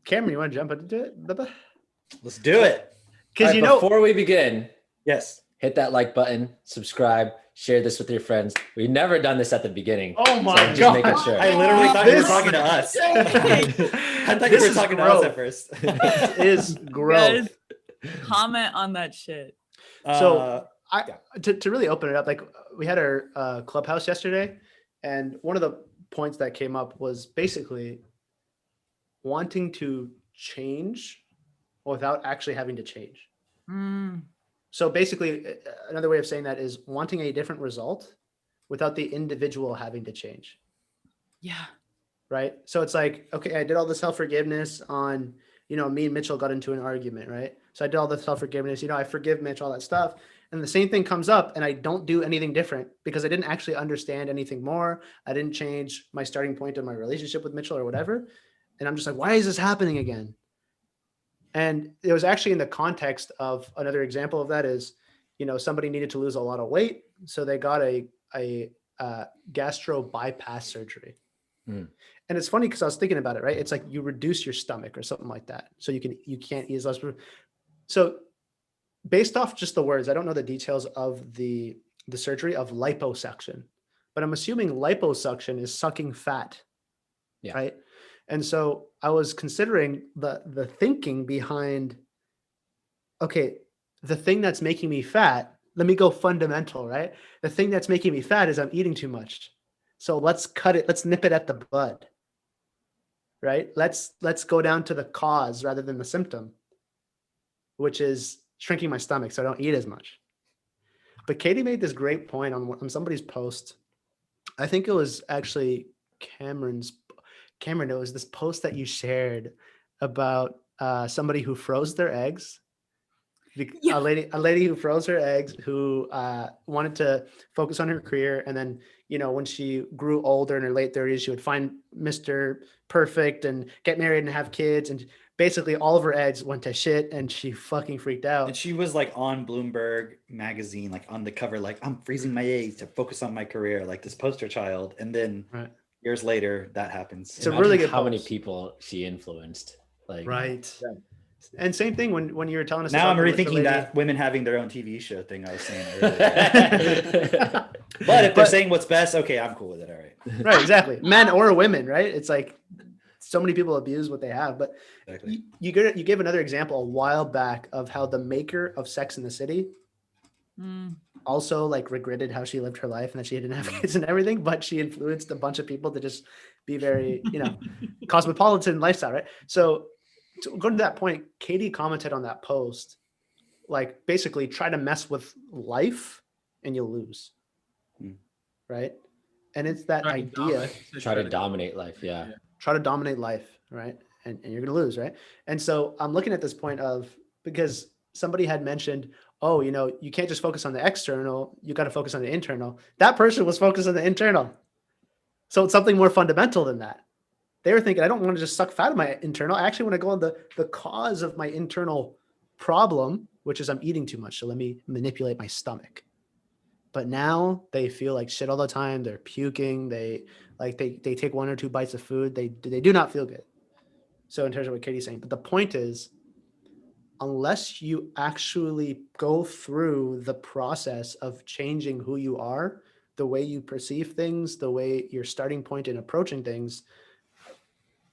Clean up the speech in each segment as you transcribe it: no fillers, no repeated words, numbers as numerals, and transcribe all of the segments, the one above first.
Cameron, you want to jump into it? Let's do it. Because before we begin, yes, hit that like button, subscribe, share this with your friends. We've never done this at the beginning. Oh my God. God. Making sure. I literally thought you were talking to us. I thought you were talking to us at first. This is growth. Comment on that shit. So to really open it up, like we had our clubhouse yesterday, and one of the points that came up was basically wanting to change without actually having to change. So basically, another way of saying that is wanting a different result without the individual having to change. Yeah. Right. So it's like, okay, I did all the self-forgiveness on, me and Mitchell got into an argument, right? So I did all the self-forgiveness, I forgive Mitch, all that stuff. And the same thing comes up and I don't do anything different because I didn't actually understand anything more. I didn't change my starting point of my relationship with Mitchell or whatever. And I'm just like, why is this happening again? And it was actually in the context of another example of that is, somebody needed to lose a lot of weight. So they got a gastro bypass surgery. And it's funny because I was thinking about it, right? It's like you reduce your stomach or something like that. So you can't eat as less. So based off just the words, I don't know the details of the surgery of liposuction, but I'm assuming liposuction is sucking fat, right? And so I was considering the thinking behind, okay, the thing that's making me fat, let me go fundamental, right? The thing that's making me fat is I'm eating too much. So let's cut it. Let's nip it at the bud, right? Let's go down to the cause rather than the symptom, which is shrinking my stomach so I don't eat as much. But Katie made this great point on somebody's post. I think it was actually Cameron, it was this post that you shared about somebody who froze their eggs. A lady who froze her eggs, who wanted to focus on her career. And then, when she grew older in her late 30s, she would find Mr. Perfect and get married and have kids. And basically all of her eggs went to shit and she fucking freaked out. And she was like on Bloomberg magazine, like on the cover, like I'm freezing my eggs to focus on my career, like this poster child. And then years later that happens. It's a really good how many people she influenced. Right. Yeah. And same thing when you were telling us. Now I'm rethinking that women having their own TV show thing I was saying earlier. But if they're saying what's best, okay, I'm cool with it. All right. Right, exactly. Men or women, right? It's like so many people abuse what they have. But exactly. You gave another example a while back of how the maker of Sex and the City also like regretted how she lived her life and that she didn't have kids and everything, but she influenced a bunch of people to just be very, cosmopolitan lifestyle, right? So to go to that point, Katie commented on that post, like basically try to mess with life and you'll lose. Right. And it's that idea. Try to dominate life. Yeah. Try to dominate life. Right. And you're going to lose. Right. And so I'm looking at this point because somebody had mentioned, oh, you can't just focus on the external. You got to focus on the internal. That person was focused on the internal. So it's something more fundamental than that. They were thinking, I don't want to just suck fat of my internal. I actually want to go on the cause of my internal problem, which is I'm eating too much. So let me manipulate my stomach. But now they feel like shit all the time. They're puking. They take 1 or 2 bites of food. They do not feel good. So in terms of what Katie's saying, but the point is, unless you actually go through the process of changing who you are, the way you perceive things, the way your starting point in approaching things,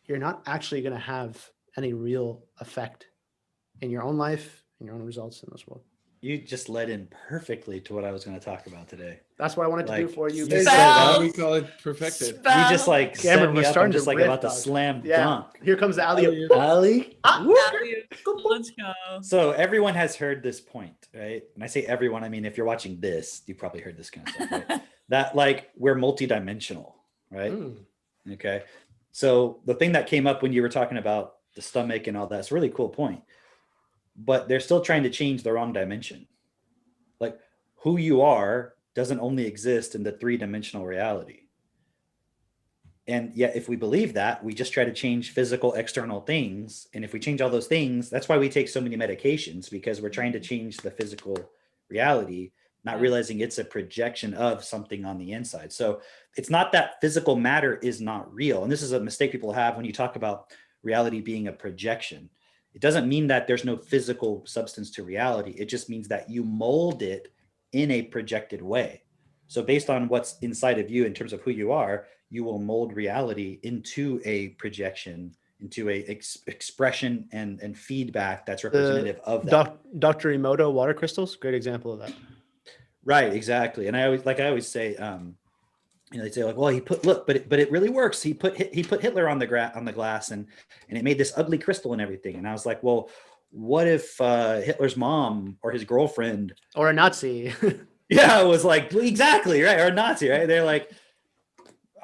you're not actually going to have any real effect in your own life, in your own results in this world. You just led in perfectly to what I was going to talk about today. That's what I wanted to do for you. We call it perfected. You just like Cameron, we're starting just to like riff, about to slam dunk. Here comes the alley-oop. Alley? Let's go. So everyone has heard this point, right? And I say everyone, I mean, if you're watching this, you probably heard this kind of stuff, right? That like we're multidimensional, right? Okay. So the thing that came up when you were talking about the stomach and all that's a really cool point, but they're still trying to change the wrong dimension. Like who you are doesn't only exist in the 3-dimensional reality. And yet if we believe that, we just try to change physical external things. And if we change all those things, that's why we take so many medications, because we're trying to change the physical reality, not realizing it's a projection of something on the inside. So it's not that physical matter is not real. And this is a mistake people have when you talk about reality being a projection. It doesn't mean that there's no physical substance to reality. It just means that you mold it in a projected way. So based on what's inside of you in terms of who you are, you will mold reality into a projection, into a expression and feedback that's representative of that. Dr. Emoto water crystals, great example of that. Right, exactly. And I always say, they say like, well, but it really works. He put Hitler on the glass and it made this ugly crystal and everything. And I was like, well, what if Hitler's mom or his girlfriend or a Nazi? Yeah, it was like, exactly, right, or a Nazi, right? They're like,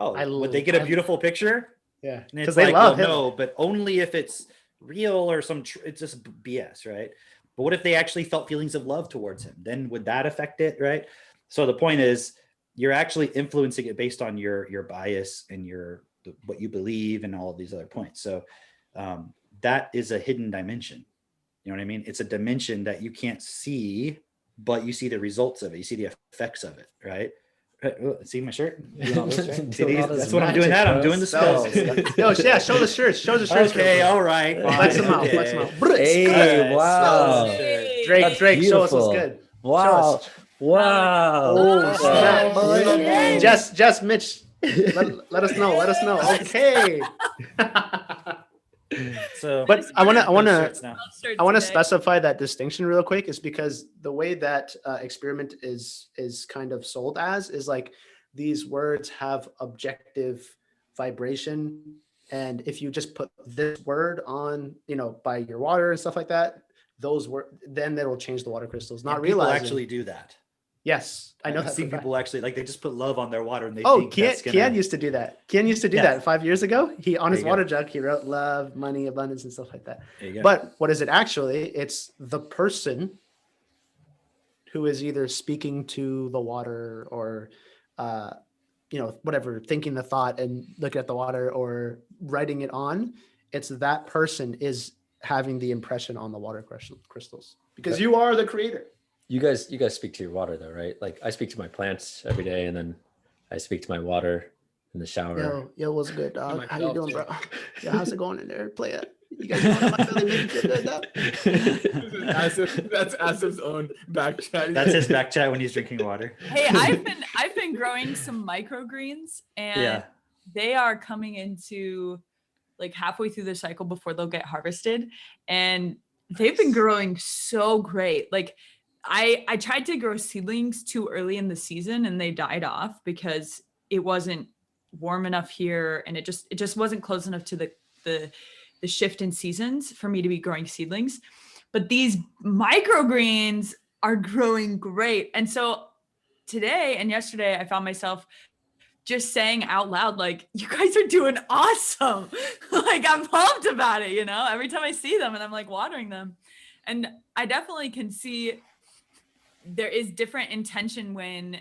oh, would they get a beautiful picture? Yeah, and it's like, well, no, but only if it's real or it's just BS, right? But what if they actually felt feelings of love towards him? Then would that affect it, right? So the point is, you're actually influencing it based on your bias and what you believe and all of these other points. So that is a hidden dimension. You know what I mean? It's a dimension that you can't see, but you see the results of it. You see the effects of it, right? See my shirt? That's what I'm doing. I'm doing the spells. Yo, yeah, show the shirts. Show the shirts. Okay, all right. Flex them out. Flex them out. Hey, wow. Drake, show us what's good. Wow. Wow. Oh, snap, boy. Just Mitch, let us know. Let us know. Okay. So, but I want to specify that distinction real quick, is because the way that experiment is kind of sold as is like these words have objective vibration, and if you just put this word on, by your water and stuff like that, then it'll change the water crystals. Not realizing people actually do that. Yes, I know. I've seen people actually they just put love on their water and they think Kian used to do that. Kian used to do that 5 years ago. He on his water jug, he wrote love, money, abundance, and stuff like that. But what is it actually? It's the person who is either speaking to the water or, whatever, thinking the thought and looking at the water or writing it on. It's that person is having the impression on the water crystals, because you are the creator. You guys speak to your water though, right? Like I speak to my plants every day, and then I speak to my water in the shower. Yo, what's good, dog? How you doing, bro? Yeah, how's it going in there? Play it. You guys know my feeling make you feel good, dog? That's Asif's own back chat. That's his back chat when he's drinking water. Hey, I've been growing some microgreens, and they are coming into like halfway through the cycle before they'll get harvested, and they've been growing so great. Like I tried to grow seedlings too early in the season and they died off because it wasn't warm enough here, and it just wasn't close enough to the shift in seasons for me to be growing seedlings. But these microgreens are growing great. And so today and yesterday I found myself just saying out loud, like, you guys are doing awesome. Like, I'm pumped about it, every time I see them and I'm like watering them. And I definitely can see there is different intention when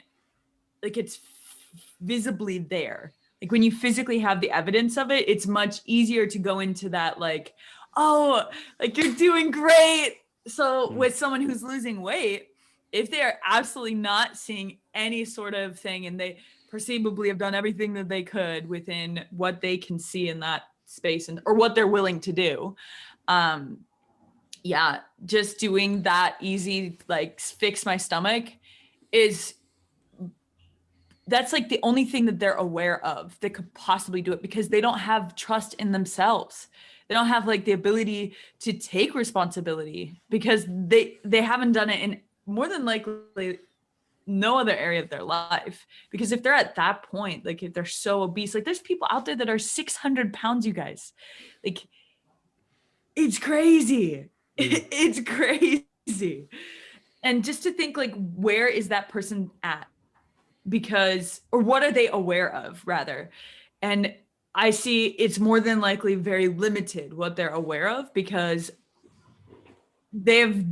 like it's visibly there. Like when you physically have the evidence of it, it's much easier to go into that like, oh, like you're doing great. So with someone who's losing weight, if they're absolutely not seeing any sort of thing and they perceivably have done everything that they could within what they can see in that space or what they're willing to do, just doing that easy, like fix my stomach that's like the only thing that they're aware of that could possibly do it, because they don't have trust in themselves. They don't have like the ability to take responsibility because they haven't done it in more than likely no other area of their life. Because if they're at that point, like if they're so obese, like there's people out there that are 600 pounds, you guys, like it's crazy. It's crazy. And just to think like, where is that person at? Or what are they aware of rather? And I see it's more than likely very limited what they're aware of, because they've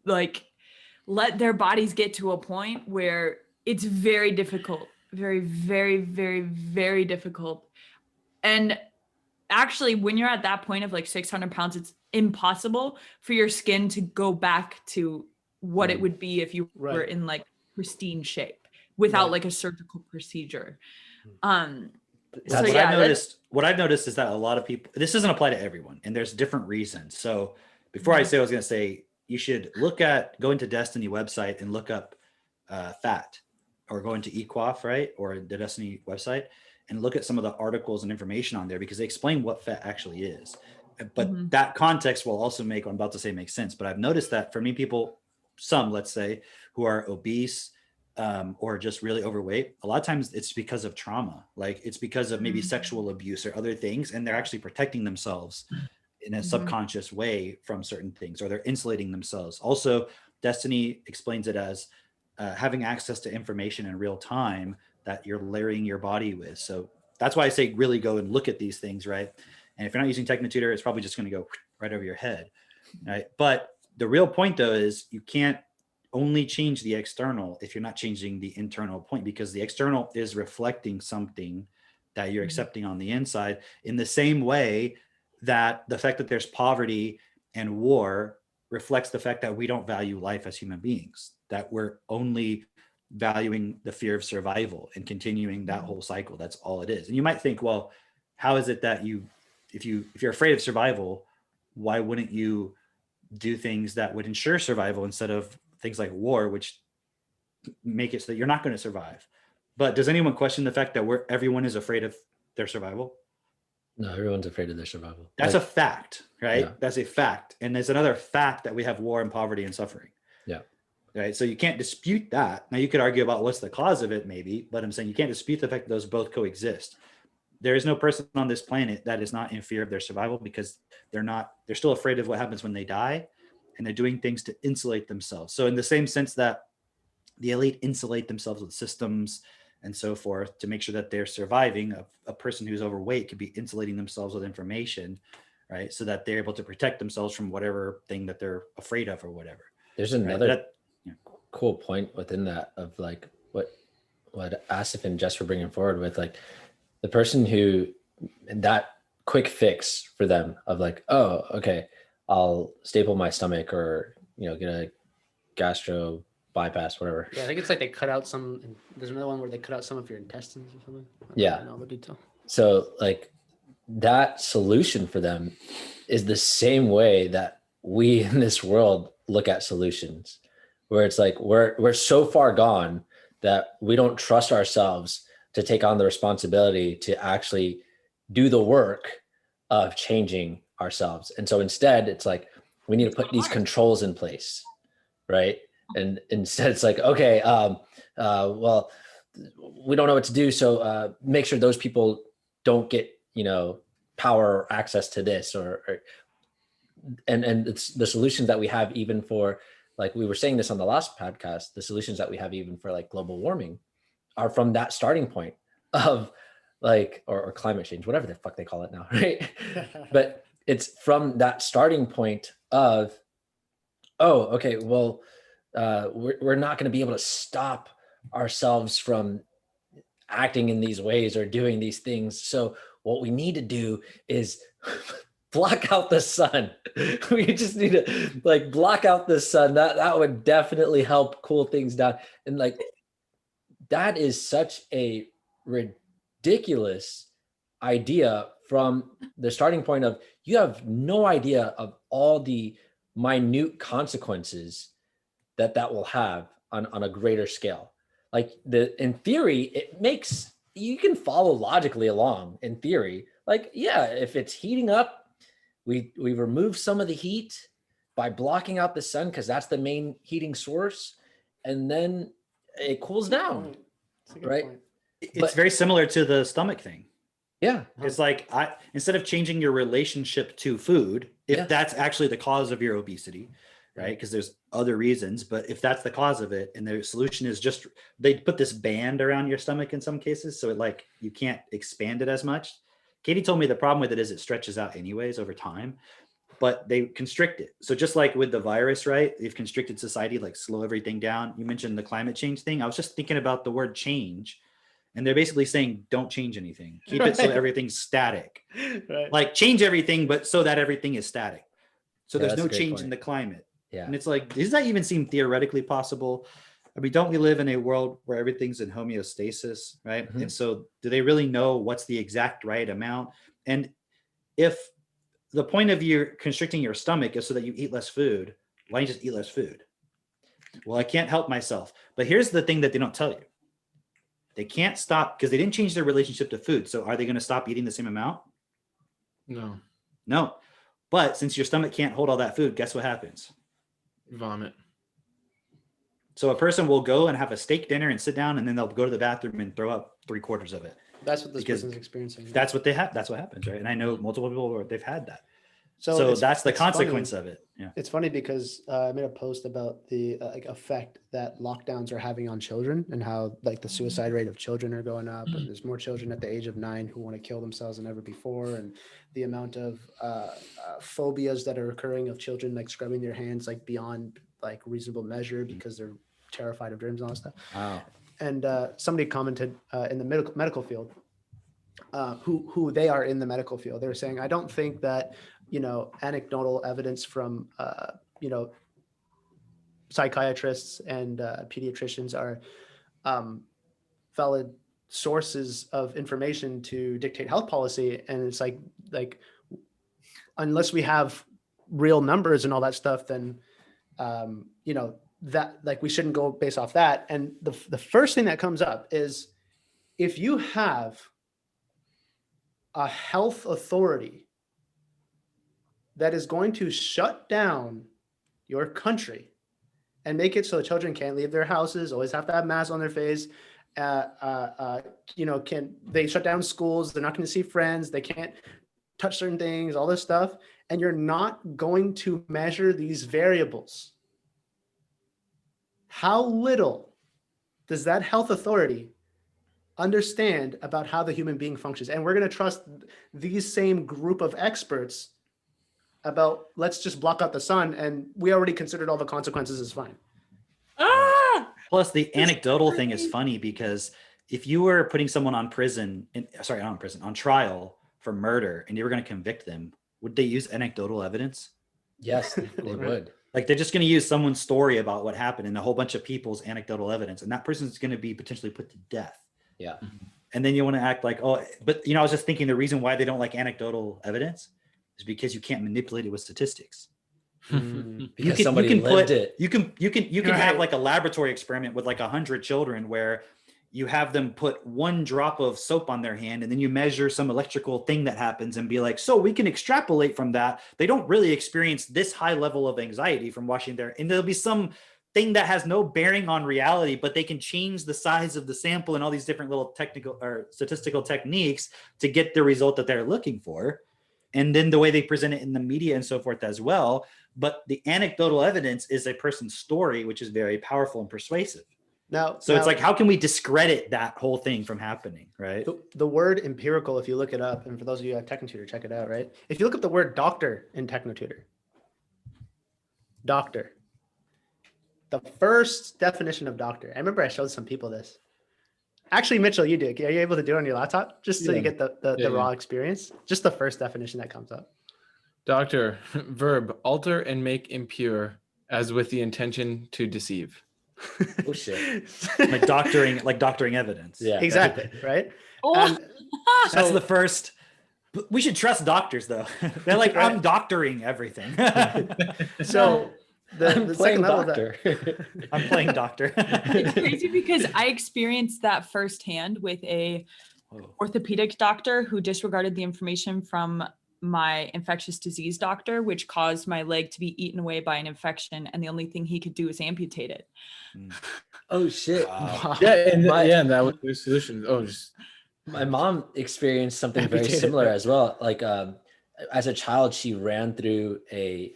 like let their bodies get to a point where it's very difficult, very, very, very, very difficult. And actually, when you're at that point of like 600 pounds, it's impossible for your skin to go back to what it would be if you were in like pristine shape without like a surgical procedure. So, what yeah, I've noticed is that a lot of people, this doesn't apply to everyone, and there's different reasons. So before I was going to say, you should go into Destiny website and look up fat, or go into eQuaff, right? Or the Destiny website and look at some of the articles and information on there, because they explain what fat actually is. But that context will also make what I'm about to say make sense. But I've noticed that for me, let's say, who are obese, or just really overweight, a lot of times it's because of trauma. Like it's because of maybe sexual abuse or other things, and they're actually protecting themselves in a subconscious way from certain things, or they're insulating themselves. Also, Destiny explains it as having access to information in real time that you're layering your body with. So that's why I say really go and look at these things, right? And if you're not using Technotutor, it's probably just going to go right over your head, right? But the real point, though, is you can't only change the external if you're not changing the internal point, because the external is reflecting something that you're accepting on the inside, in the same way that the fact that there's poverty and war reflects the fact that we don't value life as human beings, that we're only valuing the fear of survival and continuing that whole cycle. That's all it is. And you might think, well, how is it that if you're afraid of survival, why wouldn't you do things that would ensure survival instead of things like war, which make it so that you're not going to survive? But does anyone question the fact that everyone is afraid of their survival? No, everyone's afraid of their survival. That's a fact, right? Yeah. That's a fact. And there's another fact that we have war and poverty and suffering. Yeah. Right. So you can't dispute that. Now you could argue about what's the cause of it, maybe, but I'm saying you can't dispute the fact that those both coexist. There is no person on this planet that is not in fear of their survival, because they're still afraid of what happens when they die, and they're doing things to insulate themselves. So in the same sense that the elite insulate themselves with systems and so forth to make sure that they're surviving, a person who's overweight could be insulating themselves with information, right? So that they're able to protect themselves from whatever thing that they're afraid of or whatever. There's another cool point within that of like what Asif and Jess were bringing forward with, like the person who, that quick fix for them of like, oh, okay, I'll staple my stomach, or, get a gastro bypass, whatever. Yeah, I think it's like they cut out some. There's another one where they cut out some of your intestines or something. Yeah. I don't know the detail. So like that solution for them is the same way that we in this world look at solutions, where it's like we're so far gone that we don't trust ourselves to take on the responsibility to actually do the work of changing ourselves. And so instead it's like, we need to put these controls in place, right? And instead it's like, okay, well, we don't know what to do. So make sure those people don't get, power or access to this, and it's the solutions that we have, even for, like we were saying this on the last podcast, the solutions that we have even for like global warming are from that starting point of like, or climate change, whatever the fuck they call it now, right? But it's from that starting point of, oh, okay, well, we're not going to be able to stop ourselves from acting in these ways or doing these things. So what we need to do is block out the sun. We just need to like block out the sun. That would definitely help cool things down. And like, that is such a ridiculous idea from the starting point of, you have no idea of all the minute consequences that will have on a greater scale. Like in theory, it makes, you can follow logically along in theory. Like, yeah, if it's heating up, we remove some of the heat by blocking out the sun, because that's the main heating source, and then it cools down, right? It's very similar to the stomach thing. Yeah. It's like, instead of changing your relationship to food, if that's actually the cause of your obesity, right? Because there's other reasons, but if that's the cause of it, and the solution is just, they put this band around your stomach in some cases, so it like, you can't expand it as much. Katie told me the problem with it is it stretches out anyways over time, but they constrict it. So just like with the virus, right? They've constricted society, like slow everything down. You mentioned the climate change thing. I was just thinking about the word change, and they're basically saying, don't change anything. Keep it so everything's static. Right. Like change everything, but so that everything is static. So there's no that's a great change point. in the climate. Yeah. And it's like, does that even seem theoretically possible? I mean, don't we live in a world where everything's in homeostasis, right? Mhm. And so do they really know what's the exact right amount? And if the point of you constricting your stomach is so that you eat less food, why don't you just eat less food? Well, I can't help myself. But here's the thing that they don't tell you. They can't stop because they didn't change their relationship to food. So are they going to stop eating the same amount? No. No. But since your stomach can't hold all that food, guess what happens? Vomit. So a person will go and have a steak dinner and sit down, and then they'll go to the bathroom and throw up 3/4 of it. That's what this Because person's experiencing. That's what they have. That's what happens, right? And I know multiple people where they've had that. So it's- that's the it's consequence funny. of it. Yeah. It's funny because I made a post about the like effect that lockdowns are having on children and how like the suicide rate of children are going up, and there's more children at the age of 9 who want to kill themselves than ever before, and the amount of phobias that are occurring of children like scrubbing their hands like beyond like reasonable measure because they're terrified of germs and all that stuff. Wow. And somebody commented in the medical field, who they are in the medical field. They were saying, I don't think that, anecdotal evidence from, psychiatrists and pediatricians are valid sources of information to dictate health policy. And it's like unless we have real numbers and all that stuff, then, that like we shouldn't go based off that. And the first thing that comes up is if you have a health authority that is going to shut down your country and make it so children can't leave their houses, always have to have masks on their face, can they shut down schools, they're not going to see friends, they can't touch certain things, all this stuff, and you're not going to measure these variables. How little does that health authority understand about how the human being functions? And we're going to trust these same group of experts about let's just block out the sun, and we already considered all the consequences as fine. Plus, the anecdotal thing is funny because if you were putting someone on on trial for murder and you were going to convict them, would they use anecdotal evidence? Yes, they would. Like they're just going to use someone's story about what happened and a whole bunch of people's anecdotal evidence, and that person's going to be potentially put to death. Yeah. And then you want to act like, oh, but I was just thinking the reason why they don't like anecdotal evidence is because you can't manipulate it with statistics. Because somebody lived it. You can have like a laboratory experiment with like 100 children where you have them put one drop of soap on their hand and then you measure some electrical thing that happens and be like, so we can extrapolate from that. They don't really experience this high level of anxiety from washing their, and there'll be some thing that has no bearing on reality, but they can change the size of the sample and all these different little technical or statistical techniques to get the result that they're looking for. And then the way they present it in the media and so forth as well. But the anecdotal evidence is a person's story, which is very powerful and persuasive. It's like, how can we discredit that whole thing from happening, right? The word empirical, if you look it up, and for those of you who have Technotutor, check it out, right? If you look up the word doctor in Technotutor, doctor, the first definition of doctor, I remember I showed some people this. Actually, Mitchell, you did. Are you able to do it on your laptop? Just so you get the raw experience? Just the first definition that comes up. Doctor, verb, alter and make impure as with the intention to deceive. Oh shit. like doctoring evidence. Yeah. Exactly. Right. Oh. That's the first. We should trust doctors though. They're like, Right. I'm doctoring everything. So the second level doctor. I'm playing doctor. It's crazy because I experienced that firsthand with a orthopedic doctor who disregarded the information from my infectious disease doctor, which caused my leg to be eaten away by an infection, and the only thing he could do is amputate it. Oh shit. Wow. Yeah, and that was the solution. My mom experienced something very similar as well. Like as a child, she ran through a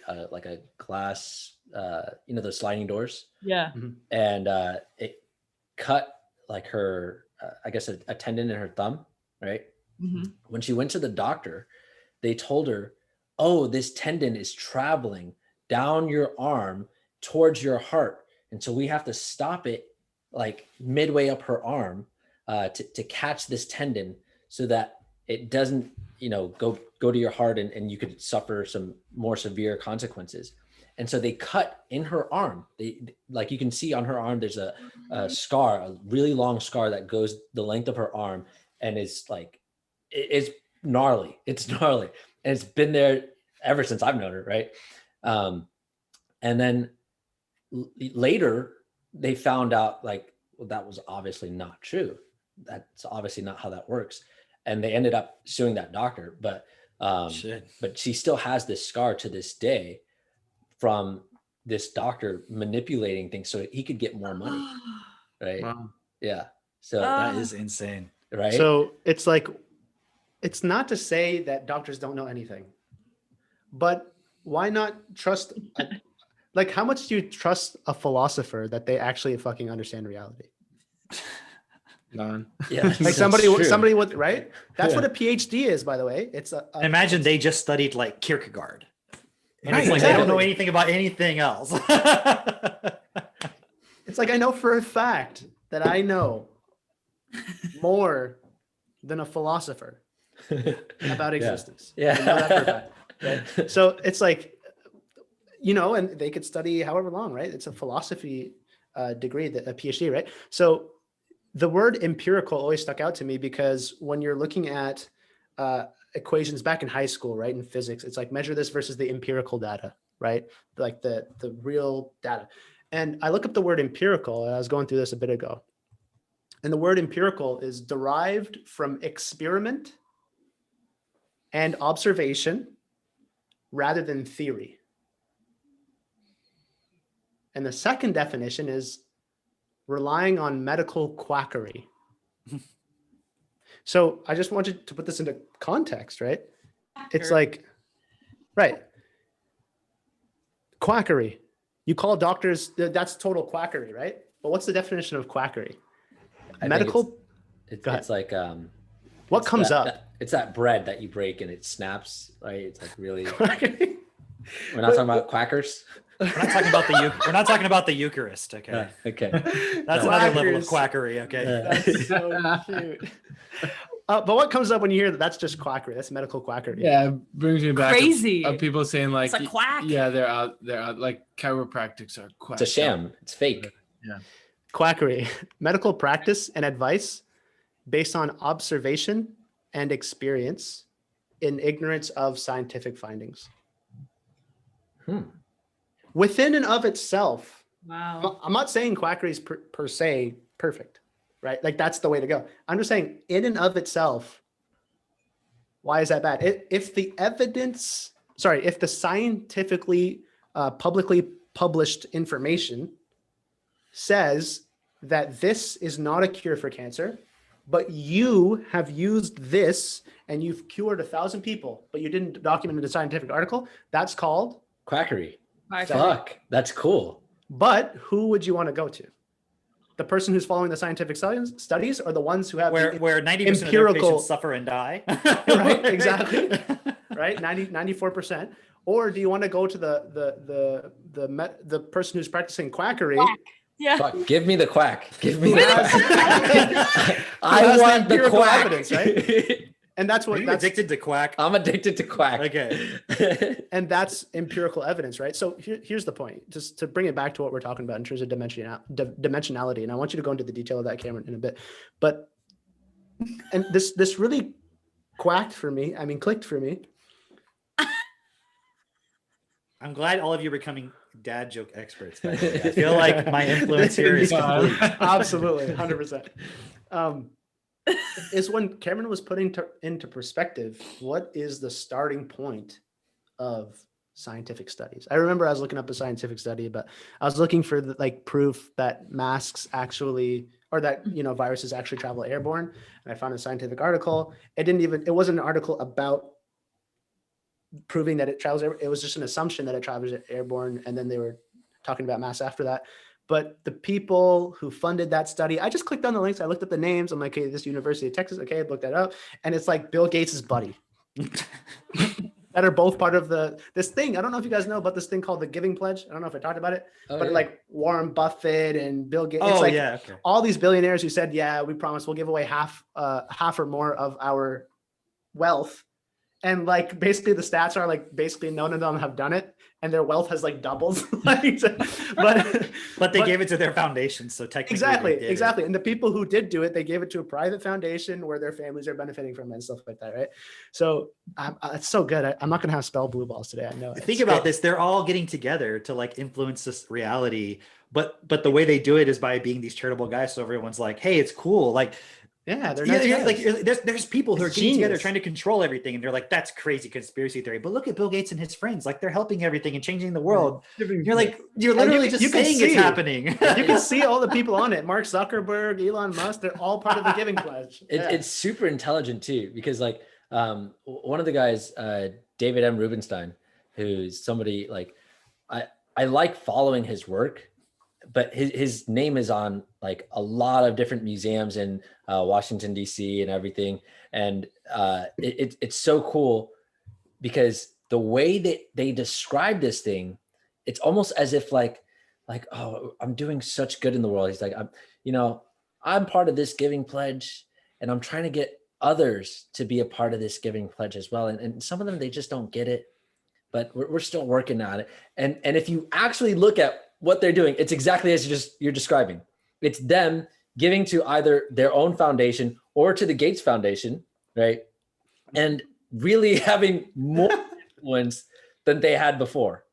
glass, those sliding doors. Yeah. And it cut like her, I guess a tendon in her thumb, right? Mm-hmm. When she went to the doctor, they told her, oh, this tendon is traveling down your arm towards your heart. And so we have to stop it like midway up her arm to catch this tendon so that it doesn't, go to your heart and you could suffer some more severe consequences. And so they cut in her arm. Like you can see on her arm, there's a scar, a really long scar that goes the length of her arm, and it's like it's gnarly. It's gnarly, and it's been there ever since I've known her, right? And then later they found out like, well, that was obviously not true. That's obviously not how that works, and they ended up suing that doctor. But she still has this scar to this day from this doctor manipulating things so he could get more money, right? Wow. Yeah. So that is insane, right? So it's like, it's not to say that doctors don't know anything, but why not trust? Like, how much do you trust a philosopher that they actually fucking understand reality? None. Yeah. Like somebody with, right? That's what a PhD is, by the way. It's imagine they just studied like Kierkegaard. And Right, it's like, exactly. they don't know anything about anything else. It's like, I know for a fact that I know more than a philosopher about existence. Yeah. I know that for a fact, right? So it's like, and they could study however long, right? It's a philosophy degree, a PhD, right? So the word empirical always stuck out to me because when you're looking at equations back in high school, right, in physics, it's like measure this versus the empirical data, right? Like the real data. And I look up the word empirical, and I was going through this a bit ago. And the word empirical is derived from experiment and observation rather than theory. And the second definition is relying on medical quackery. So I just wanted to put this into context, right? It's like, right. Quackery. You call doctors, that's total quackery, right? But what's the definition of quackery? Medical. It's like, what it's comes that, up? It's that bread that you break and it snaps, right? It's like really, Quackery. we're not talking about quackers. We're not talking about the Eucharist, okay? Okay. That's another level of quackery, okay? That's so cute. But what comes up when you hear that? That's just quackery. That's medical quackery. Yeah, it brings me back Crazy. of people saying like, It's a quack. Yeah, they're out. Like chiropractics are quack. It's a sham. It's fake. Yeah. Quackery, medical practice and advice based on observation and experience in ignorance of scientific findings. Within and of itself, Wow. I'm not saying quackery is per se perfect, right? Like that's the way to go. I'm just saying in and of itself, why is that bad? If the scientifically publicly published information says that this is not a cure for cancer, but you have used this and you've cured 1,000 people, but you didn't document it in a scientific article, that's called Quackery. Quackery. Fuck. That's cool. But who would you want to go to? The person who's following the scientific studies or the ones who have where 90% of their empirical patients suffer and die? Right, exactly. Right, 94%. Or do you want to go to the person who's practicing quackery? Quack. Yeah. Fuck. Give me the quack. Give me Who the has- quack. I has the want the empirical quack. evidence, right? And that's Are what you that's addicted to quack? I'm addicted to quack. Okay. and that's empirical evidence, right? So here's the point, just to bring it back to what we're talking about in terms of dimensionality. And I want you to go into the detail of that, Cameron, in a bit. But and this really clicked for me. I'm glad all of you are becoming dad joke experts. By the way. I feel like my influence here is complete. Absolutely, 100%. Is when Cameron was putting into perspective, what is the starting point of scientific studies? I remember I was looking up a scientific study, but I was looking for proof that masks actually, or that viruses actually travel airborne. And I found a scientific article. It wasn't an article about proving that it travels. It was just an assumption that it travels airborne, and then they were talking about masks after that. But the people who funded that study, I just clicked on the links. I looked at the names. I'm like, hey, this University of Texas. Okay, I looked that up. And it's like Bill Gates' buddy that are both part of this thing. I don't know if you guys know about this thing called the Giving Pledge. I don't know if I talked about it, but like Warren Buffett and Bill Gates. It's like all these billionaires who said, yeah, we promise we'll give away half or more of our wealth And like basically the stats are like basically none of them have done it, and their wealth has like doubled. Like, but they gave it to their foundation, so technically exactly. And the people who did do it, they gave it to a private foundation where their families are benefiting from it and stuff like that, right? So it's so good. I'm not gonna have spell blue balls today. I know. Think about this: they're all getting together to like influence this reality, but the way they do it is by being these charitable guys. So everyone's like, "Hey, it's cool." Like, yeah, they're like there's people who are getting together trying to control everything, and they're like, "That's crazy conspiracy theory." But look at Bill Gates and his friends; like they're helping everything and changing the world. You're like, you're literally just saying it's happening. You can see all the people on it: Mark Zuckerberg, Elon Musk. They're all part of the Giving Pledge. It's super intelligent too, because like one of the guys, David M. Rubenstein, who's somebody like I like following his work, but his name is on like a lot of different museums in Washington, D.C. and everything. And it's so cool because the way that they describe this thing, it's almost as if like, oh, I'm doing such good in the world. He's like, I'm part of this Giving Pledge, and I'm trying to get others to be a part of this Giving Pledge as well. And some of them, they just don't get it, but we're still working on it. And if you actually look at what they're doing, it's exactly as you're describing. It's them giving to either their own foundation or to the Gates Foundation, right? And really having more influence than they had before.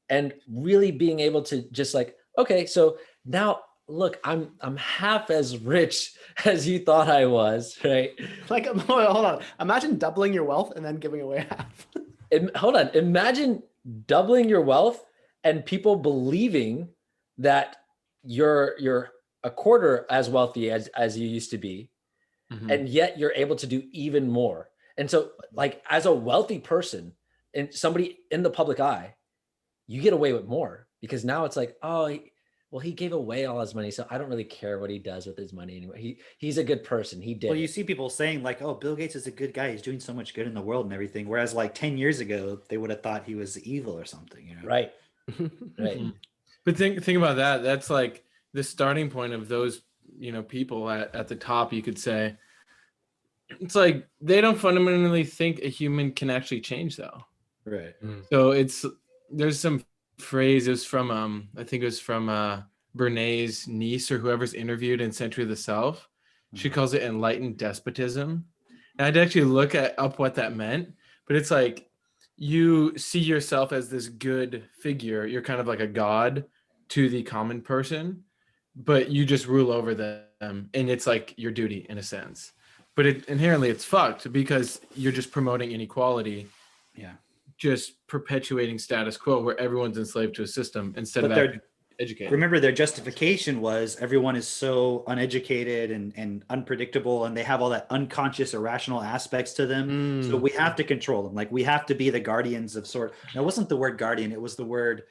And really being able to just like, okay, so now look, I'm half as rich as you thought I was, right? Like, hold on. Imagine doubling your wealth and then giving away half. Hold on. Imagine doubling your wealth and people believing that you're a quarter as wealthy as you used to be, and yet you're able to do even more. And so, like, as a wealthy person and somebody in the public eye, you get away with more because now it's like, oh, he gave away all his money, so I don't really care what he does with his money anymore. He's a good person. He did. Well, you see people saying like, "Oh, Bill Gates is a good guy. He's doing so much good in the world and everything." Whereas like 10 years ago, they would have thought he was evil or something. You know? Right. Right. But think about that. That's like the starting point of those, people at the top, you could say. It's like they don't fundamentally think a human can actually change, though. Right. So there's some phrase. It was from I think it was from Bernays' niece or whoever's interviewed in Century of the Self. She calls it enlightened despotism. And I'd actually look up what that meant, but it's like you see yourself as this good figure. You're kind of like a god to the common person, but you just rule over them, and it's like your duty in a sense. But inherently it's fucked because you're just promoting inequality. Yeah. Just perpetuating status quo where everyone's enslaved to a system instead of educated. Remember, their justification was everyone is so uneducated and unpredictable, and they have all that unconscious, irrational aspects to them. So we have to control them. Like we have to be the guardians of sort. Now, it wasn't the word guardian; it was the word.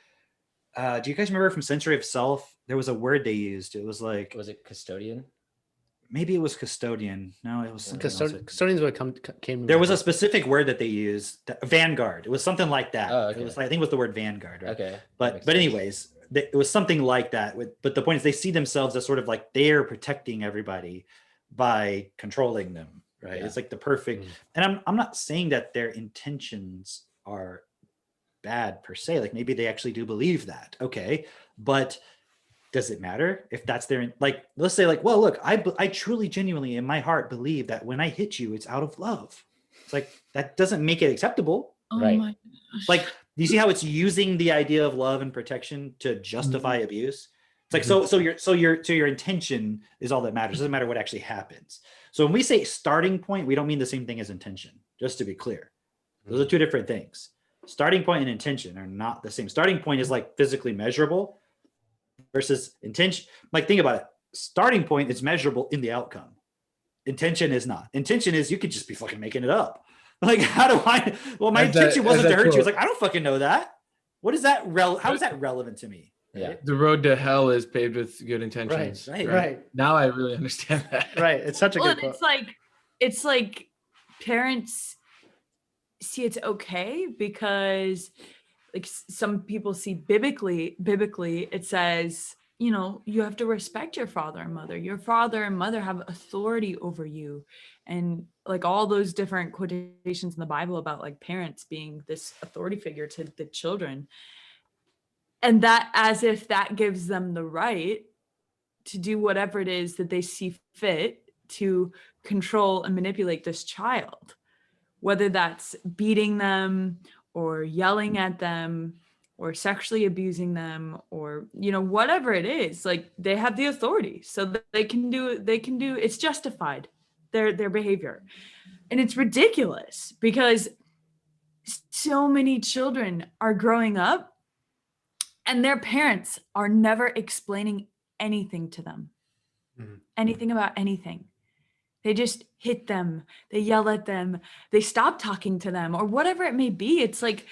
Do you guys remember from Century of Self? There was a word they used. It was like. Was it custodian? Maybe it was custodian. No, it was something else. Custodians would came. There was a specific word that they used. Vanguard. It was something like that. Oh, okay. It was like, I think it was the word vanguard. Right? Okay. But anyways, it was something like that. But the point is, they see themselves as sort of like they're protecting everybody by controlling them. Right. Yeah. It's like the perfect. And I'm not saying that their intentions are bad per se. Like maybe they actually do believe that. Okay, but. Does it matter if that's their, like, let's say like, well, look, I truly, genuinely in my heart believe that when I hit you, it's out of love. It's like, that doesn't make it acceptable. Right. My gosh. Like, do you see how it's using the idea of love and protection to justify abuse? It's like, so your intention is all that matters. It doesn't matter what actually happens. So when we say starting point, we don't mean the same thing as intention, just to be clear. Those are two different things. Starting point and intention are not the same. Starting point is like physically measurable. Versus intention, like think about it. Starting point is measurable in the outcome. Intention is not. Intention is you could just be fucking making it up. Like how do I? Well, my intention wasn't to hurt you. It's like I don't fucking know that. What is that? How is that relevant to me? Yeah. The road to hell is paved with good intentions. Right. Now I really understand that. Right. It's such a good quote. It's like parents see it's okay because like some people see biblically it says you know, you have to respect your father and mother. Your father and mother have authority over you. And like all those different quotations in the Bible about like parents being this authority figure to the children. And that as if that gives them the right to do whatever it is that they see fit to control and manipulate this child, whether that's beating them or yelling at them or sexually abusing them or, you know, whatever it is, like they have the authority so that they can do it's justified, their behavior. And it's ridiculous because so many children are growing up and their parents are never explaining anything to them, anything about anything. They just hit them, they yell at them, they stop talking to them, or whatever it may be. It's like,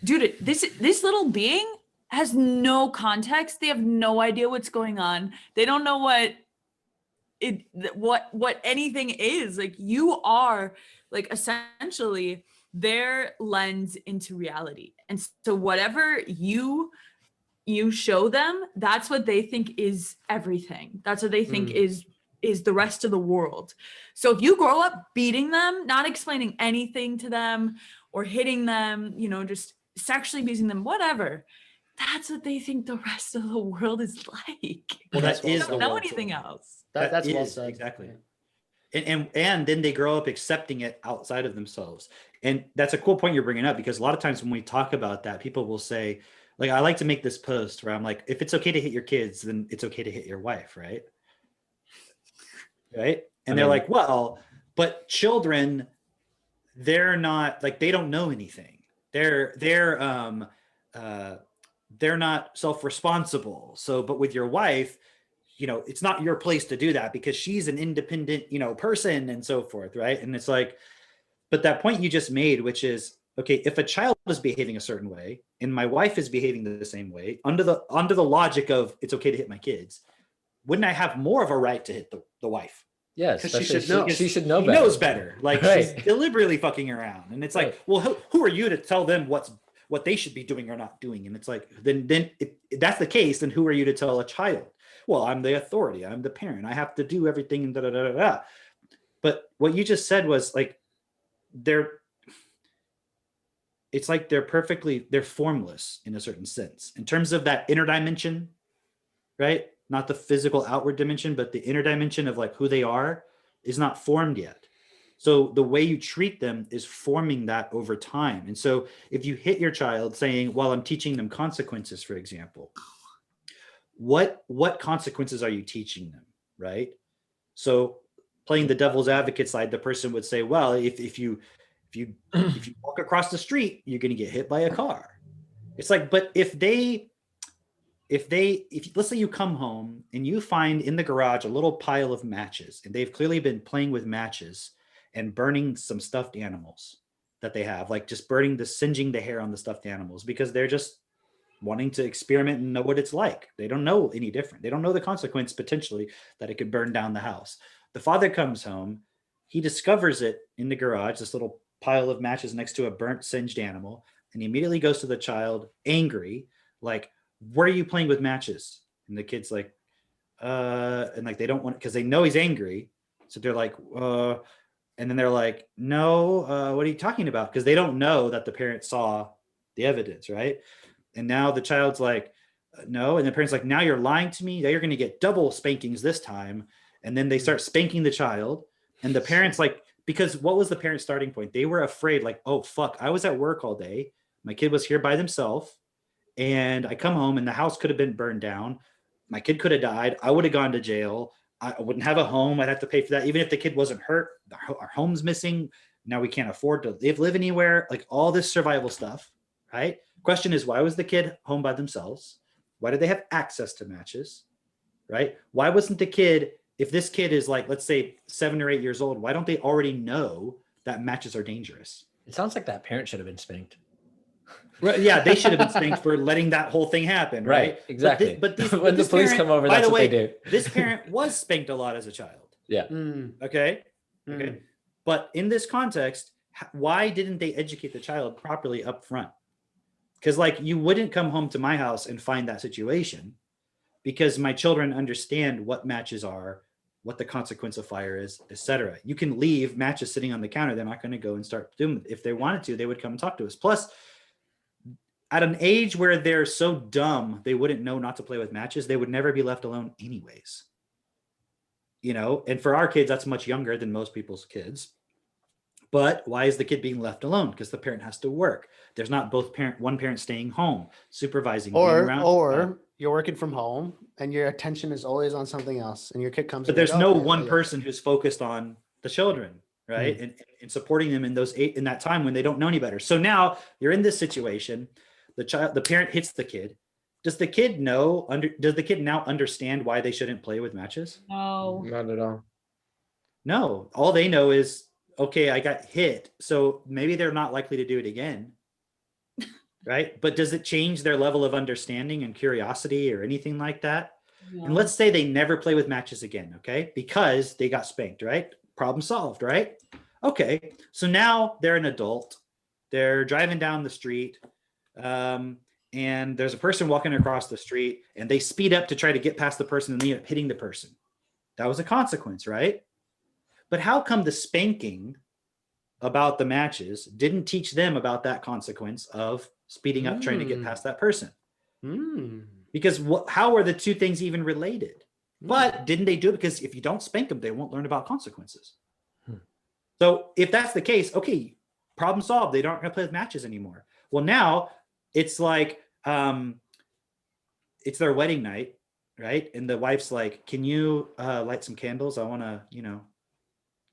dude, this little being has no context. They have no idea what's going on. They don't know what anything is. Like, you are like essentially their lens into reality. And so whatever you show them, that's what they think is everything. That's what they think is the rest of the world. So if you grow up beating them, not explaining anything to them or hitting them, you know, just sexually abusing them, whatever, that's what they think the rest of the world is like. Well, that They is don't the know world. anything else. That's well is, said. exactly. And then they grow up accepting it outside of themselves. And that's a cool point you're bringing up, because a lot of times when we talk about that, people will say, like, I like to make this post where I'm like, if it's okay to hit your kids, then it's okay to hit your wife, right? Right? And they're like, well, but children, they're not, like, they don't know anything. They're not self-responsible. So, but with your wife, you know, it's not your place to do that because she's an independent, you know, person and so forth, right? And it's like, but that point you just made, which is, okay, if a child is behaving a certain way and my wife is behaving the same way, under the logic of it's okay to hit my kids, wouldn't I have more of a right to hit the wife? Yes, Because she should know. She should know She better. knows better. Like, Right. she's deliberately fucking around. And it's like, well, who are you to tell them what they should be doing or not doing? And it's like, then if that's the case, then who are you to tell a child? Well, I'm the authority. I'm the parent. I have to do everything. And da da da da da. But what you just said was like, it's like they're formless in a certain sense in terms of that inner dimension, right? Not the physical outward dimension, but the inner dimension of like who they are is not formed yet. So the way you treat them is forming that over time. And so if you hit your child saying, well, I'm teaching them consequences, for example, what consequences are you teaching them, right? So playing the devil's advocate side, the person would say, well, if you walk across the street, you're going to get hit by a car. It's like, but if let's say you come home and you find in the garage a little pile of matches, and they've clearly been playing with matches and burning some stuffed animals that they have, like just singeing the hair on the stuffed animals because they're just wanting to experiment and know what it's like. They don't know any different. They don't know the consequence potentially that it could burn down the house. The father comes home, he discovers it in the garage, this little pile of matches next to a burnt, singed animal, and he immediately goes to the child angry, like, where are you playing with matches? And the kid's like, and like they don't want, because they know he's angry. So they're like, and then they're like, no, what are you talking about? Because they don't know that the parent saw the evidence, right? And now the child's like, no. And the parent's like, now you're lying to me. Now you're going to get double spankings this time. And then they start spanking the child. And the parent's like, because what was the parent's starting point? They were afraid, like, oh, fuck, I was at work all day. My kid was here by themselves. And I come home and the house could have been burned down. My kid could have died. I would have gone to jail. I wouldn't have a home. I'd have to pay for that. Even if the kid wasn't hurt, our home's missing. Now we can't afford to live anywhere. Like all this survival stuff, right? Question is, why was the kid home by themselves? Why did they have access to matches, right? Why wasn't the kid, if this kid is like, let's say 7 or 8 years old, why don't they already know that matches are dangerous? It sounds like that parent should have been spanked. Right, yeah, they should have been spanked for letting that whole thing happen, right? Exactly. But When the police come over, that's what they do. This parent was spanked a lot as a child. Yeah. Okay. Okay. But in this context, why didn't they educate the child properly up front? Because like you wouldn't come home to my house and find that situation. because my children understand what matches are, what the consequence of fire is, etc. You can leave matches sitting on the counter. They're not going to go and start doing it. If they wanted to, they would come and talk to us. Plus, at an age where they're so dumb, they wouldn't know not to play with matches. They would never be left alone anyways. You know, and for our kids, that's much younger than most people's kids. But why is the kid being left alone? Because the parent has to work. There's not one parent staying home, supervising, being around. Or you're working from home and your attention is always on something else, and your kid comes. But there's no one person who's focused on the children, right? And supporting them in in that time when they don't know any better. So now you're in this situation. The parent hits the kid. Does the kid does the kid now understand why they shouldn't play with matches? No. Not at all. No. All they know is, okay, I got hit, so maybe they're not likely to do it again. Right? But does it change their level of understanding and curiosity or anything like that? No. And let's say they never play with matches again, okay? Because they got spanked, right? Problem solved, right? Okay. So now they're an adult. They're driving down the street. And there's a person walking across the street, and they speed up to try to get past the person and they end up hitting the person. That was a consequence, right? But how come the spanking about the matches didn't teach them about that consequence of speeding up, trying to get past that person? Because how are the two things even related? But didn't they do it? Because if you don't spank them, they won't learn about consequences. So if that's the case, okay, problem solved. They don't play with matches anymore. Well, now it's like, it's their wedding night, right? And the wife's like, can you light some candles? I want to,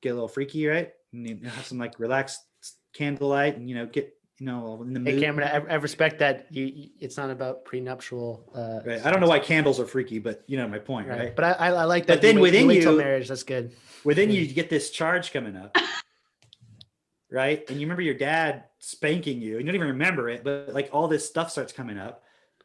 get a little freaky, right? And you have some like relaxed candlelight and, get, in the mood. Hey, Cameron, I respect that it's not about prenuptial. Right. I don't know why candles are freaky, but my point, right? But I like that. But then within you, till marriage, that's good. Within you get this charge coming up. Right. And you remember your dad spanking you, and you don't even remember it, but like all this stuff starts coming up,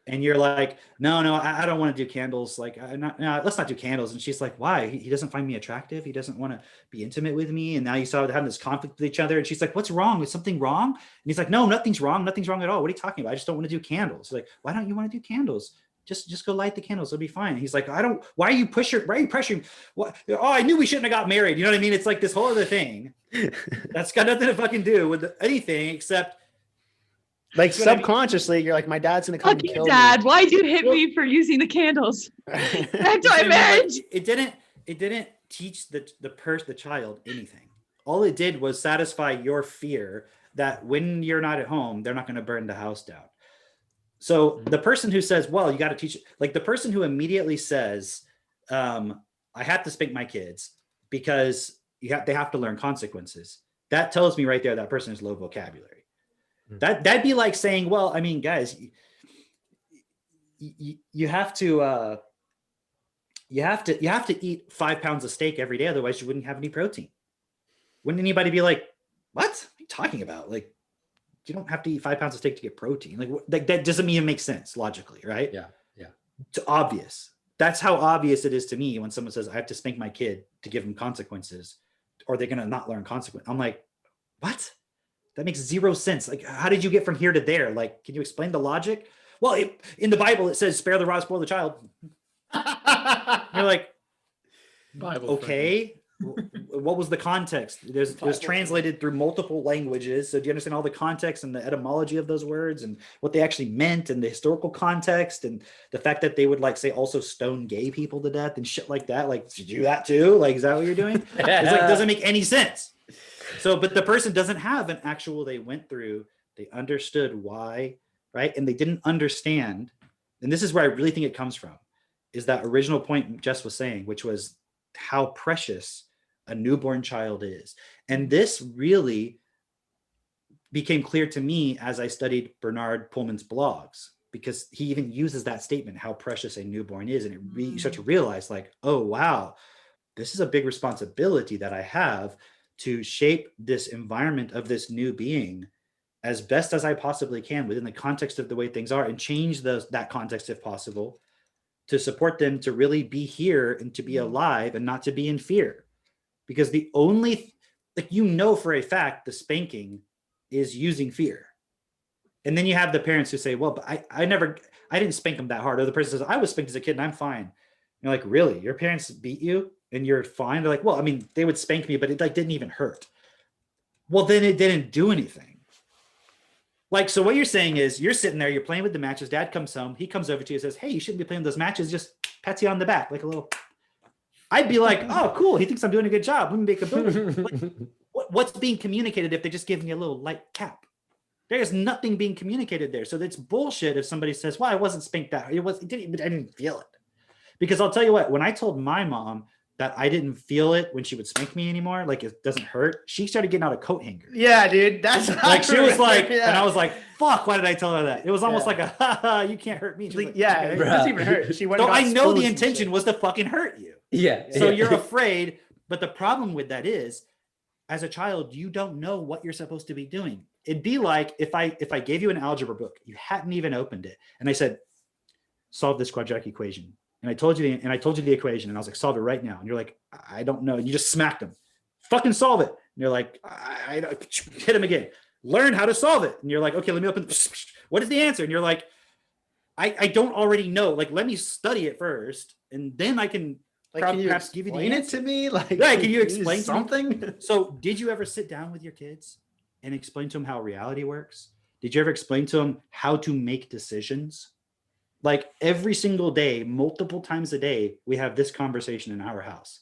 and you're like, no, I don't want to do candles. Like, let's not do candles. And she's like, why? He doesn't find me attractive. He doesn't want to be intimate with me. And now you start having this conflict with each other. And she's like, what's wrong? Is something wrong? And he's like, no, nothing's wrong. Nothing's wrong at all. What are you talking about? I just don't want to do candles. Like, why don't you want to do candles? Just go light the candles. It'll be fine. And he's like, why are you pressuring? What? Oh, I knew we shouldn't have got married. You know what I mean? It's like this whole other thing that's got nothing to fucking do with anything except like subconsciously, you're like, my dad's going to come and kill Dad, me. why'd you hit me for using the candles? Back to my marriage. It didn't teach the child anything. All it did was satisfy your fear that when you're not at home, they're not going to burn the house down. So the person who says, well, you got to teach it, like the person who immediately says, I have to spank my kids because they have to learn consequences. That tells me right there that person has low vocabulary. That'd be like saying, well, I mean, guys, you have to eat 5 pounds of steak every day, otherwise you wouldn't have any protein. Wouldn't anybody be like, what are you talking about? Like, you don't have to eat 5 pounds of steak to get protein. Like that doesn't even make sense logically, right? Yeah. It's obvious. That's how obvious it is to me when someone says I have to spank my kid to give them consequences, or they're gonna not learn consequence. I'm like, what? That makes zero sense. Like, how did you get from here to there? Like, can you explain the logic? Well, in the Bible it says, "Spare the rod, spoil the child." You're like, Bible. Okay. What was the context? It was translated through multiple languages. So do you understand all the context and the etymology of those words and what they actually meant and the historical context and the fact that they would like say also stone gay people to death and shit like that? Like, did you do that too? Like, is that what you're doing? It's like, doesn't make any sense. So, but the person doesn't have an actual, they went through, they understood why, right? And they didn't understand. And this is where I really think it comes from, is that original point Jess was saying, which was how precious a newborn child is. And this really became clear to me as I studied Bernard Pullman's blogs, because he even uses that statement, how precious a newborn is. And you start to realize like, oh, wow, this is a big responsibility that I have to shape this environment of this new being as best as I possibly can within the context of the way things are, and change that context if possible to support them to really be here and to be alive and not to be in fear. Because the only, for a fact, the spanking is using fear. And then you have the parents who say, well, but I didn't spank them that hard. Or the person says, I was spanked as a kid and I'm fine. And you're like, really? Your parents beat you and you're fine? They're like, well, I mean, they would spank me, but it like didn't even hurt. Well, then it didn't do anything. Like, so what you're saying is you're sitting there, you're playing with the matches. Dad comes home. He comes over to you and says, hey, you shouldn't be playing with those matches. Just pats you on the back, like a little. I'd be like, oh, cool. He thinks I'm doing a good job. Let me make a like, what's being communicated if they just give me a little light cap? There's nothing being communicated there. So that's bullshit if somebody says, well, I wasn't spanked that. I didn't feel it. Because I'll tell you what, when I told my mom that I didn't feel it when she would spank me anymore, like it doesn't hurt, she started getting out a coat hanger. Yeah, dude. That's like she was like, yeah. And I was like, fuck, why did I tell her that? It was almost like a, haha, you can't hurt me. Like, yeah, it doesn't even hurt. She went so I know the intention was to fucking hurt you. Yeah. So you're afraid. But the problem with that is, as a child, you don't know what you're supposed to be doing. It'd be like if I gave you an algebra book, you hadn't even opened it, and I said, solve this quadratic equation. And I told you the equation, and I was like, solve it right now. And you're like, I don't know. And you just smacked them. Fucking solve it. And you're like, I hit him again. Learn how to solve it. And you're like, okay, let me open. What is the answer? And you're like, I don't already know. Like, let me study it first, and then I can perhaps give you the answer. To me. Like, yeah, can you explain something? So, did you ever sit down with your kids and explain to them how reality works? Did you ever explain to them how to make decisions? Like every single day, multiple times a day, we have this conversation in our house.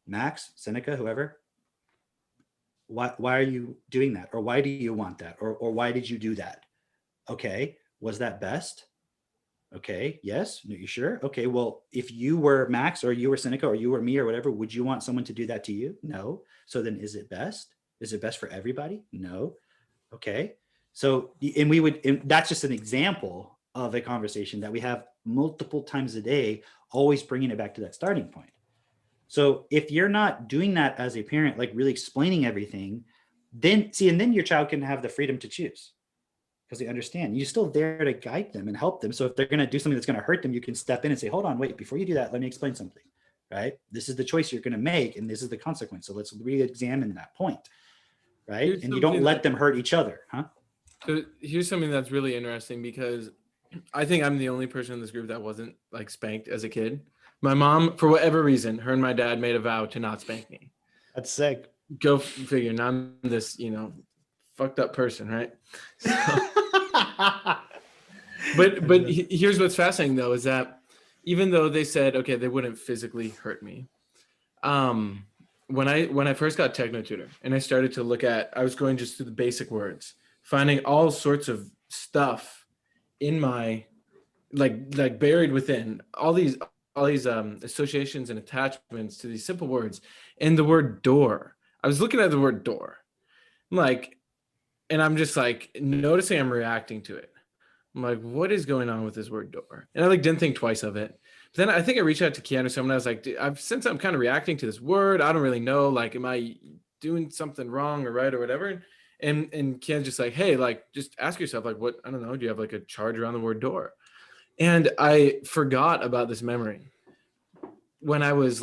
Max, Seneca, whoever, why are you doing that? Or why do you want that? Or why did you do that? Okay, was that best? Okay, yes, are you sure? Okay, well, if you were Max or you were Seneca or you were me or whatever, would you want someone to do that to you? No. So then is it best? Is it best for everybody? No. Okay. So, and that's just an example of a conversation that we have multiple times a day, always bringing it back to that starting point. So if you're not doing that as a parent, like really explaining everything, then your child can have the freedom to choose because they understand. You're still there to guide them and help them. So if they're going to do something that's going to hurt them, you can step in and say, hold on, wait, before you do that, let me explain something, right? This is the choice you're going to make, and this is the consequence. So let's re-examine that point, right? And you don't let them hurt each other, huh? So here's something that's really interesting because I think I'm the only person in this group that wasn't like spanked as a kid. My mom, for whatever reason, her and my dad made a vow to not spank me. That's sick. Go figure. Now I'm this, fucked up person, right? So, but here's what's fascinating though, is that even though they said, okay, they wouldn't physically hurt me. When I first got Techno Tutor and I started to look at, I was going just through the basic words, finding all sorts of stuff in my like buried within all these associations and attachments to these simple words. And the word door, I was looking at the word door, and I'm just like noticing I'm reacting to it. I'm like, what is going on with this word door? And I didn't think twice of it. But then I think I reached out to Keanu, someone. I was like, since I'm kind of reacting to this word, I don't really know, am I doing something wrong or right or whatever? And Ken's just like, hey, just ask yourself, what, I don't know, do you have a charge around the word door? And I forgot about this memory when I was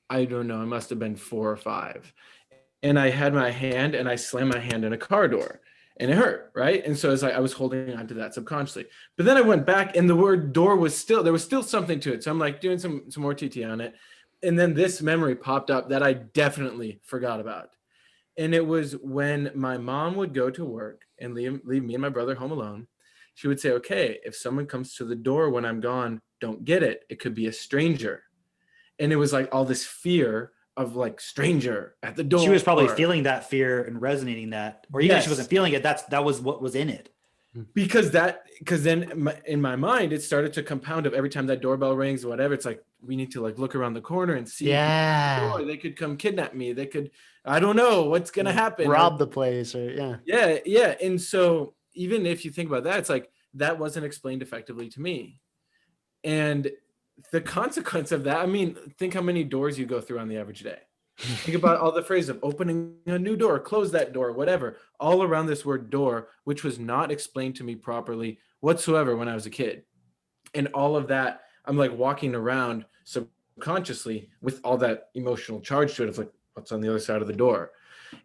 I don't know, I must have been 4 or 5. And I had my hand and I slammed my hand in a car door and it hurt, right? And so it's I was holding on to that subconsciously. But then I went back and the word door there was still something to it. So I'm doing some more TT on it. And then this memory popped up that I definitely forgot about. And it was when my mom would go to work and leave me and my brother home alone. She would say, okay, if someone comes to the door when I'm gone, don't get it. It could be a stranger. And it was all this fear of stranger at the door. She was probably feeling that fear and resonating that, or even if she wasn't feeling it, that was what was in it. Because then in my mind, it started to compound of every time that doorbell rings or whatever. It's we need to look around the corner and see. Yeah. They could come kidnap me. They could, I don't know what's going to happen. Rob the place or yeah. Yeah. Yeah. And so even if you think about that, it's that wasn't explained effectively to me. And the consequence of that, think how many doors you go through on the average day. Think about all the phrases of opening a new door, close that door, whatever, all around this word door, which was not explained to me properly whatsoever when I was a kid. And all of that, I'm walking around subconsciously with all that emotional charge to it of what's on the other side of the door.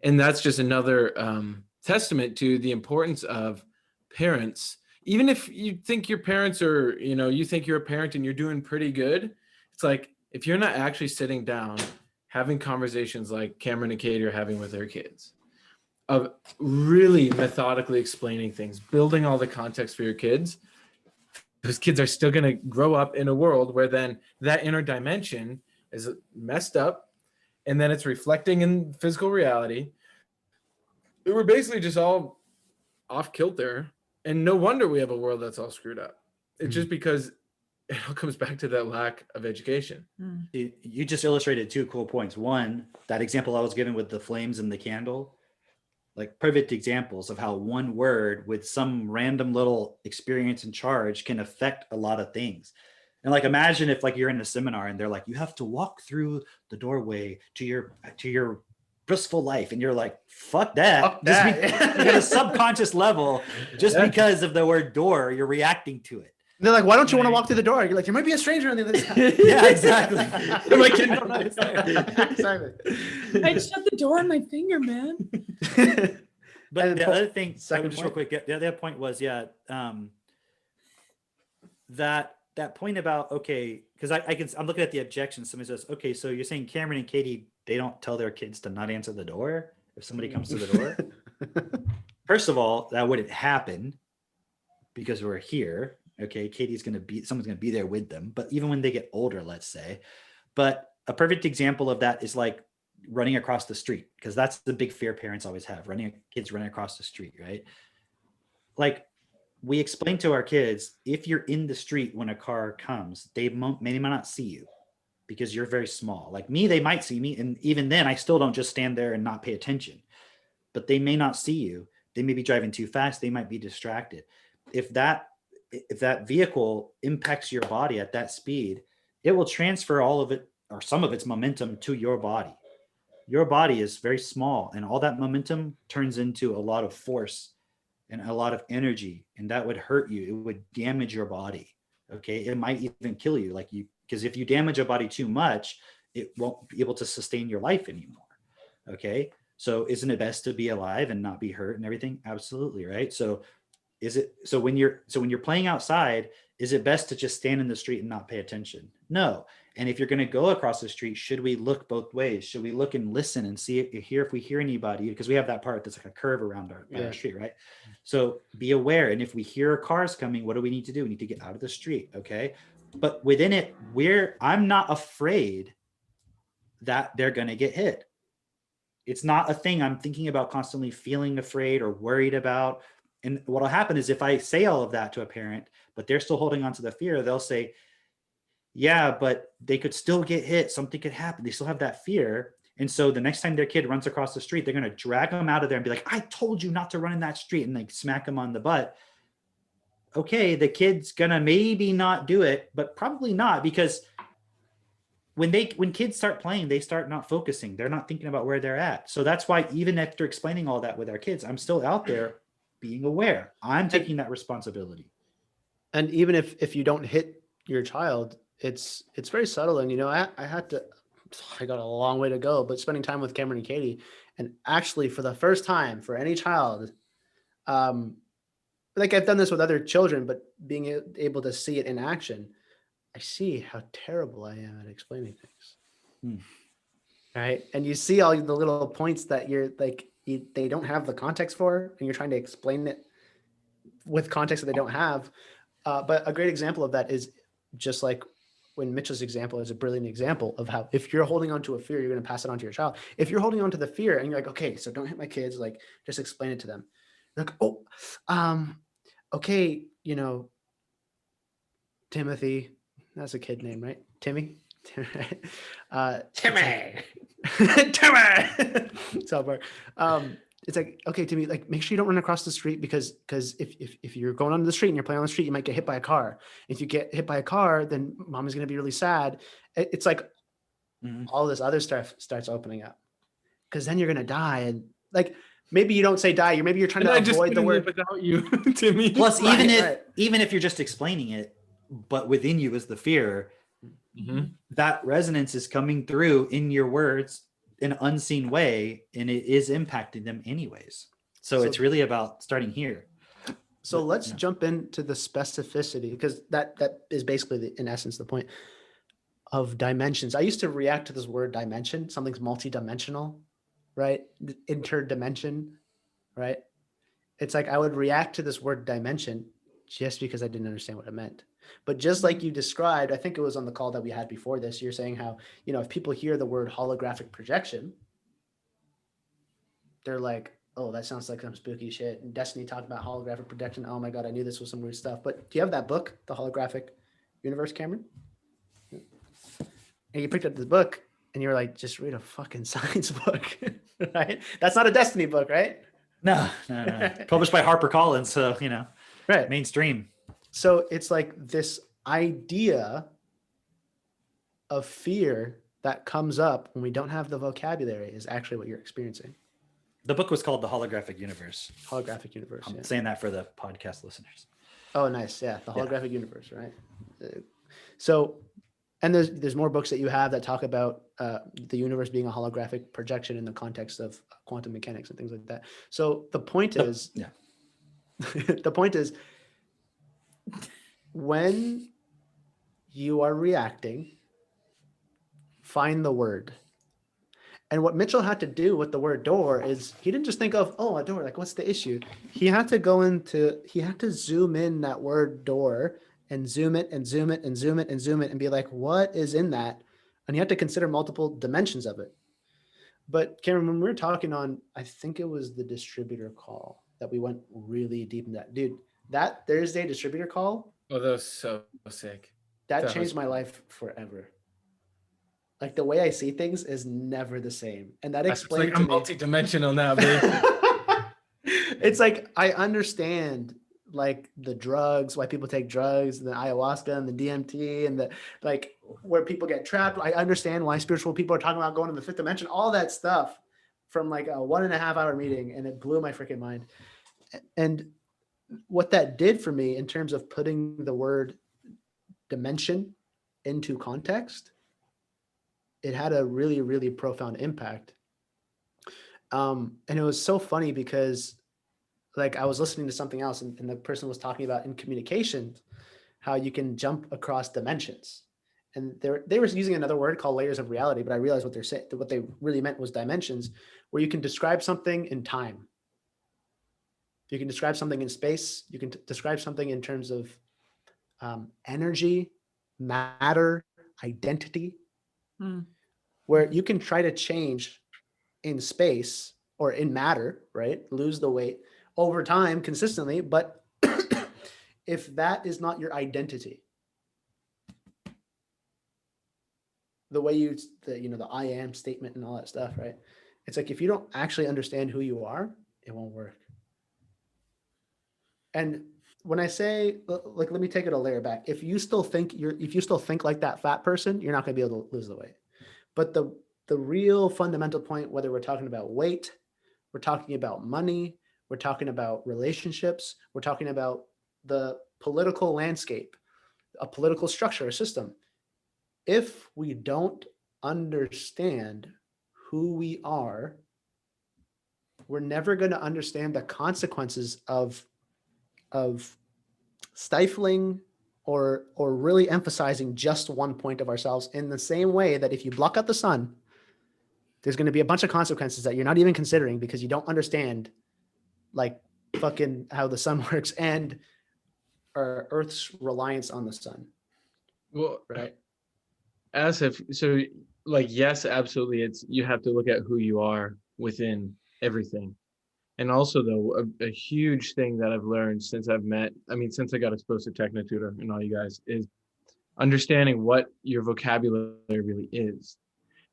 And that's just another testament to the importance of parents, even if you think your parents are, you think you're a parent and you're doing pretty good, it's like, if you're not actually sitting down, having conversations like Cameron and Katie are having with their kids, of really methodically explaining things, building all the context for your kids, those kids are still going to grow up in a world where then that inner dimension is messed up, and then it's reflecting in physical reality. We're basically just all off kilter, and no wonder we have a world that's all screwed up. It's just because it all comes back to that lack of education. You just illustrated two cool points. One, that example I was given with the flames and the candle, like perfect examples of how one word with some random little experience and charge can affect a lot of things. And like, imagine if like you're in a seminar and they're like, you have to walk through the doorway to your blissful life, and you're like, fuck that. At a subconscious level, just because of the word door, you're reacting to it. They're like, why don't you want to walk through the door? You're like, there might be a stranger on the other side. Yeah, exactly. Exactly. I shut the door on my finger, man. But the other thing, second just point? real quick, the other point was, that point about, okay, because I'm looking at the objection. Somebody says, okay, so you're saying Cameron and Katie, they don't tell their kids to not answer the door if somebody comes to the door? First of all, that wouldn't happen because we're here. Okay, someone's gonna be there with them. But even when they get older, let's say, but a perfect example of that is like running across the street, because that's the big fear parents always have, kids running across the street, right? Like, we explain to our kids, if you're in the street when a car comes, they may not see you because you're very small. Like me, they might see me, and even then I still don't just stand there and not pay attention, but they may not see you. They may be driving too fast, they might be distracted. If that vehicle impacts your body at that speed, it will transfer all of it or some of its momentum to your body. Your body is very small, and all that momentum turns into a lot of force and a lot of energy, and that would hurt you. It would damage your body. Okay, it might even kill you, because if you damage a body too much, it won't be able to sustain your life anymore. Okay, so isn't it best to be alive and not be hurt and everything? Absolutely, right? So when you're playing outside, is it best to just stand in the street and not pay attention? No. And if you're going to go across the street, should we look both ways? Should we look and listen and if we hear anybody? Because we have that part that's like a curve around our street, right? So be aware. And if we hear cars coming, what do we need to do? We need to get out of the street, okay? But within it, I'm not afraid that they're going to get hit. It's not a thing I'm thinking about constantly feeling afraid or worried about. And what'll happen is if I say all of that to a parent, but they're still holding on to the fear, they'll say, yeah, but they could still get hit. Something could happen. They still have that fear. And so the next time their kid runs across the street, they're going to drag them out of there and be like, I told you not to run in that street, and like smack them on the butt. Okay, the kid's going to maybe not do it, but probably not, because when kids start playing, they start not focusing. They're not thinking about where they're at. So that's why even after explaining all that with our kids, I'm still out there being aware. I'm taking that responsibility. And even if you don't hit your child, it's very subtle. And I got a long way to go, but spending time with Cameron and Katie, and actually for the first time for any child, like I've done this with other children, but being able to see it in action, I see how terrible I am at explaining things. Right. And you see all the little points that you're like, they don't have the context for, and you're trying to explain it with context that they don't have. But a great example of that is just like when Mitchell's example is a brilliant example of how, if you're holding on to a fear, you're going to pass it on to your child. If you're holding on to the fear and you're like, okay, so don't hit my kids, like just explain it to them. You're like, okay, Timothy, that's a kid name, right? Timmy. Timmy. South Park. It's like, okay, Timmy, like make sure you don't run across the street, because if you're going on the street and you're playing on the street, you might get hit by a car. If you get hit by a car, then mom is going to be really sad. It's like all this other stuff starts opening up, because then you're going to die. And like, maybe you don't say die. Maybe you're trying to avoid the word without you, Timmy. Plus, even if you're just explaining it, but within you is the fear, that resonance is coming through in your words in an unseen way, and it is impacting them anyways. So it's really about starting here. So let's jump into the specificity, because that is basically in essence the point of dimensions. I used to react to this word dimension. Something's multidimensional, right? Interdimension, right? It's like I would react to this word dimension just because I didn't understand what it meant. But just like you described, I think it was on the call that we had before this, you're saying how, if people hear the word holographic projection, they're like, oh, that sounds like some spooky shit. And Destiny talked about holographic projection. Oh my God, I knew this was some weird stuff. But do you have that book, The Holographic Universe, Cameron? And you picked up this book and you're like, just read a fucking science book, right? That's not a Destiny book, right? No. Published by HarperCollins, so, right. mainstream. So it's like this idea of fear that comes up when we don't have the vocabulary is actually what you're experiencing. The book was called The Holographic Universe. Holographic Universe. I'm saying that for the podcast listeners. Oh, nice. Yeah. The Holographic Universe, right? So, and there's more books that you have that talk about the universe being a holographic projection in the context of quantum mechanics and things like that. So the point is, the point is, when you are reacting, find the word. And what Mitchell had to do with the word door is he didn't just think of, oh, a door, like what's the issue? He had to zoom in that word door and zoom it and zoom it and zoom it and zoom it and be like, what is in that? And you have to consider multiple dimensions of it. But Cameron, when we were talking on, I think it was the distributor call that we went really deep in that. Dude, that Thursday distributor call. Oh, that was so sick. That changed my life forever. Like the way I see things is never the same. And that explains like I'm multidimensional now, babe. It's like, I understand like the drugs, why people take drugs, the ayahuasca and the DMT and the like where people get trapped. I understand why spiritual people are talking about going to the fifth dimension, all that stuff from like a 1.5 hour meeting. And it blew my freaking mind. And what that did for me in terms of putting the word dimension into context, it had a really, really profound impact. And it was so funny because like I was listening to something else and the person was talking about in communication, how you can jump across dimensions. And they were using another word called layers of reality, but I realized what they're saying, what they really meant was dimensions, where you can describe something in time. You can describe something in space. You can describe something in terms of energy, matter, identity, where you can try to change in space or in matter, right? Lose the weight over time consistently. But if that is not your identity, the way the I am statement and all that stuff, right? It's like, if you don't actually understand who you are, it won't work. And when I say, like, let me take it a layer back. If you still think like that fat person, you're not going to be able to lose the weight. But the real fundamental point, whether we're talking about weight, we're talking about money, we're talking about relationships, we're talking about the political landscape, a political structure, a system. If we don't understand who we are, we're never going to understand the consequences of stifling or really emphasizing just one point of ourselves, in the same way that if you block out the sun, there's going to be a bunch of consequences that you're not even considering because you don't understand like fucking how the sun works and our Earth's reliance on the sun. Well, right. So like, yes, absolutely. You have to look at who you are within everything. And also, though, a huge thing that I've learned since I got exposed to Technotutor and all you guys, is understanding what your vocabulary really is,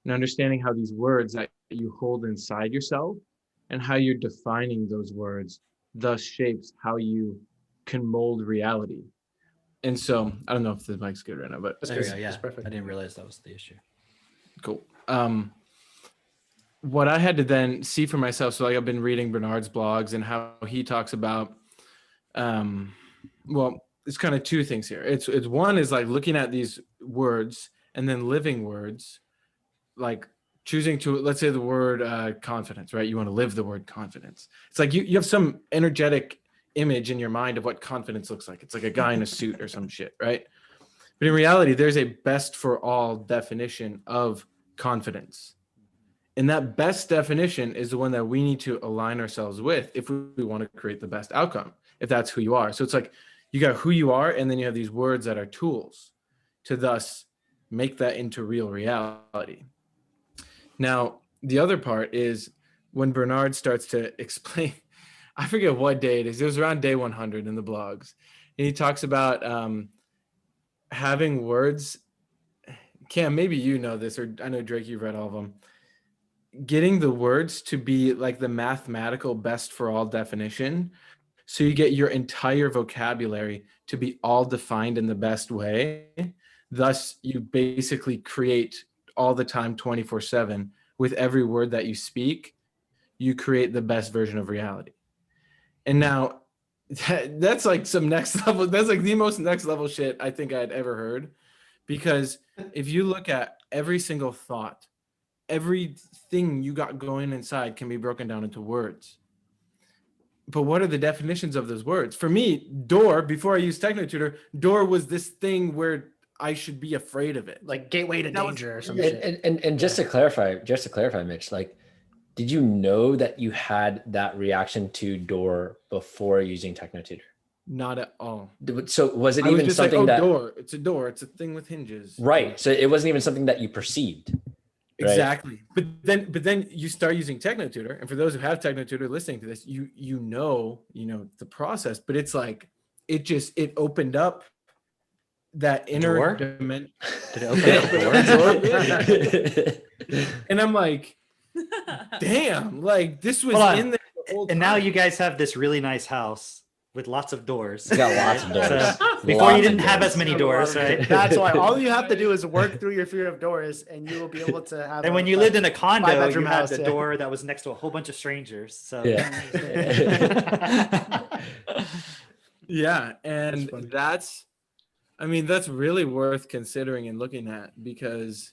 and understanding how these words that you hold inside yourself and how you're defining those words thus shapes how you can mold reality. And so, I don't know if the mic's good right now, but there we go. Yeah, perfect. I didn't realize that was the issue. Cool. What I had to then see for myself, so like I've been reading Bernard's blogs and how he talks about, well, it's kind of two things here. It's one is like looking at these words and then living words, like choosing to, let's say the word confidence, right? You want to live the word confidence. It's like you have some energetic image in your mind of what confidence looks like. It's like a guy in a suit or some shit, right? But in reality, there's a best for all definition of confidence. And that best definition is the one that we need to align ourselves with if we want to create the best outcome, if that's who you are. So it's like you got who you are, and then you have these words that are tools to thus make that into real reality. Now, the other part is when Bernard starts to explain, I forget what day it is. It was around day 100 in the blogs. And he talks about having words. Cam, maybe you know this, or I know Drake, you've read all of them. Getting the words to be like the mathematical best for all definition. So you get your entire vocabulary to be all defined in the best way. Thus, you basically create all the time 24/7 with every word that you speak, you create the best version of reality. And now that's like some next level. That's like the most next level shit I think I'd ever heard. Because if you look at every single thought, everything you got going inside can be broken down into words. But what are the definitions of those words? For me, door, before I used TechnoTutor, door was this thing where I should be afraid of it. Like gateway to danger or some shit. And just to clarify, Mitch, like, did you know that you had that reaction to door before using TechnoTutor? Not at all. So was it I was even just something like, that door? It's a door. It's a thing with hinges. Right. So it wasn't even something that you perceived. Right? Exactly. But then you start using TechnoTutor, and for those who have TechnoTutor listening to this, you know the process. But it's like it opened up that inner dimension. Did it open up the door? And I'm like, damn, like this was in there the whole time. And now you guys have this really nice house with lots of doors. You got lots of doors. So before you didn't have as many doors, right? That's why all you have to do is work through your fear of doors, and you will be able to have. And when you lived in a condo, you five-bedroom had house, the door that was next to a whole bunch of strangers. So yeah, and that's really worth considering and looking at, because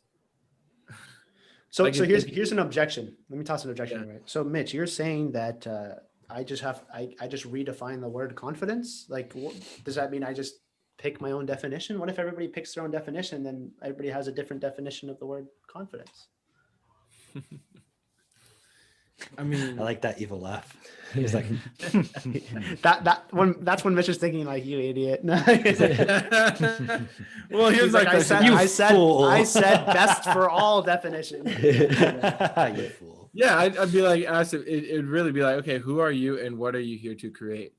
so like here's an objection. Let me toss an objection. Right. So Mitch, you're saying that I just redefine the word confidence. Like, does that mean I just pick my own definition? What if everybody picks their own definition? Then everybody has a different definition of the word confidence. I mean, I like that evil laugh. He's like, that's when Mitch is thinking like, you idiot. well, here's like I said best for all definition. you fool. Yeah, I'd be like, it'd really be like, okay, who are you and what are you here to create?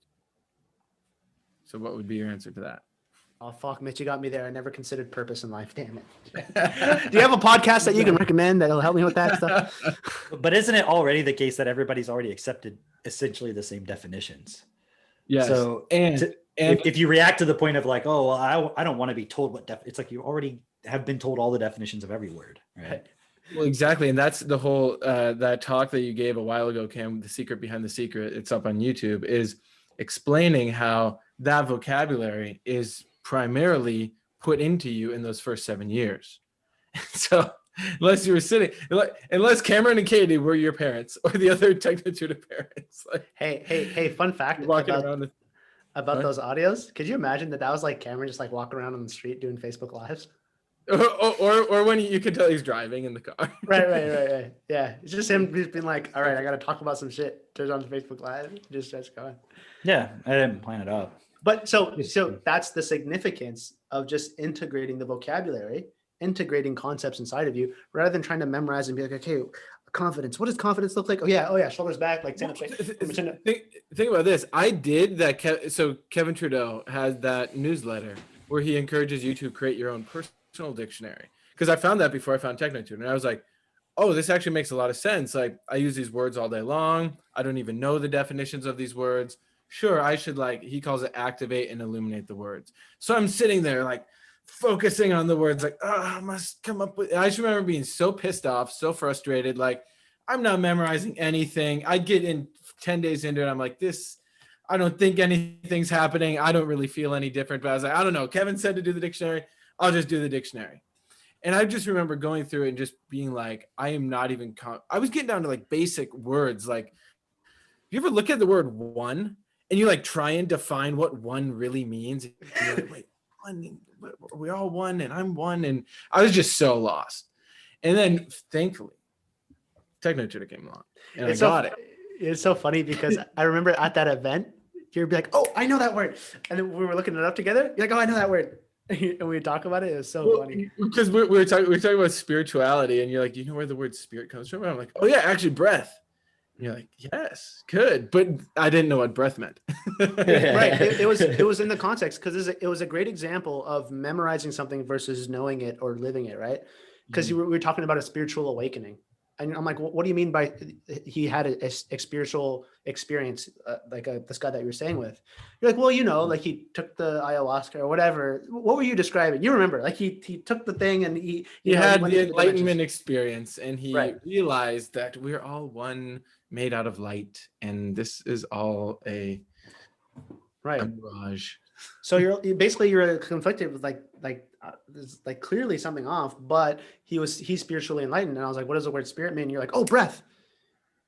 So what would be your answer to that? Oh, fuck, Mitch, you got me there. I never considered purpose in life. Damn it. Do you have a podcast that you can recommend that'll help me with that stuff? But isn't it already the case that everybody's already accepted essentially the same definitions? Yes. So if you react to the point of like, oh, well, I don't want to be told what it's like you already have been told all the definitions of every word, right? Well, exactly. And that's the whole, that talk that you gave a while ago, Cam, The Secret Behind the Secret, it's up on YouTube, is explaining how that vocabulary is primarily put into you in those first 7 years. So unless unless Cameron and Katie were your parents or the other TechnoTutor parents. Like, hey, fun fact about those audios. Could you imagine that was like Cameron just like walking around on the street doing Facebook Lives? Or when you could tell he's driving in the car. Right. Yeah. It's just him just being like, all right, I got to talk about some shit. Turns on Facebook Live. Just starts going. Yeah. I didn't plan it out. But so that's the significance of just integrating the vocabulary, integrating concepts inside of you, rather than trying to memorize and be like, okay, confidence. What does confidence look like? Oh yeah, shoulders back, like stand up straight. Think about this. I did that. So Kevin Trudeau has that newsletter where he encourages you to create your own personal dictionary. Because I found that before I found TechnoTutor, and I was like, oh, this actually makes a lot of sense. Like, I use these words all day long. I don't even know the definitions of these words. Sure, I should, like, he calls it activate and illuminate the words. So I'm sitting there like focusing on the words, like, I must come up with, I just remember being so pissed off, so frustrated. Like, I'm not memorizing anything. I get in 10 days into it. I'm like, I don't think anything's happening. I don't really feel any different, but I was like, I don't know. Kevin said to do the dictionary. I'll just do the dictionary. And I just remember going through it and just being like, I am not even, I was getting down to like basic words. Like, you ever look at the word one and you like try and define what one really means. And you're like, wait, one, we're all one, and I'm one, and I was just so lost. And then thankfully, Techno Tutor came along, and I got it. It's so funny because I remember at that event, you'd be like, "Oh, I know that word," and then we were looking it up together. You're like, "Oh, I know that word," and we talk about it. It was so funny because we were talking about spirituality, and you're like, "Do you know where the word spirit comes from?" And I'm like, "Oh yeah, actually, breath." And you're like, "Yes, good," but I didn't know what breath meant. Right. It was in the context because it was a great example of memorizing something versus knowing it or living it, right? Because we were talking about a spiritual awakening. And I'm like, what do you mean by he had a spiritual experience, this guy that you were staying with? You're like, well, like he took the ayahuasca or whatever. What were you describing? You remember, like he took the thing and he had the enlightenment experience, and he realized that we're all one, made out of light, and this is all a mirage. So you're conflicted with there's clearly something off, but he's spiritually enlightened. And I was like, what does the word spirit mean? And you're like, oh, breath.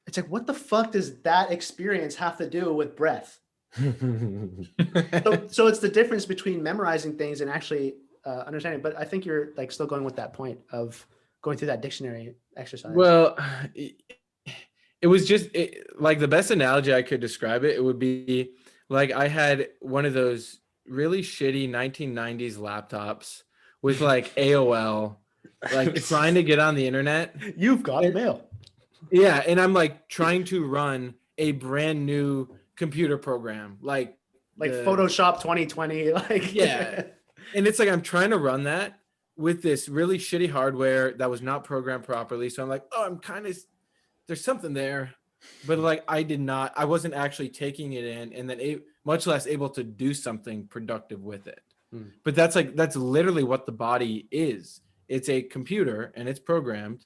It's like, what the fuck does that experience have to do with breath? so it's the difference between memorizing things and actually understanding. But I think you're still going with that point of going through that dictionary exercise. Well, it was just the best analogy I could describe it would be like I had one of those really shitty 1990s laptops with AOL, trying to get on the internet. You've got mail. Yeah, and I'm trying to run a brand new computer program, like Photoshop 2020, yeah. And it's I'm trying to run that with this really shitty hardware that was not programmed properly. So I'm like, oh, there's something there, but I wasn't actually taking it in, and then much less able to do something productive with it. But that's literally what the body is. It's a computer and it's programmed.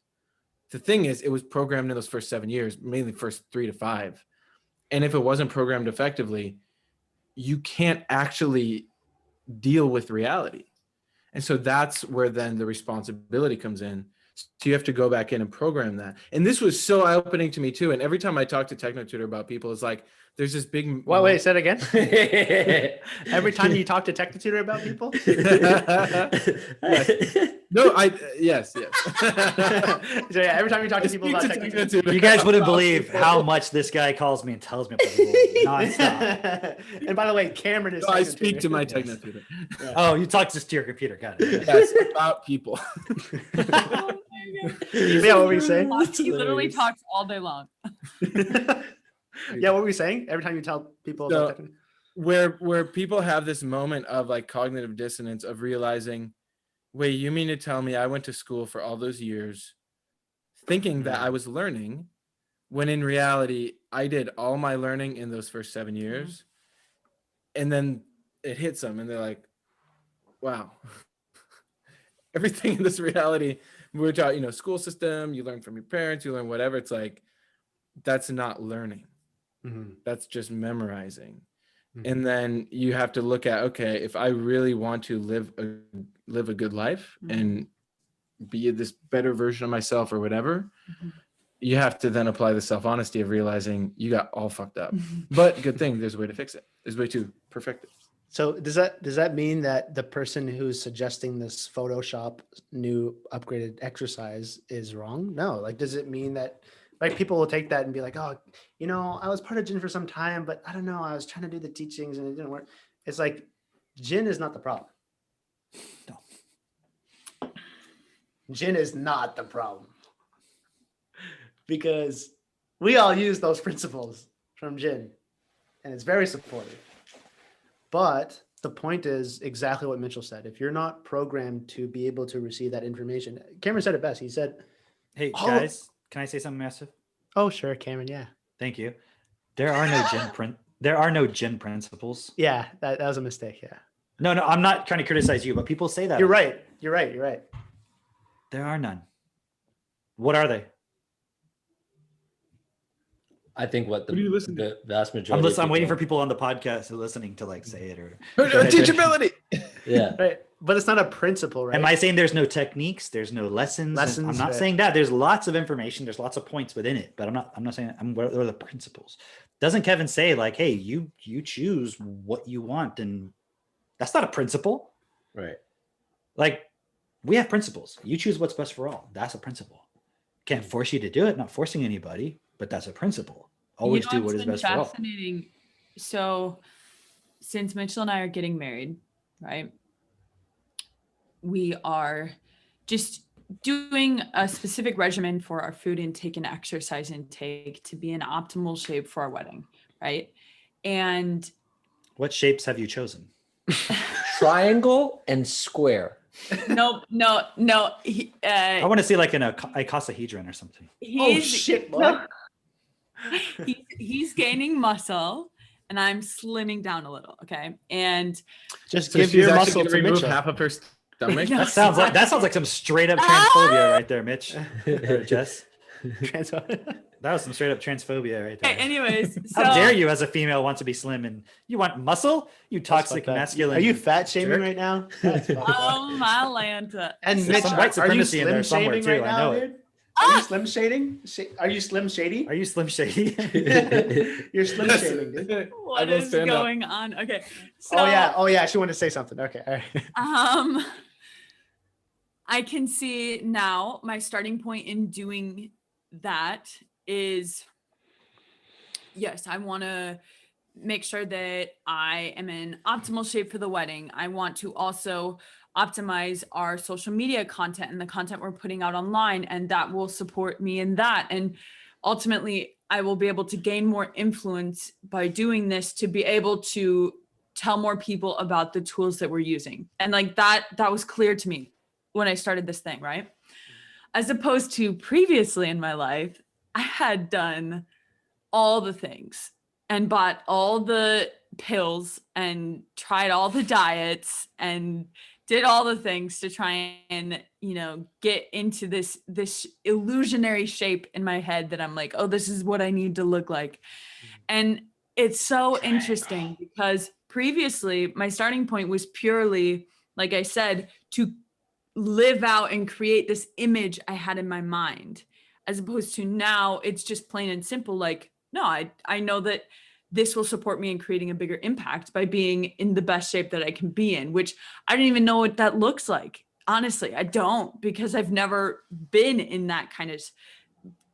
The thing is, it was programmed in those first 7 years, mainly first 3 to 5. And if it wasn't programmed effectively, you can't actually deal with reality. And so that's where then the responsibility comes in. So you have to go back in and program that. And this was so eye-opening to me too. And every time I talk to Techno Tutor about people, it's there's this big... Wait, say it again. Every time you talk to Techno Tutor about people? Yes. No, yes. So yeah, every time you talk to people about Techno Tutor. You guys wouldn't believe how much this guy calls me and tells me about the world nonstop. And by the way, Cameron is... I speak to my Techno Tutor. Yeah. Oh, you talk just to your computer. Got it. Yes, about people. Yeah, what were you saying? He literally talks all day long. Yeah, what were you saying? Every time you tell people about that, where people have this moment of cognitive dissonance of realizing, wait, you mean to tell me I went to school for all those years thinking that I was learning, when in reality I did all my learning in those first 7 years, and then it hits them and they're like, wow, everything in this reality we're taught, school system, you learn from your parents, you learn whatever. It's that's not learning. That's just memorizing. And then you have to look at, okay, if I really want to live a good life and be this better version of myself or whatever, you have to then apply the self-honesty of realizing you got all fucked up. But good thing, there's a way to fix it. There's a way to perfect it. So does that mean that the person who's suggesting this Photoshop new upgraded exercise is wrong? No. Does it mean that people will take that and be like, oh, I was part of Jin for some time, but I don't know, I was trying to do the teachings and it didn't work. It's Jin is not the problem. No. Jin is not the problem. Because we all use those principles from Jin, and it's very supportive. But the point is exactly what Mitchell said. If you're not programmed to be able to receive that information, Cameron said it best. He said, hey, guys, can I say something massive? Oh, sure, Cameron. Yeah. Thank you. There are no Jin principles. Yeah, that was a mistake. Yeah. No, I'm not trying to criticize you, but people say that. You're right. There are none. What are they? I think the vast majority. I'm waiting for people on the podcast who are listening to say it or teachability. Yeah. Right. But it's not a principle, right? Am I saying there's no techniques? There's no lessons? I'm not saying that. There's lots of information. There's lots of points within it, but I'm not saying what are the principles. Doesn't Kevin say like, hey, you choose what you want, and that's not a principle. Right. Like, we have principles. You choose what's best for all. That's a principle. Can't force you to do it. Not forcing anybody, but that's a principle. Always do what is best for all. Fascinating. So, since Mitchell and I are getting married, right? We are just doing a specific regimen for our food intake and exercise intake to be in optimal shape for our wedding, right? And what shapes have you chosen? Triangle and square. No. I want to see like an icosahedron or something. Oh shit! What? He's gaining muscle, and I'm slimming down a little. Okay, and just So give she's your actually muscle gonna to remove Mitchell. half of her stomach. No. That sounds like some straight up transphobia right there, Mitch. Or Jess. That was some straight up transphobia right there. Okay, anyways, so How dare you as a female want to be slim and you want muscle? You toxic masculine. Are you fat shaming jerk. right now? That's fucked up. oh my Lanta. And There's Mitch, some white are you supremacy in slim there somewhere, shaming too, right I now, know it. dude? Are you slim shading? Are you slim shady? Are you slim shady? You're slim Yes. shaming, dude. What will is stand up. going on? Okay, so Oh yeah. She wanted to say something. Okay. All right. I can see now my starting point in doing that is, yes, I want to make sure that I am in optimal shape for the wedding. I want to also optimize our social media content and the content we're putting out online, and that will support me in that. And ultimately, I will be able to gain more influence by doing this to be able to tell more people about the tools that we're using. And like that was clear to me when I started this thing, right? As opposed to previously in my life, I had done all the things and bought all the pills and tried all the diets and did all the things to try and, get into this illusionary shape in my head that I'm like, oh, this is what I need to look like. And it's so interesting because previously my starting point was purely, like I said, to live out and create this image I had in my mind, as opposed to now it's just plain and simple. Like, no, I know that this will support me in creating a bigger impact by being in the best shape that I can be in, which I don't even know what that looks like. Honestly, I don't, because I've never been in that kind of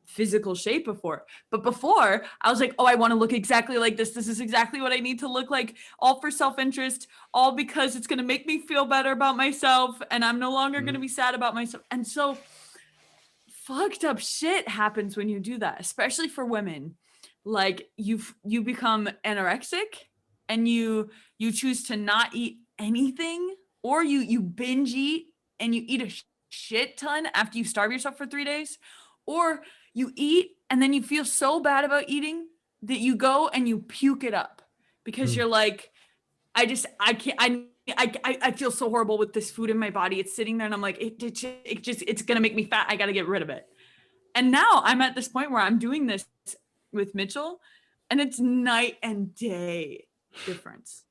physical shape before. But before, I was like, oh, I want to look exactly like this. This is exactly what I need to look like, all for self-interest, all because it's going to make me feel better about myself. And I'm no longer going to be sad about myself. And so fucked up shit happens when you do that, especially for women. Like you become anorexic and you choose to not eat anything, or you binge eat and you eat a shit ton after you starve yourself for 3 days, or you eat and then you feel so bad about eating that you go and you puke it up because you're like, I feel so horrible with this food in my body. It's sitting there and I'm like, it's going to make me fat. I got to get rid of it. And now I'm at this point where I'm doing this with Mitchell and it's night and day difference.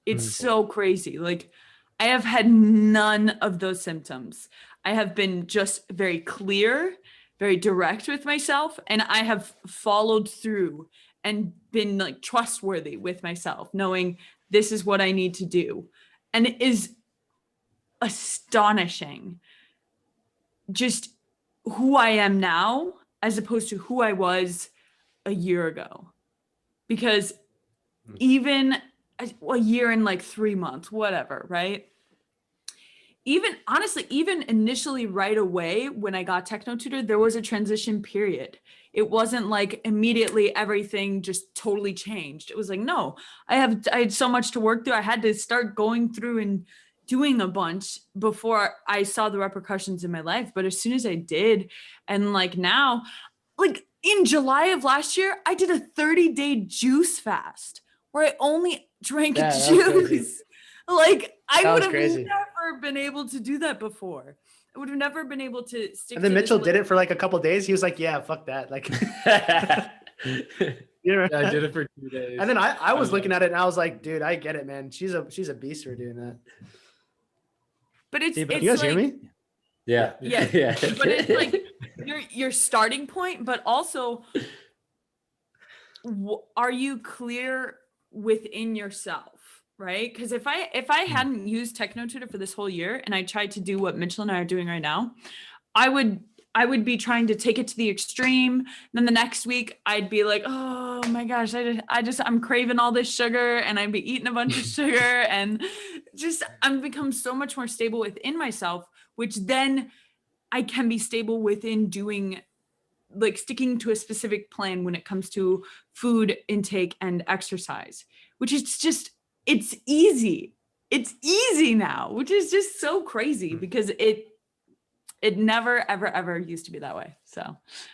It's so crazy. Like I have had none of those symptoms. I have been just very clear, very direct with myself, and I have followed through and been like trustworthy with myself, knowing this is what I need to do. And it is astonishing just who I am now as opposed to who I was a year ago. Because even a year and like 3 months, whatever, right? Even honestly, even initially right away when I got techno tutored, there was a transition period. It wasn't like immediately everything just totally changed. It was like, no, I had so much to work through. I had to start going through and doing a bunch before I saw the repercussions in my life. But as soon as I did, and like now, like in July of last year, I did a 30-day juice fast where I only drank juice. Like I would have never been able to do that before. I would have never been able to stick. And then Mitchell did it for like a couple of days. He was like, "Yeah, fuck that." Like, Yeah, I did it for 2 days. And then I was looking at it and I was like, "Dude, I get it, man. She's a beast for doing that." But it's you guys hear me? Yeah. Yeah. But it's like your starting point, but also are you clear within yourself, right? Because if I hadn't used techno tutor for this whole year and I tried to do what Mitchell and I are doing right now, I would be trying to take it to the extreme. Then the next week I'd be like, oh my gosh, I'm craving all this sugar, and I'd be eating a bunch of sugar, and just I'm become so much more stable within myself, which then I can be stable within doing, like, sticking to a specific plan when it comes to food intake and exercise, which is just, it's easy. It's easy now, which is just so crazy because it never, ever, ever used to be that way. So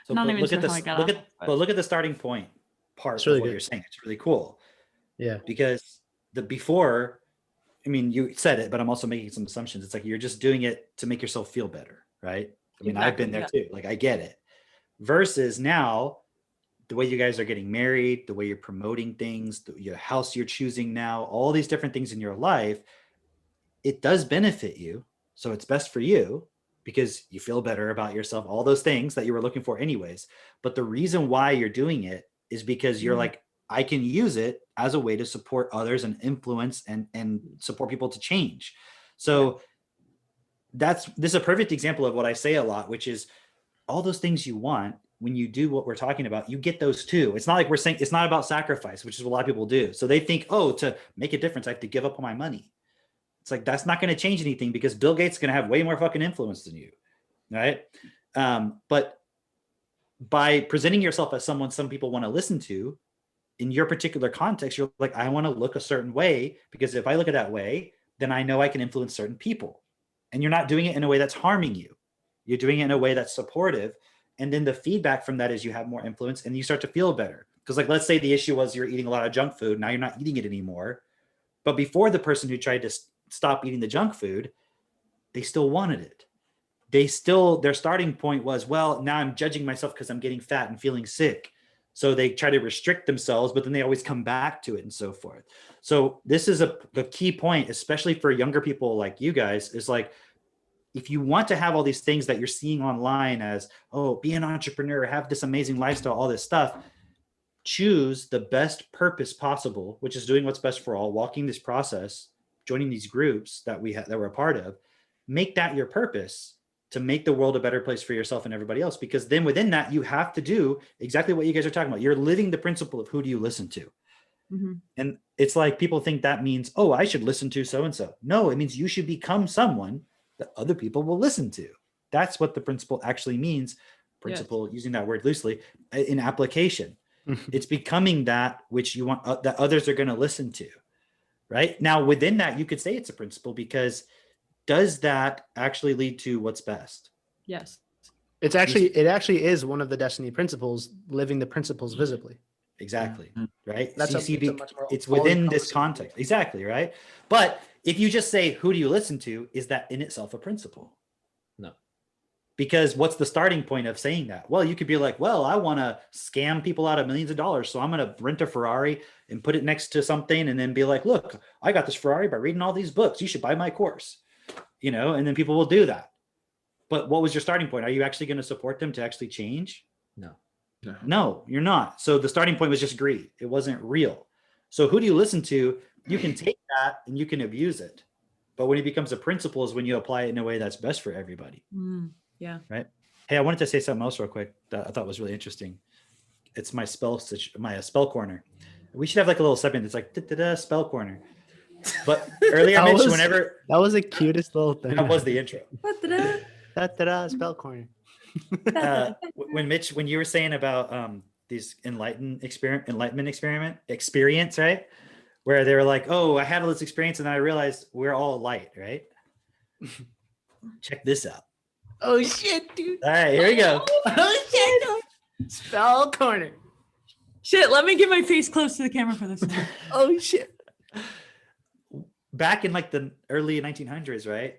I'm not even sure how I got off. But look at the starting point part It's really of what good. you're saying. It's really cool. Yeah. Because the before, I mean, you said it, but I'm also making some assumptions. It's like you're just doing it to make yourself feel better, right? I mean, I've been there too. Like, I get it. Versus now, the way you guys are getting married, the way you're promoting things, your house you're choosing now, all these different things in your life, it does benefit you. So it's best for you because you feel better about yourself, all those things that you were looking for anyways. But the reason why you're doing it is because you're like, I can use it as a way to support others and influence and support people to change. So this is a perfect example of what I say a lot, which is all those things you want. When you do what we're talking about, you get those too. It's not like we're saying it's not about sacrifice, which is what a lot of people do. So they think, oh, to make a difference, I have to give up on my money. It's like, that's not going to change anything because Bill Gates is going to have way more fucking influence than you. Right. But by presenting yourself as someone some people want to listen to in your particular context, you're like, I want to look a certain way because if I look at that way, then I know I can influence certain people. And you're not doing it in a way that's harming you. You're doing it in a way that's supportive. And then the feedback from that is you have more influence and you start to feel better. Because, like, let's say the issue was you're eating a lot of junk food. Now you're not eating it anymore. But before, the person who tried to stop eating the junk food, they still wanted it. Their starting point was, well, now I'm judging myself because I'm getting fat and feeling sick. So they try to restrict themselves, but then they always come back to it and so forth. So this is the key point, especially for younger people like you guys, is like, if you want to have all these things that you're seeing online as, oh, be an entrepreneur, have this amazing lifestyle, all this stuff, choose the best purpose possible, which is doing what's best for all, walking this process, joining these groups that we're a part of, make that your purpose to make the world a better place for yourself and everybody else. Because then within that, you have to do exactly what you guys are talking about. You're living the principle of who do you listen to? Mm-hmm. And it's like people think that means, oh, I should listen to so-and-so. No, it means you should become someone that other people will listen to. That's what the principle actually means. Principle, yes. Using that word loosely, in application. It's becoming that which you want that others are going to listen to, right? Now, within that, you could say it's a principle because does that actually lead to what's best? Yes. It actually is one of the destiny principles, living the principles visibly. Exactly. Right. That's so it's within this context. Exactly. Right. But if you just say, who do you listen to? Is that in itself a principle? No. Because what's the starting point of saying that? Well, you could be like, well, I want to scam people out of millions of dollars. So I'm going to rent a Ferrari and put it next to something and then be like, look, I got this Ferrari by reading all these books. You should buy my course, and then people will do that. But what was your starting point? Are you actually going to support them to actually change? No, you're not. So the starting point was just greed. It wasn't real. So who do you listen to? You can take that and you can abuse it. But when it becomes a principle is when you apply it in a way that's best for everybody. Yeah. Right. Hey, I wanted to say something else real quick that I thought was really interesting. It's my spell corner. We should have like a little segment that's like spell corner. But earlier, Mitch, that was the cutest little thing. That was the intro. Spell corner. When you were saying about these enlightenment experience, right? Where they were like, oh, I had all this experience and then I realized we're all light, right? Check this out. Oh shit, dude. All right, here we go. Oh shit. Spell corner. Shit, let me get my face close to the camera for this one. Oh shit. Back in like the early 1900s, right?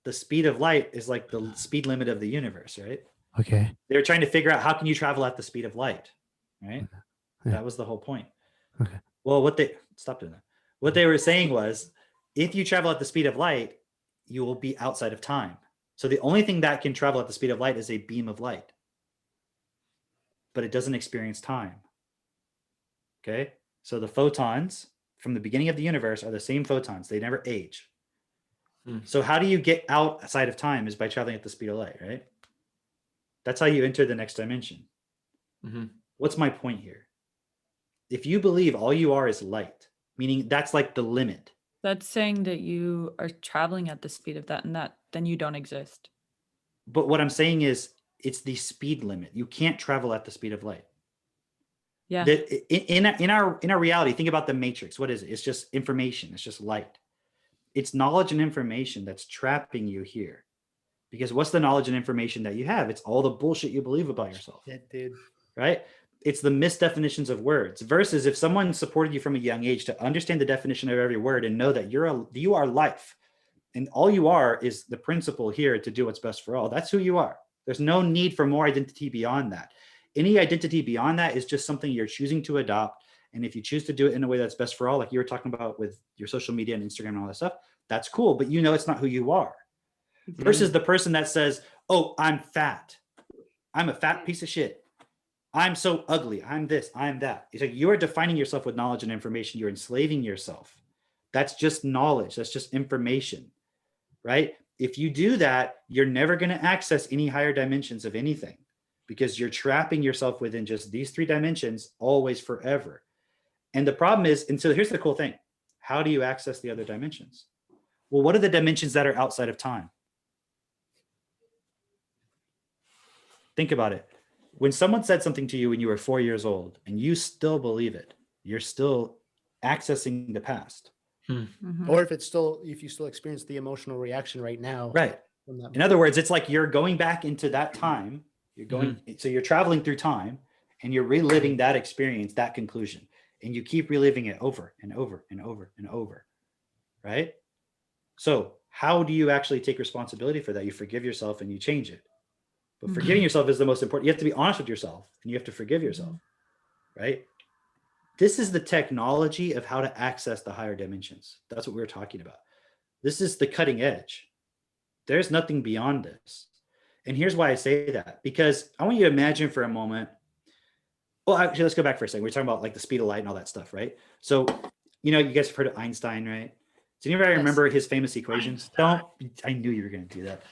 The speed of light is like the speed limit of the universe, right? Okay. They were trying to figure out how can you travel at the speed of light, right? Yeah. That was the whole point. Okay. Well, what they were saying was, if you travel at the speed of light, you will be outside of time. So the only thing that can travel at the speed of light is a beam of light, but it doesn't experience time. Okay. So the photons from the beginning of the universe are the same photons. They never age. So how do you get outside of time is by traveling at the speed of light, right? That's how you enter the next dimension. What's my point here? If you believe all you are is light, meaning that's like the limit. That's saying that you are traveling at the speed of that, and that then you don't exist. But what I'm saying is it's the speed limit. You can't travel at the speed of light. Yeah. In our reality, think about the matrix. What is it? It's just information. It's just light. It's knowledge and information that's trapping you here. Because what's the knowledge and information that you have? It's all the bullshit you believe about yourself. Yeah, dude. Right? It's the misdefinitions of words versus if someone supported you from a young age to understand the definition of every word and know that you are life and all you are is the principle here to do what's best for all. That's who you are. There's no need for more identity beyond that. Any identity beyond that is just something you're choosing to adopt. And if you choose to do it in a way that's best for all, like you were talking about with your social media and Instagram and all that stuff, that's cool. But you know it's not who you are. Versus the person that says, oh, I'm fat. I'm a fat piece of shit. I'm so ugly. I'm this, I'm that. It's like you are defining yourself with knowledge and information. You're enslaving yourself. That's just knowledge. That's just information, right? If you do that, you're never going to access any higher dimensions of anything because you're trapping yourself within just these 3 dimensions always forever. And the problem is, and so here's the cool thing. How do you access the other dimensions? Well, what are the dimensions that are outside of time? Think about it. When someone said something to you when you were 4 years old and you still believe it, you're still accessing the past. Or if you still experience the emotional reaction right now. Right. In other words, it's like you're going back into that time. You're going, so you're traveling through time and you're reliving that experience, that conclusion, and you keep reliving it over and over and over and over. Right. So how do you actually take responsibility for that? You forgive yourself and you change it. But forgiving yourself is the most important. You have to be honest with yourself and you have to forgive yourself, right? This is the technology of how to access the higher dimensions. That's what we were talking about. This is the cutting edge. There's nothing beyond this. And here's why I say that, because I want you to imagine for a moment. Well, actually, let's go back for a second. We're talking about like the speed of light and all that stuff, right? So, you guys have heard of Einstein, right? Does anybody remember his famous equations? I knew you were going to do that.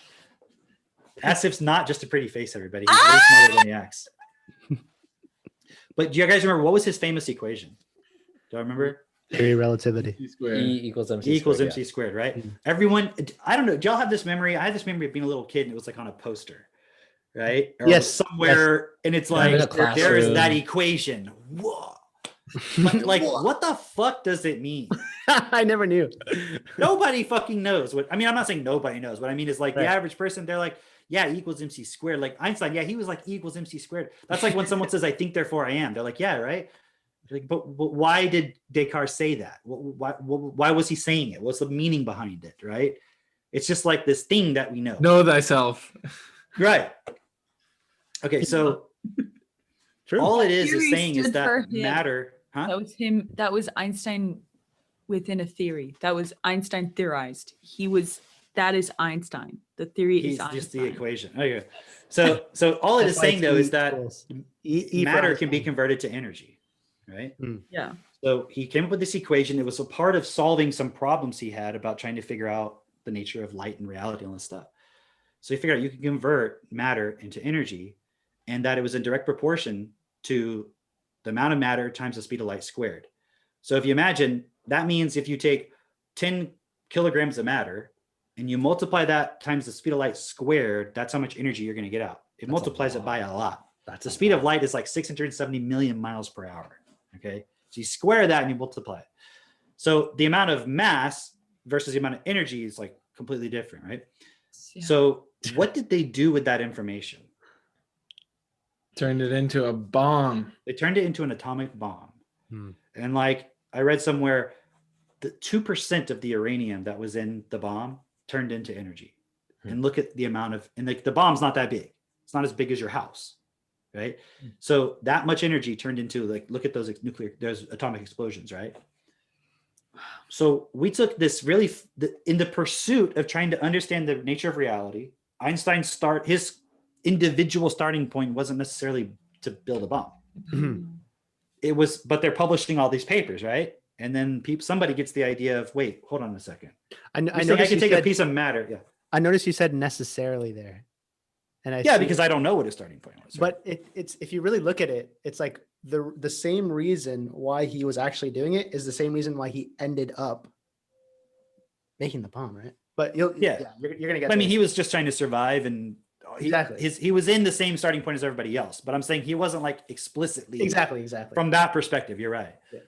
Asif's not just a pretty face, everybody. He's way smarter than he acts. But do you guys remember what was his famous equation? Do I remember? Theory of relativity. E equals MC E equals squared, MC squared, right? Everyone, I don't know. Do y'all have this memory? I had this memory of being a little kid and it was like on a poster, right? Or yes. Somewhere, and it's like, there is that equation. Whoa. Like what the fuck does it mean? I never knew. Nobody fucking knows what. I mean, I'm not saying nobody knows. What I mean is like the average person, they're like, yeah, E equals MC squared. Like Einstein, yeah, he was like E equals MC squared. That's like when someone says, I think, therefore I am. They're like, yeah, right. Like, but why did Descartes say that? Why was he saying it? What's the meaning behind it? Right? It's just like this thing that we know. Know thyself. Right. Okay, so all it is Theory saying is stood that for him. matter. Huh? That was him. That was Einstein within a theory. That was Einstein theorized. That is Einstein. The theory is Einstein. Just the equation. Okay. So all it is saying though is that matter can be converted to energy, right? Yeah. So he came up with this equation. It was a part of solving some problems he had about trying to figure out the nature of light and reality and all this stuff. So he figured out you can convert matter into energy and that it was in direct proportion to the amount of matter times the speed of light squared. So if you imagine, that means if you take 10 kilograms of matter and you multiply that times the speed of light squared, that's how much energy you're going to get out. It multiplies it by a lot. The speed of light is like 670 million miles per hour. Okay. So you square that and you multiply it. So the amount of mass versus the amount of energy is like completely different, right? Yeah. So what did they do with that information? Turned it into a bomb. They turned it into an atomic bomb. And like I read somewhere, the 2% of the uranium that was in the bomb turned into energy. And look at the amount of, and like the bomb's not that big. It's not as big as your house, right? So that much energy turned into, like, look at those those atomic explosions, right? So we took this really, in the pursuit of trying to understand the nature of reality, his individual starting point wasn't necessarily to build a bomb. it was, but they're publishing all these papers, right? And then somebody gets the idea of, wait, hold on a second. I I noticed can you take a said, piece of matter. Yeah. I noticed you said necessarily there. And I Yeah, see because it. I don't know what his starting point was. Right? But it's if you really look at it, it's like the same reason why he was actually doing it is the same reason why he ended up making the bomb, right? But you're gonna get. I mean, he was just trying to survive, and exactly. He was in the same starting point as everybody else. But I'm saying he wasn't like explicitly exactly from that perspective. You're right. Yeah.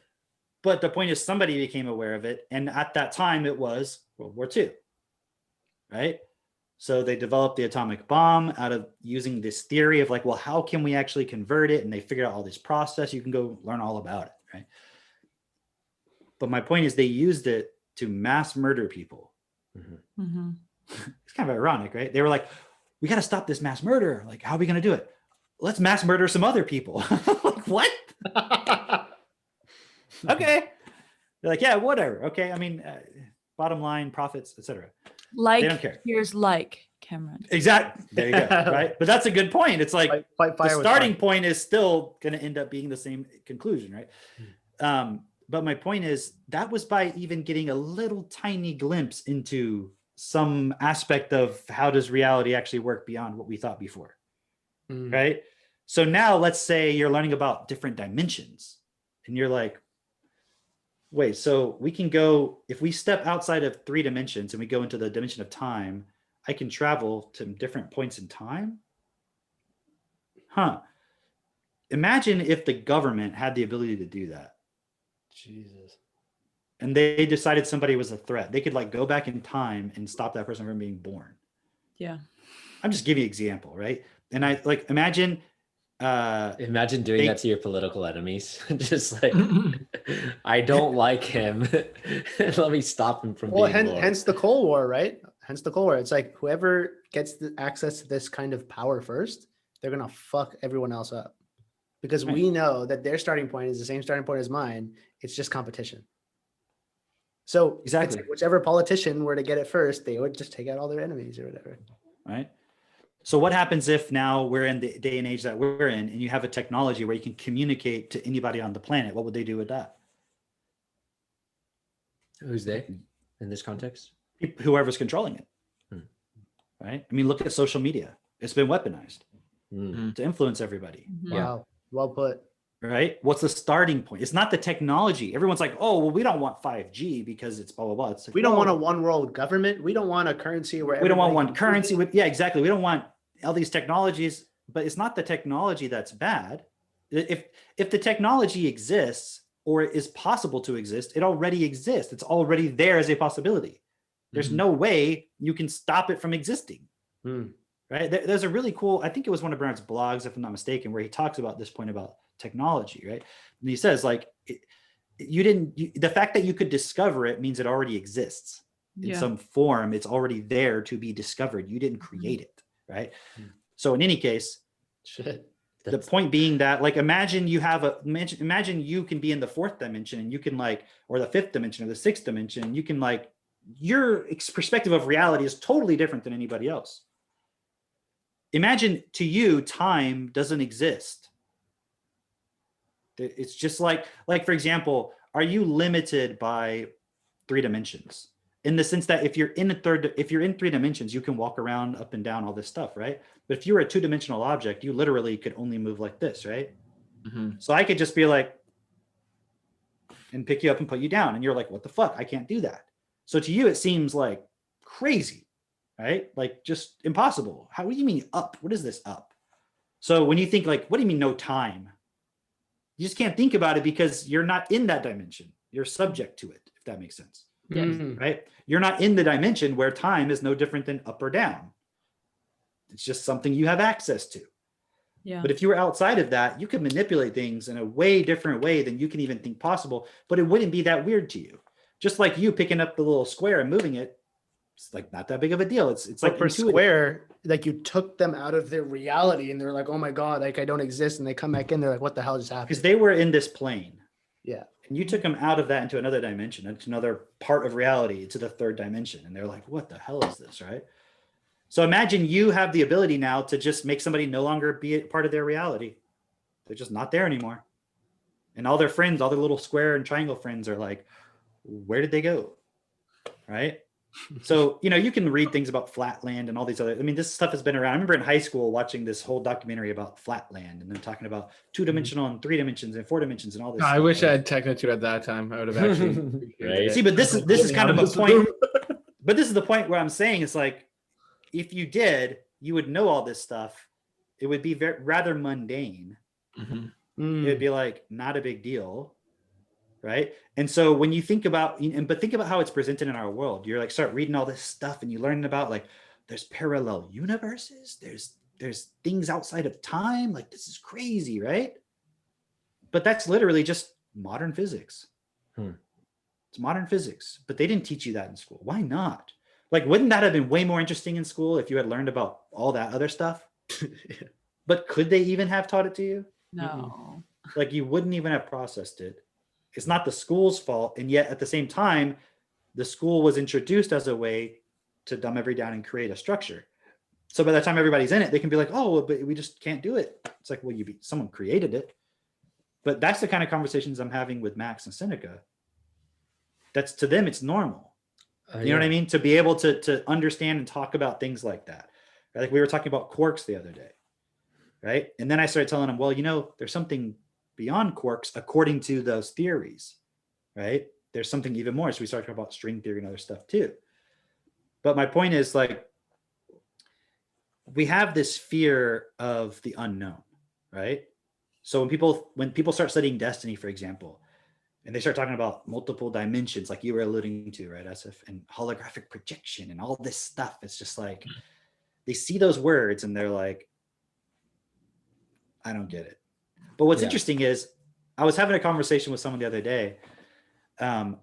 But the point is, somebody became aware of it, and at that time, it was World War II, right? So they developed the atomic bomb out of using this theory of like, well, how can we actually convert it? And they figured out all this process. You can go learn all about it, right? But my point is, they used it to mass murder people. Mm-hmm. Mm-hmm. It's kind of ironic, right? They were like, we got to stop this mass murder. Like, how are we going to do it? Let's mass murder some other people. Like, what? Okay. They're like, yeah, whatever. Okay. I mean, bottom line, profits, etc. Like, they don't care. Here's like Cameron. Exactly. There you go. Right. But that's a good point. It's like fight the starting point is still going to end up being the same conclusion, right? But my point is that was by even getting a little tiny glimpse into some aspect of how does reality actually work beyond what we thought before, right? So now let's say you're learning about different dimensions and you're like, wait, so we can go, if we step outside of 3 dimensions and we go into the dimension of time, I can travel to different points in time? Huh. Imagine if the government had the ability to do that. Jesus. And they decided somebody was a threat. They could like go back in time and stop that person from being born. Yeah. I'm just giving you an example, right? And I like imagine doing that to your political enemies. Just like, I don't like him. Let me stop him from being hence the Cold War, right? Hence the Cold War. It's like whoever gets the access to this kind of power first, they're gonna fuck everyone else up. Because we know that their starting point is the same starting point as mine. It's just competition. So exactly, like whichever politician were to get it first, they would just take out all their enemies or whatever. Right. So what happens if now we're in the day and age that we're in and you have a technology where you can communicate to anybody on the planet? What would they do with that? Who's they in this context? Whoever's controlling it. Right. I mean, look at social media. It's been weaponized to influence everybody. Wow. Well put. Right. What's the starting point? It's not the technology. Everyone's like, oh, well, we don't want 5G because it's blah, blah, blah. It's like, we don't want a one world government. We don't want a currency where we don't want one currency. Yeah, exactly. We don't want all these technologies, but it's not the technology that's bad. If the technology exists or is possible to exist, it already exists. It's already there as a possibility. There's no way you can stop it from existing. Right. There's a really cool, I think it was one of Brown's blogs, if I'm not mistaken, where he talks about this point about technology, right? And he says like, the fact that you could discover it means it already exists in some form. It's already there to be discovered. You didn't create it, right? So in any case, the point being that like, imagine you can be in the 4th dimension and you can like, or the 5th dimension or the 6th dimension, you can like, your perspective of reality is totally different than anybody else. Imagine to you, time doesn't exist. It's just like for example, are you limited by 3 dimensions? In the sense that if you're in 3 dimensions, you can walk around up and down all this stuff, right? But if you were a 2-dimensional object, you literally could only move like this, right? So I could just be like, and pick you up and put you down. And you're like, what the fuck? I can't do that. So to you, it seems like crazy, right? Like just impossible. What do you mean up? What is this up? So when you think like, what do you mean no time? You just can't think about it because you're not in that dimension. You're subject to it, if that makes sense. Right? You're not in the dimension where time is no different than up or down. It's just something you have access to. Yeah. But if you were outside of that, you could manipulate things in a way different way than you can even think possible, but it wouldn't be that weird to you. Just like you picking up the little square and moving it, it's like not that big of a deal. It's like for Square, like you took them out of their reality and they're like, oh my God, like I don't exist. And they come back in, they're like, what the hell just happened? Because they were in this plane. Yeah. And you took them out of that into another dimension, into another part of reality, to the 3rd dimension. And they're like, what the hell is this, right? So imagine you have the ability now to just make somebody no longer be a part of their reality. They're just not there anymore. And all their friends, all their little square and triangle friends are like, where did they go? Right? So, you can read things about flatland and all these other, I mean, this stuff has been around. I remember in high school watching this whole documentary about flatland and then talking about 2-dimensional and 3 dimensions and 4 dimensions and all this I stuff, wish I right? had Technotude at that time. I would have actually appreciated Right. it. See, but this is kind of a point. But this is the point where I'm saying it's like, if you did, you would know all this stuff. It would be rather mundane. Mhm. It would be like not a big deal, right? And so when you think about, but think about how it's presented in our world. You're like, start reading all this stuff and you learn about like, there's parallel universes. There's things outside of time. Like, this is crazy, right? But that's literally just modern physics. It's modern physics, but they didn't teach you that in school. Why not? Like, wouldn't that have been way more interesting in school if you had learned about all that other stuff? But could they even have taught it to you? No. Like, you wouldn't even have processed it. It's not the school's fault. And yet at the same time, the school was introduced as a way to dumb everything down and create a structure. So by the time everybody's in it, they can be like, oh, but we just can't do it. It's like, well, someone created it. But that's the kind of conversations I'm having with Max and Seneca. That's, to them, it's normal. You know what I mean? To be able to understand and talk about things like that. Like we were talking about quarks the other day, right? And then I started telling them, well, there's something beyond quarks according to those theories, right? There's something even more. So we started talking about string theory and other stuff too. But my point is, like, we have this fear of the unknown, right? So when people start studying destiny, for example, and they start talking about multiple dimensions, like you were alluding to, right, Asif, and holographic projection and all this stuff, it's just like, they see those words and they're like, I don't get it. But what's interesting is, I was having a conversation with someone the other day, someone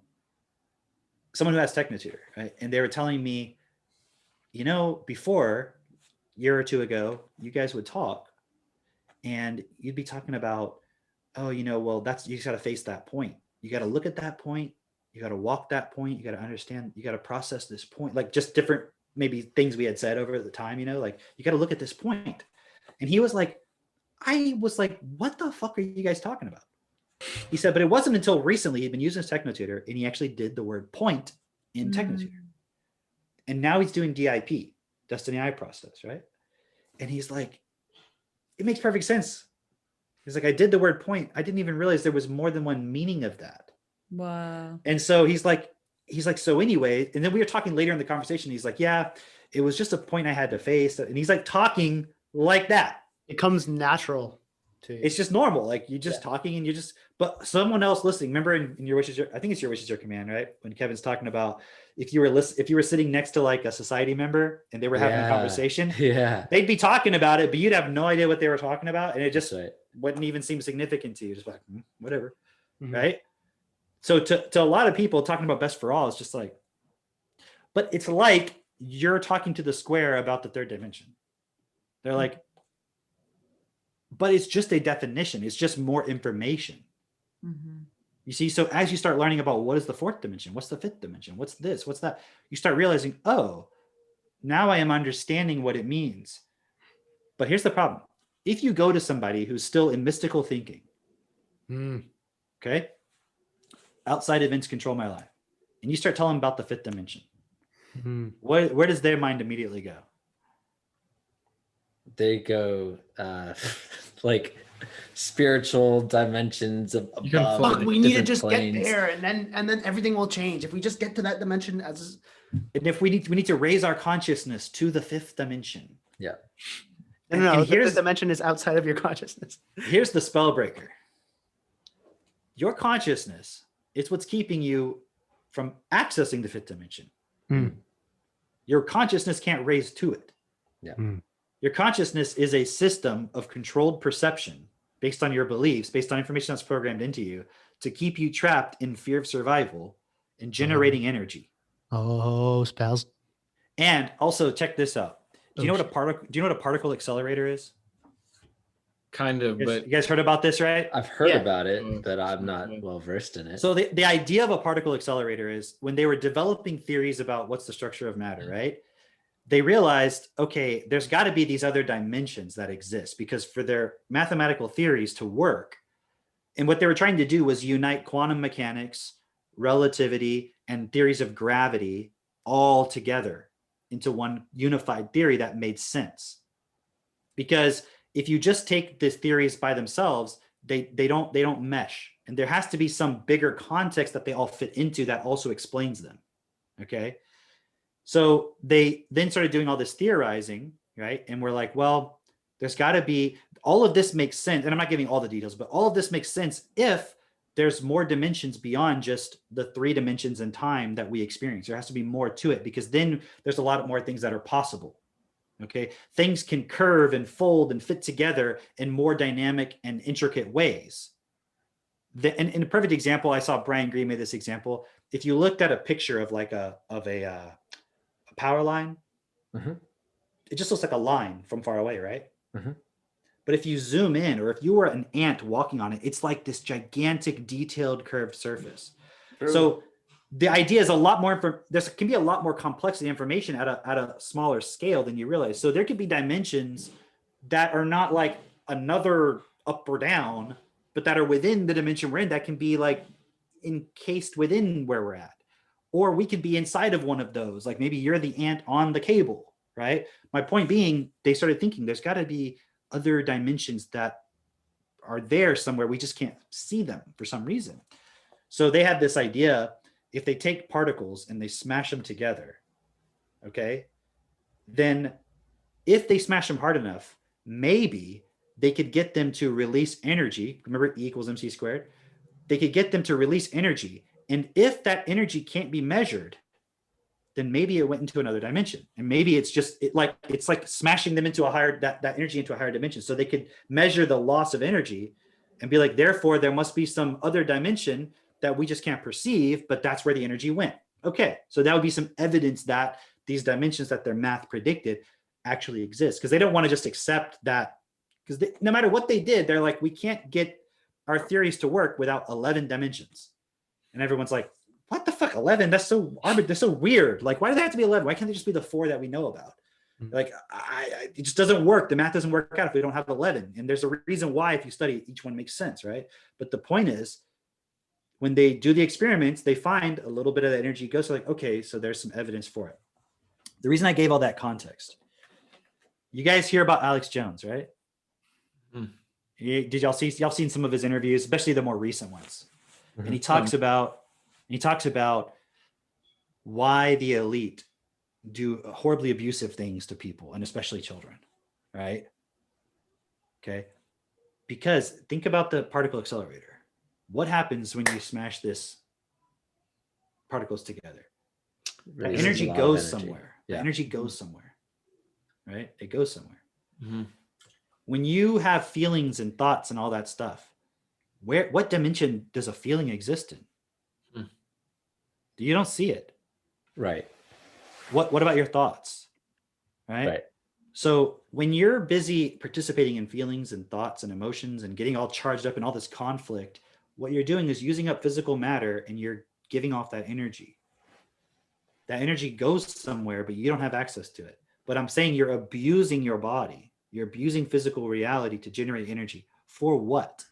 who has Technotutor, right? And they were telling me, before, a year or two ago, you guys would talk and you'd be talking about, oh, well, you just got to face that point. You got to look at that point. You got to walk that point. You got to understand, you got to process this point, like just different, maybe things we had said over the time, like you got to look at this point. And he was like, I was like, what the fuck are you guys talking about? He said, but it wasn't until recently he'd been using his Technotutor and he actually did the word point in Technotutor. And now he's doing DIP, Destiny I process, right? And he's like, it makes perfect sense. He's like, I did the word point. I didn't even realize there was more than one meaning of that. Wow. And so he's like, so anyway, and then we were talking later in the conversation. He's like, yeah, it was just a point I had to face. And he's like talking like that. It comes natural to you. It's just normal. Like you're just talking and but someone else listening, remember in Your Wish Is Your, I think it's Your Wish Is Your Command, right? When Kevin's talking about if you were sitting next to like a society member and they were having a conversation, they'd be talking about it, but you'd have no idea what they were talking about. And it just wouldn't even seem significant to you. Just like, whatever. Mm-hmm. Right. So to a lot of people, talking about best for all is just like, but it's like you're talking to the square about the third dimension. They're like, but it's just a definition. It's just more information. Mm-hmm. You see, so as you start learning about what is the fourth dimension, what's the fifth dimension, what's this, what's that, you start realizing, oh, now I am understanding what it means. But here's the problem. If you go to somebody who's still in mystical thinking, okay, outside events control my life, and you start telling them about the fifth dimension, where does their mind immediately go? They go like spiritual dimensions of above. Fuck, we need to just planes. get there, and then everything will change. If we just get to that dimension, and if we need to raise our consciousness to the fifth dimension. Yeah. No, the fifth dimension is outside of your consciousness. Here's the spell breaker. Your consciousness is what's keeping you from accessing the fifth dimension. Your consciousness can't raise to it. Yeah. Your consciousness is a system of controlled perception based on your beliefs, based on information that's programmed into you to keep you trapped in fear of survival and generating energy. Oh, spells. And also check this out. Do you know what a particle accelerator is? Kind of, you guys heard about this, right? I've heard about it, but I'm not well versed in it. So the idea of a particle accelerator is when they were developing theories about what's the structure of matter, right? They realized, okay, there's got to be these other dimensions that exist, because for their mathematical theories to work, And what they were trying to do was unite quantum mechanics, relativity, and theories of gravity all together into one unified theory that made sense. Because if you just take these theories by themselves, they don't mesh. And there has to be some bigger context that they all fit into that also explains them. Okay. So they then started doing all this theorizing, right? And we're like, well, there's got to be, all of this makes sense. And I'm not giving all the details, but all of this makes sense if there's more dimensions beyond just the 3 dimensions in time that we experience. There has to be more to it, because then there's a lot more things that are possible. Okay. Things can curve and fold and fit together in more dynamic and intricate ways. And in a perfect example, I saw Brian Green made this example. If you looked at a picture of like a power line, it just looks like a line from far away, right? But if you zoom in, or if you were an ant walking on it, it's like this gigantic detailed curved surface. True. So the idea is a lot more, there can be a lot more complexity information at a smaller scale than you realize. So there could be dimensions that are not like another up or down, but that are within the dimension we're in, that can be like encased within where we're at. Or we could be inside of one of those, like maybe you're the ant on the cable, right? My point being, they started thinking there's got to be other dimensions that are there somewhere. We just can't see them for some reason. So they had this idea, if they take particles and they smash them together, okay, then if they smash them hard enough, maybe they could get them to release energy. Remember E equals MC squared? They could get them to release energy. And if that energy can't be measured, then maybe it went into another dimension. And maybe it's just it's like smashing them into a higher, that energy into a higher dimension. So they could measure the loss of energy and be like, therefore, there must be some other dimension that we just can't perceive, but that's where the energy went. Okay, so that would be some evidence that these dimensions that their math predicted actually exist, because they don't want to just accept that, because no matter what they did, they're like, we can't get our theories to work without 11 dimensions. And everyone's like, what the fuck, 11? That's so arbitrary. That's so weird. Like, why do they have to be 11? Why can't they just be the 4 that we know about? Like, it just doesn't work. The math doesn't work out if we don't have 11. And there's a reason why, if you study it, each one makes sense, right? But the point is, when they do the experiments, they find a little bit of that energy goes. So like, okay, so there's some evidence for it. The reason I gave all that context, you guys hear about Alex Jones, right? Did y'all seen some of his interviews, especially the more recent ones? And he talks about why the elite do horribly abusive things to people, and especially children, right? Okay. Because think about the particle accelerator. What happens when you smash this particles together? The energy goes somewhere. The energy goes somewhere, right? It goes somewhere. When you have feelings and thoughts and all that stuff, what dimension does a feeling exist in? You don't see it. Right. What about your thoughts? Right. So when you're busy participating in feelings and thoughts and emotions and getting all charged up in all this conflict, what you're doing is using up physical matter, and you're giving off that energy. That energy goes somewhere, but you don't have access to it. But I'm saying you're abusing your body. You're abusing physical reality to generate energy. For what?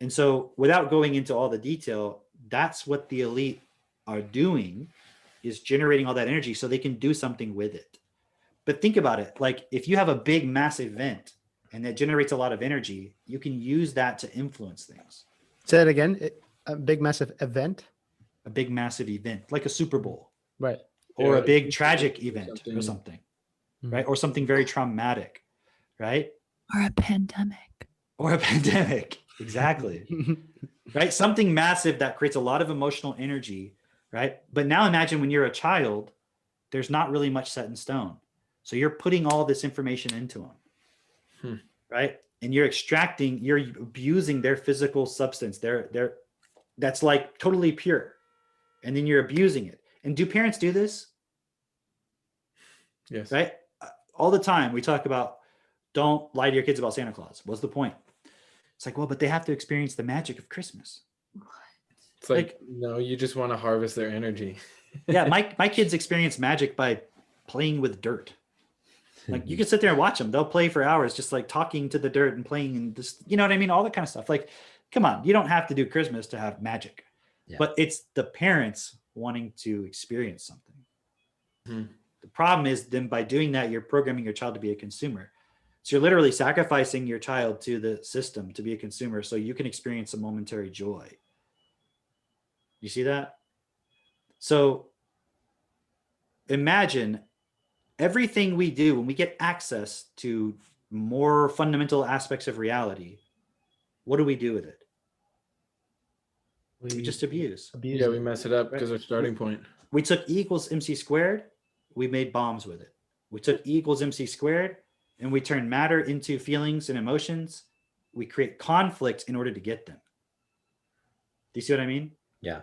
And so without going into all the detail, that's what the elite are doing, is generating all that energy so they can do something with it. But think about it. Like, if you have a big, massive event and that generates a lot of energy, you can use that to influence things. Say that again. A big, massive event? A big, massive event, like a Super Bowl. Right. Or a big, tragic event or something. Right? Or something very traumatic. Right? Or a pandemic. Or a pandemic. Exactly. Right? Something massive that creates a lot of emotional energy. Right? But now imagine when you're a child, there's not really much set in stone. So you're putting all this information into them. Right? And you're abusing their physical substance. That's like totally pure. And then you're abusing it. And do parents do this? Yes. Right? All the time we talk about, don't lie to your kids about Santa Claus. What's the point? It's like, well, but they have to experience the magic of Christmas. It's like no, you just want to harvest their energy. Yeah, my kids experience magic by playing with dirt. Like, you can sit there and watch them. They'll play for hours, just like talking to the dirt and playing and this, you know what I mean? All that kind of stuff. Like, Come on, you don't have to do Christmas to have magic. Yeah. But it's the parents wanting to experience something. Mm-hmm. The problem is then by doing that, you're programming your child to be a consumer. So you're literally sacrificing your child to the system to be a consumer so you can experience a momentary joy. You see that? So imagine everything we do when we get access to more fundamental aspects of reality. What do we do with it? We just abuse. Yeah, we mess it up because our starting point. We took E equals MC squared. We made bombs with it. We took E equals MC squared and we turn matter into feelings and emotions. We create conflict in order to get them. Do you see what I mean? Yeah.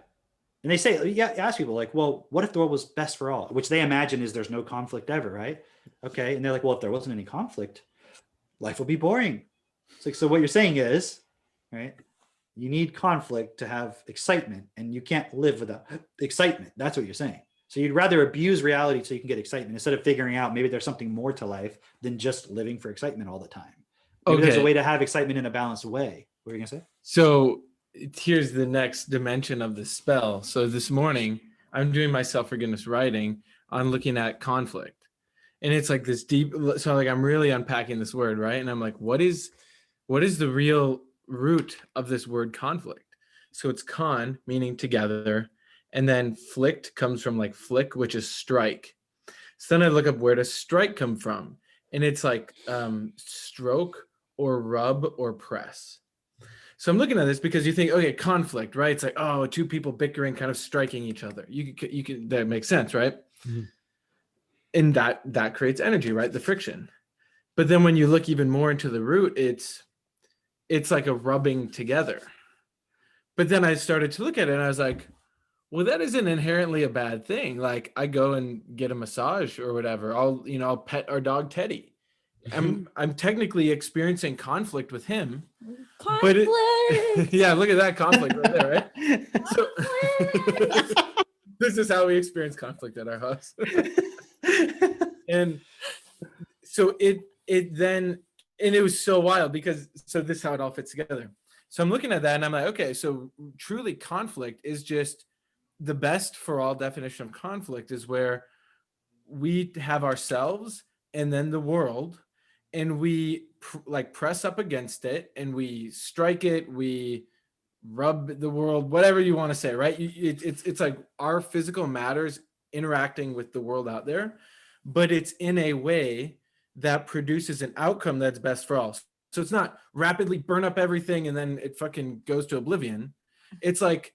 And they say, yeah, ask people like, well, what if the world was best for all? Which they imagine is there's no conflict ever, right? Okay. And they're like, well, if there wasn't any conflict, life would be boring. It's like, so what you're saying is, right, you need conflict to have excitement and you can't live without excitement. That's what you're saying. So you'd rather abuse reality so you can get excitement instead of figuring out maybe there's something more to life than just living for excitement all the time. Maybe there's a way to have excitement in a balanced way. What were you gonna say? So here's the next dimension of the spell. So this morning I'm doing my self-forgiveness writing on looking at conflict. And it's like this deep, so like I'm really unpacking this word, right? And I'm like, what is the real root of this word conflict? So it's con, meaning together, and then flict comes from like flick, which is strike. So then I look up, where does strike come from? And it's like stroke or rub or press. So I'm looking at this because you think, okay, conflict, right? It's like, oh, two people bickering, kind of striking each other. You can that makes sense, right? Mm-hmm. And that creates energy, right? The friction. But then when you look even more into the root, it's like a rubbing together. But then I started to look at it and I was like, well, that isn't inherently a bad thing. Like I go and get a massage or whatever. I'll pet our dog Teddy. I'm technically experiencing conflict with him. Conflict. Yeah, look at that conflict right there, right? So this is how we experience conflict at our house. And so it was so wild because this is how it all fits together. So I'm looking at that and I'm like, okay, so truly conflict is just the best for all definition of conflict is where we have ourselves and then the world, and we press up against it and we strike it, we rub the world, whatever you want to say, right? It's like our physical matters interacting with the world out there, but it's in a way that produces an outcome that's best for all. So it's not rapidly burn up everything and then it fucking goes to oblivion. It's like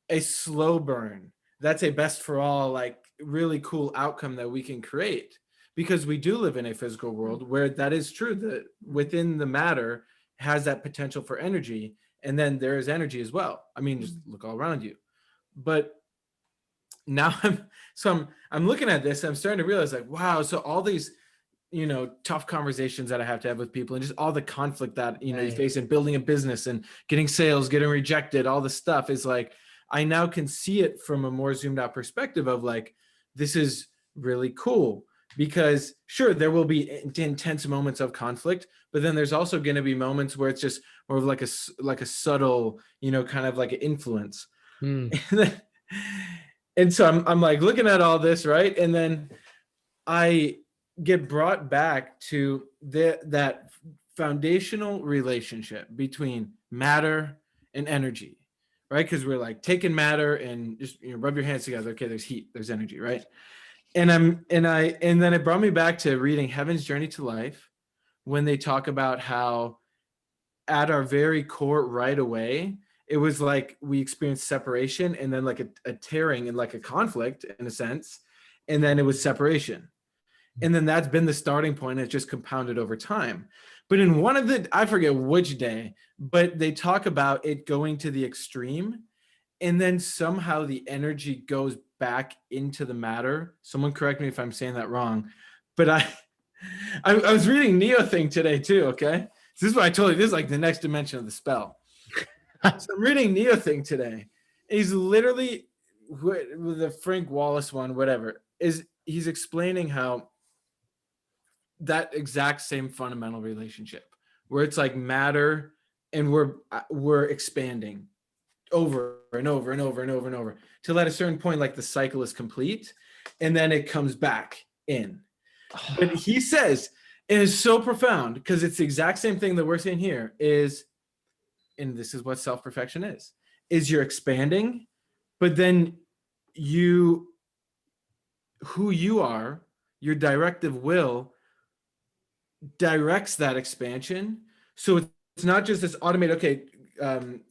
a slow burn. That's a best for all, like really cool outcome that we can create, because we do live in a physical world where that is true, that within the matter has that potential for energy. And then there is energy as well. I mean, just look all around you. But now I'm looking at this, I'm starting to realize like, wow, so all these, tough conversations that I have to have with people and just all the conflict that, you face in building a business and getting sales, getting rejected, all the stuff is like, I now can see it from a more zoomed out perspective of like, this is really cool. Because sure, there will be intense moments of conflict, but then there's also going to be moments where it's just more of like a subtle, kind of like an influence. And so I'm like looking at all this, right? And then I get brought back to that foundational relationship between matter and energy, right? Because we're like taking matter and just rub your hands together. Okay, there's heat, there's energy, right? And then it brought me back to reading Heaven's Journey to Life, when they talk about how at our very core right away, it was like we experienced separation and then like a tearing and like a conflict in a sense. And then it was separation. And then that's been the starting point. It's just compounded over time. But in one of I forget which day, but they talk about it going to the extreme. And then somehow the energy goes back into the matter. Someone correct me if I'm saying that wrong. But I was reading Neo-Thing today too, okay? So this is what I told you. This is like the next dimension of the spell. So I'm reading Neo-Thing today. He's literally, with the Frank Wallace one, whatever, he's explaining how that exact same fundamental relationship, where it's like matter and we're expanding over and over and over and over and over till at a certain point, like the cycle is complete, and then it comes back in. But he says, and it's so profound because it's the exact same thing that we're saying here is, and this is what self-perfection is you're expanding, but then who you are, your directive will directs that expansion. So it's not just this automated, okay,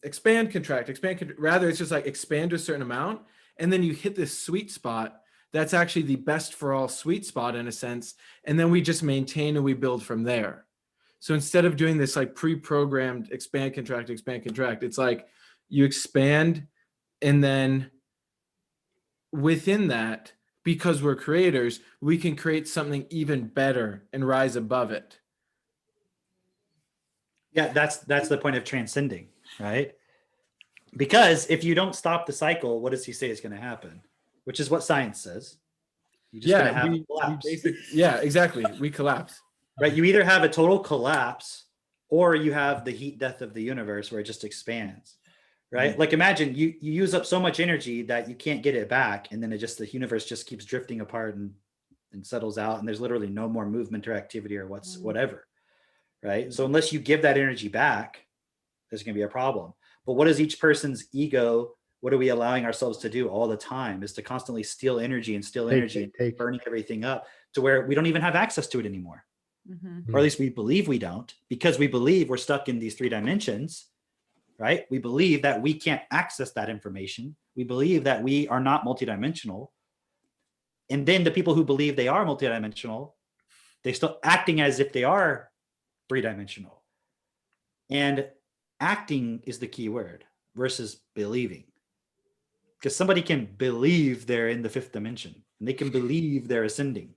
expand, contract, rather it's just like expand to a certain amount, and then you hit this sweet spot that's actually the best for all sweet spot in a sense, and then we just maintain and we build from there. So instead of doing this like pre-programmed expand, contract, it's like you expand, and then within that, because we're creators, we can create something even better and rise above it. Yeah, that's the point of transcending, right? Because if you don't stop the cycle, what does he say is going to happen? Which is what science says. You're just going to have a collapse. Yeah, exactly. We collapse. Right? You either have a total collapse or you have the heat death of the universe where it just expands. Right? Mm-hmm. Like imagine you use up so much energy that you can't get it back, and then the universe just keeps drifting apart and settles out, and there's literally no more movement or activity or whatever. Right? So unless you give that energy back, there's going to be a problem. But what is each person's ego? What are we allowing ourselves to do all the time is to constantly steal energy and burning everything up to where we don't even have access to it anymore. Mm-hmm. Or at least we believe we don't, because we believe we're stuck in these 3 dimensions, right? We believe that we can't access that information. We believe that we are not multidimensional. And then the people who believe they are multidimensional, they still acting as if they are 3-dimensional. And acting is the key word versus believing. Because somebody can believe they're in the 5th dimension and they can believe they're ascending,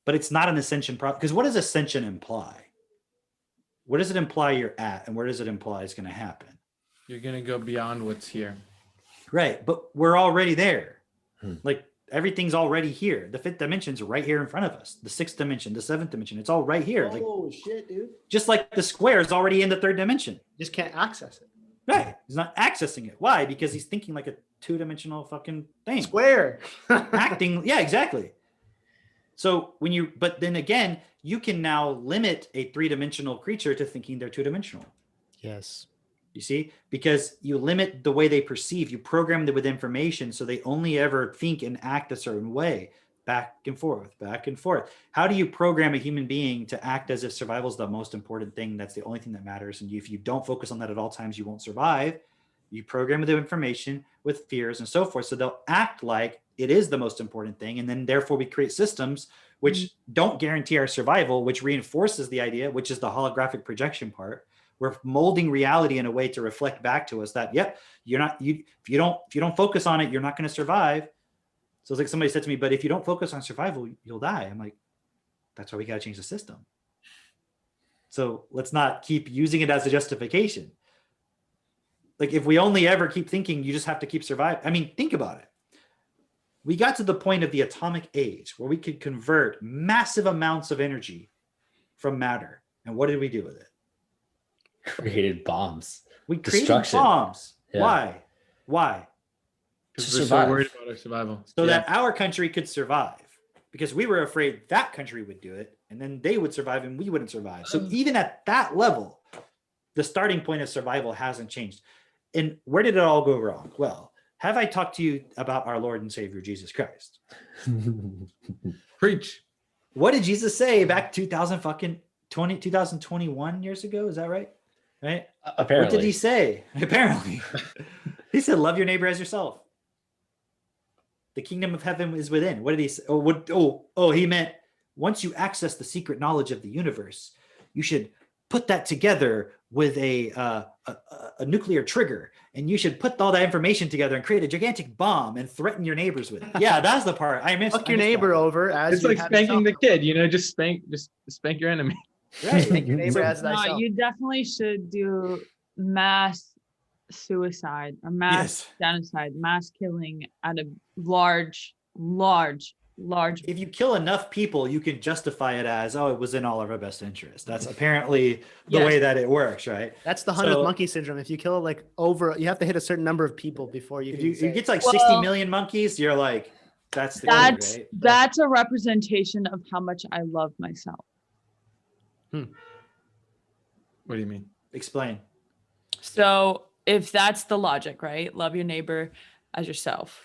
but it's not an ascension problem. Because what does ascension imply? What does it imply you're at, and where does it imply it's going to happen? You're going to go beyond what's here. Right. But we're already there. Like everything's already here. The 5th dimension's right here in front of us. The 6th dimension, the 7th dimension, it's all right here. Oh, shit, dude. Just like the square is already in the 3rd dimension. Just can't access it. Right. He's not accessing it. Why? Because he's thinking like a 2-dimensional fucking thing. Square. Acting. Yeah, exactly. So but then again, you can now limit a 3-dimensional creature to thinking they're 2-dimensional. Yes. You see, because you limit the way they perceive, you program them with information so they only ever think and act a certain way, back and forth, back and forth. How do you program a human being to act as if survival is the most important thing? That's the only thing that matters. And if you don't focus on that at all times, you won't survive. You program the information with fears and so forth. So they'll act like it is the most important thing. And then therefore we create systems which don't guarantee our survival, which reinforces the idea, which is the holographic projection part. We're molding reality in a way to reflect back to us that, yep, if you don't focus on it, you're not going to survive. So it's like somebody said to me, but if you don't focus on survival, you'll die. I'm like, that's why we got to change the system. So let's not keep using it as a justification. Like if we only ever keep thinking you just have to keep surviving. I mean, think about it. We got to the point of the atomic age where we could convert massive amounts of energy from matter. And what did we do with it? Created bombs. We created bombs. Yeah. Why? Because we're so worried about our survival. So that our country could survive. Because we were afraid that country would do it, and then they would survive and we wouldn't survive. So even at that level, the starting point of survival hasn't changed. And where did it all go wrong? Well, have I talked to you about our Lord and Savior, Jesus Christ? Preach. What did Jesus say back 2021 years ago? Is that right? Right? Apparently. What did he say? Apparently. He said, love your neighbor as yourself. The kingdom of heaven is within. What did he say? He meant once you access the secret knowledge of the universe, you should put that together with a nuclear trigger, and you should put all that information together and create a gigantic bomb and threaten your neighbors with it. Yeah, that's the part I missed. Fuck your neighbor over as it's like spanking the kid, just spank your enemy. Right. Spank your neighbor as thyself. No, you definitely should do mass suicide or mass genocide, mass killing at a large large. If you kill enough people, you can justify it as, oh, it was in all of our best interest. That's apparently the way that it works, right? That's the 100th monkey syndrome. If you kill like you have to hit a certain number of people before you if can you get to like 60 million monkeys, you're like, that's the key, right? That's a representation of how much I love myself. What do you mean? Explain. So if that's the logic, right? Love your neighbor as yourself.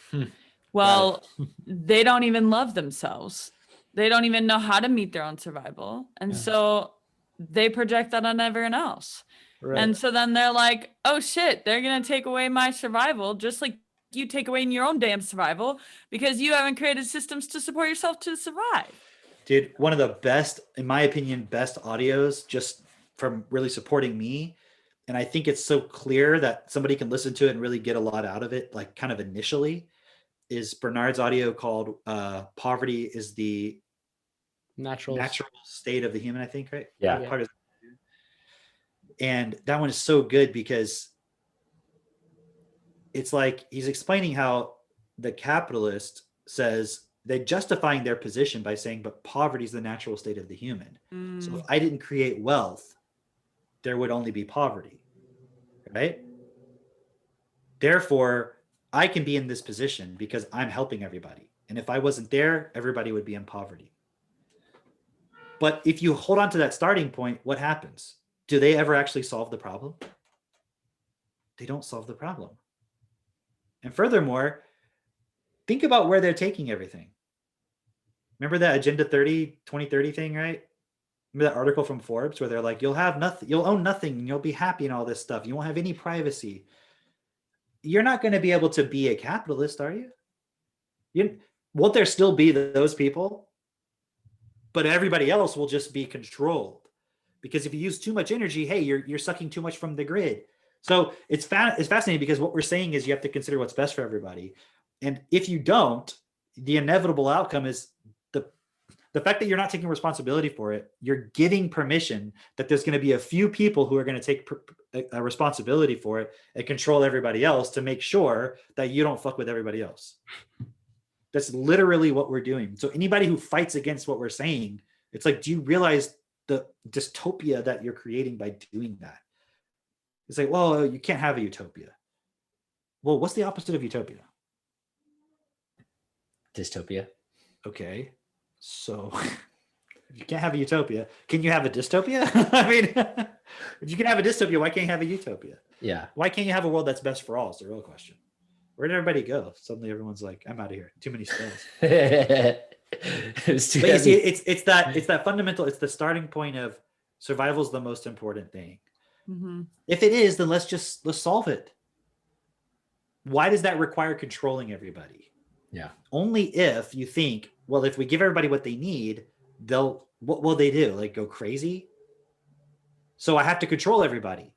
Well, they don't even love themselves. They don't even know how to meet their own survival. And so they project that on everyone else. Right. And so then they're like, oh shit, they're going to take away my survival, just like you take away your own damn survival because you haven't created systems to support yourself to survive. Dude, one of the best, in my opinion, best audios just from really supporting me. And I think it's so clear that somebody can listen to it and really get a lot out of it, like kind of initially, is Bernard's audio called Poverty is the Natural State of the Human, I think, right? Yeah. And that one is so good because it's like he's explaining how the capitalist says they're justifying their position by saying, but poverty is the natural state of the human. So if I didn't create wealth, there would only be poverty, right? Therefore, I can be in this position because I'm helping everybody. And if I wasn't there, everybody would be in poverty. But if you hold on to that starting point, what happens? Do they ever actually solve the problem? They don't solve the problem. And furthermore, think about where they're taking everything. Remember that Agenda 2030 thing, right? Remember that article from Forbes where they're like, you'll have nothing, you'll own nothing, and you'll be happy and all this stuff. You won't have any privacy. You're not going to be able to be a capitalist, are you? Won't there still be those people? But everybody else will just be controlled. Because if you use too much energy, hey, you're sucking too much from the grid. So it's fascinating because what we're saying is you have to consider what's best for everybody. And if you don't, the inevitable outcome is the fact that you're not taking responsibility for it. You're giving permission that there's going to be a few people who are going to take a responsibility for it and control everybody else to make sure that you don't fuck with everybody else. That's literally what we're doing. So anybody who fights against what we're saying, it's like, do you realize the dystopia that you're creating by doing that? It's like, well, you can't have a utopia. Well, what's the opposite of utopia? Dystopia. Okay. So if you can't have a utopia, can you have a dystopia? I mean, if you can have a dystopia, why can't you have a utopia? Yeah. Why can't you have a world that's best for all? Is the real question. Where did everybody go? Suddenly everyone's like, I'm out of here. Too many spells. But you see, it's that fundamental, it's the starting point of survival is the most important thing. Mm-hmm. If it is, then let's solve it. Why does that require controlling everybody? Yeah. Only if you think, well, if we give everybody what they need, what will they do? Like go crazy? So I have to control everybody.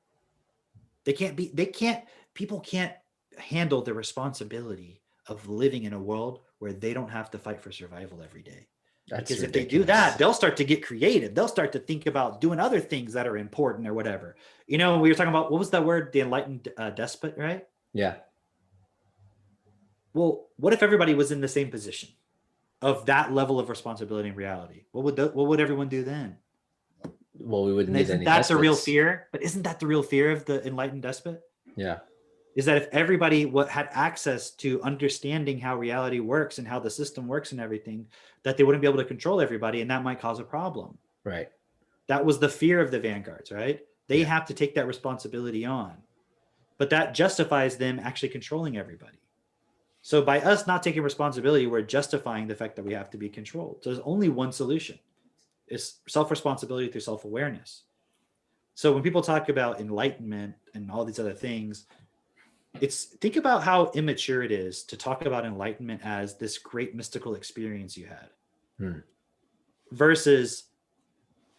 People can't handle the responsibility of living in a world where they don't have to fight for survival every day. Because if they do that, they'll start to get creative. They'll start to think about doing other things that are important or whatever. We were talking about, what was that word? The enlightened despot, right? Yeah. Well, what if everybody was in the same position of that level of responsibility and reality? What would everyone do then? Well, we wouldn't need any despots. That's a real fear. But isn't that the real fear of the enlightened despot? Yeah. Is that if everybody had access to understanding how reality works and how the system works and everything, that they wouldn't be able to control everybody, and that might cause a problem. Right. That was the fear of the vanguards, right? They have to take that responsibility on. But that justifies them actually controlling everybody. So by us not taking responsibility, we're justifying the fact that we have to be controlled. So there's only one solution. It's self-responsibility through self-awareness. So when people talk about enlightenment and all these other things, think about how immature it is to talk about enlightenment as this great mystical experience you had. Versus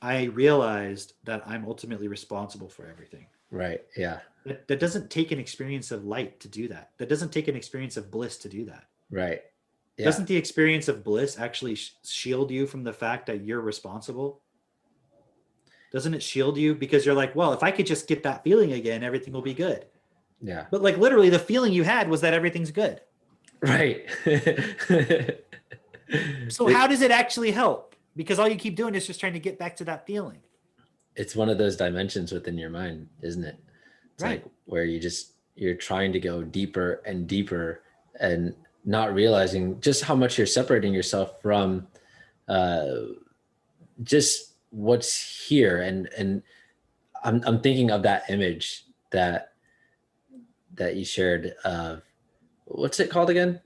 I realized that I'm ultimately responsible for everything. Right. Yeah. That doesn't take an experience of light to do that. That doesn't take an experience of bliss to do that. Right. Yeah. Doesn't the experience of bliss actually shield you from the fact that you're responsible? Doesn't it shield you? Because you're like, well, if I could just get that feeling again, everything will be good. Yeah. But like literally the feeling you had was that everything's good. Right. So how does it actually help? Because all you keep doing is just trying to get back to that feeling. It's one of those dimensions within your mind, isn't it? It's Right. like where you're trying to go deeper and deeper and not realizing just how much you're separating yourself from just what's here. And I'm thinking of that image that you shared of, what's it called again?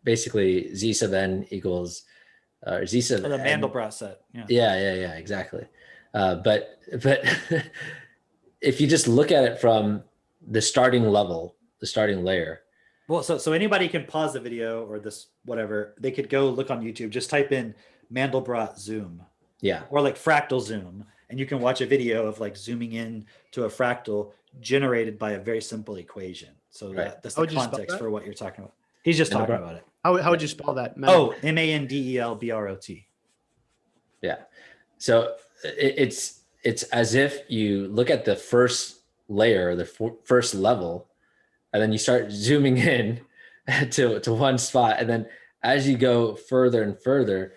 Basically Z sub n equals, or Z sub The n. Mandelbrot set. Yeah, exactly. But if you just look at it from the starting level, the starting layer. Well, so anybody can pause the video or this, whatever. They could go look on YouTube, just type in Mandelbrot zoom. Yeah. Or like fractal zoom. And you can watch a video of like zooming in to a fractal generated by a very simple equation. So Right. that's the context for what you're talking about. He's just Mandelbrot. talking about it. How would you spell that? Oh, Mandelbrot. Yeah. So it's as if you look at the first layer, the first level, and then you start zooming in to one spot. And then as you go further and further,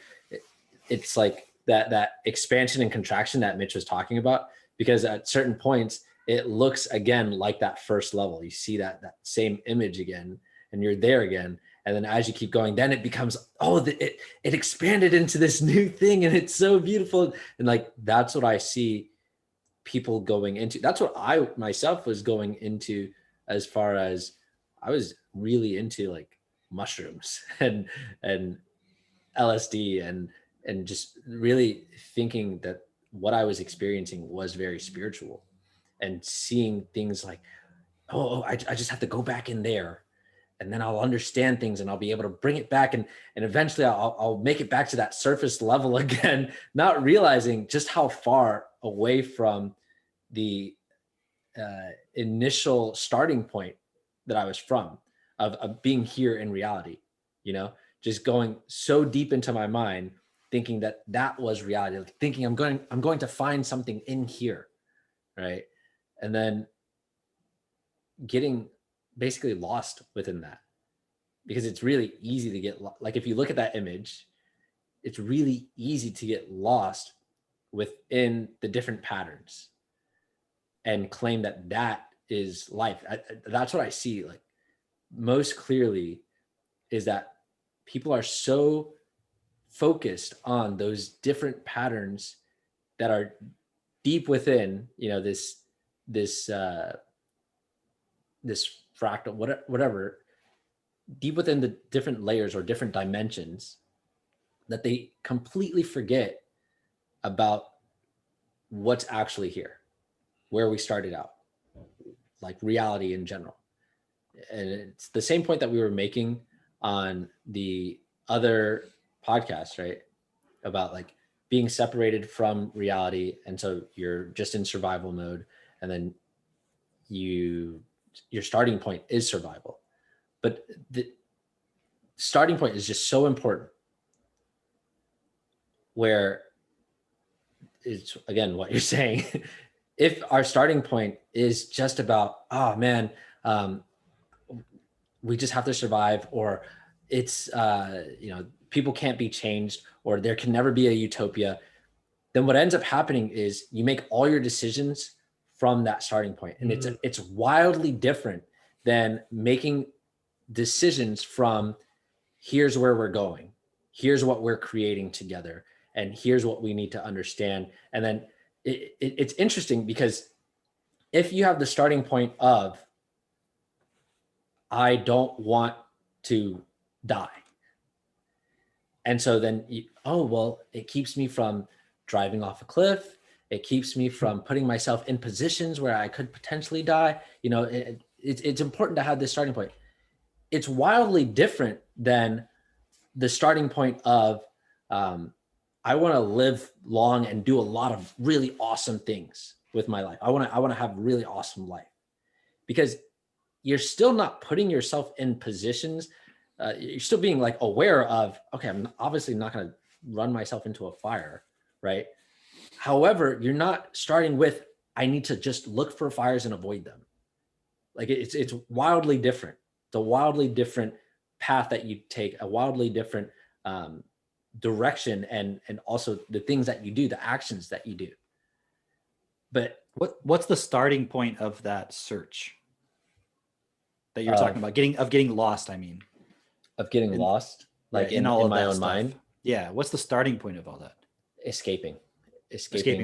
it's like that expansion and contraction that Mitch was talking about, because at certain points, it looks again like that first level. You see that same image again, and you're there again. And then as you keep going, then it becomes, it expanded into this new thing, and it's so beautiful. And like, that's what I see people going into. That's what I myself was going into, as far as I was really into like mushrooms and LSD and just really thinking that what I was experiencing was very spiritual, and seeing things like, I just have to go back in there, and then I'll understand things, and I'll be able to bring it back, and eventually I'll make it back to that surface level again, not realizing just how far away from the initial starting point that I was from, of being here in reality, just going so deep into my mind, thinking that was reality, like thinking I'm going to find something in here, right? And then getting basically lost within that, because it's really easy to get like, if you look at that image, it's really easy to get lost within the different patterns and claim that is life. That's what I see like most clearly, is that people are so focused on those different patterns that are deep within, this fractal, whatever, deep within the different layers or different dimensions, that they completely forget about what's actually here, where we started out, like reality in general. And it's the same point that we were making on the other podcast, right? About like being separated from reality. And so you're just in survival mode, and then your starting point is survival. But the starting point is just so important, where it's, again, what you're saying. If our starting point is just about, we just have to survive, or it's, people can't be changed, or there can never be a utopia, then what ends up happening is you make all your decisions from that starting point. And it's wildly different than making decisions from, here's where we're going, here's what we're creating together, and here's what we need to understand. And then it's interesting, because if you have the starting point of, I don't want to die, and so then it keeps me from driving off a cliff, it keeps me from putting myself in positions where I could potentially die. It's important to have this starting point. It's wildly different than the starting point of, I want to live long and do a lot of really awesome things with my life. I want to have a really awesome life, because you're still not putting yourself in positions. You're still being like aware of, okay, I'm obviously not going to run myself into a fire, right? However, you're not starting with, I need to just look for fires and avoid them. Like it's wildly different. It's a wildly different path that you take, a wildly different direction, and also the things that you do, the actions that you do. But what's the starting point of that search that you're talking about? Getting lost, I mean. Of getting lost, like in all in my own mind. Yeah. What's the starting point of all that? Escaping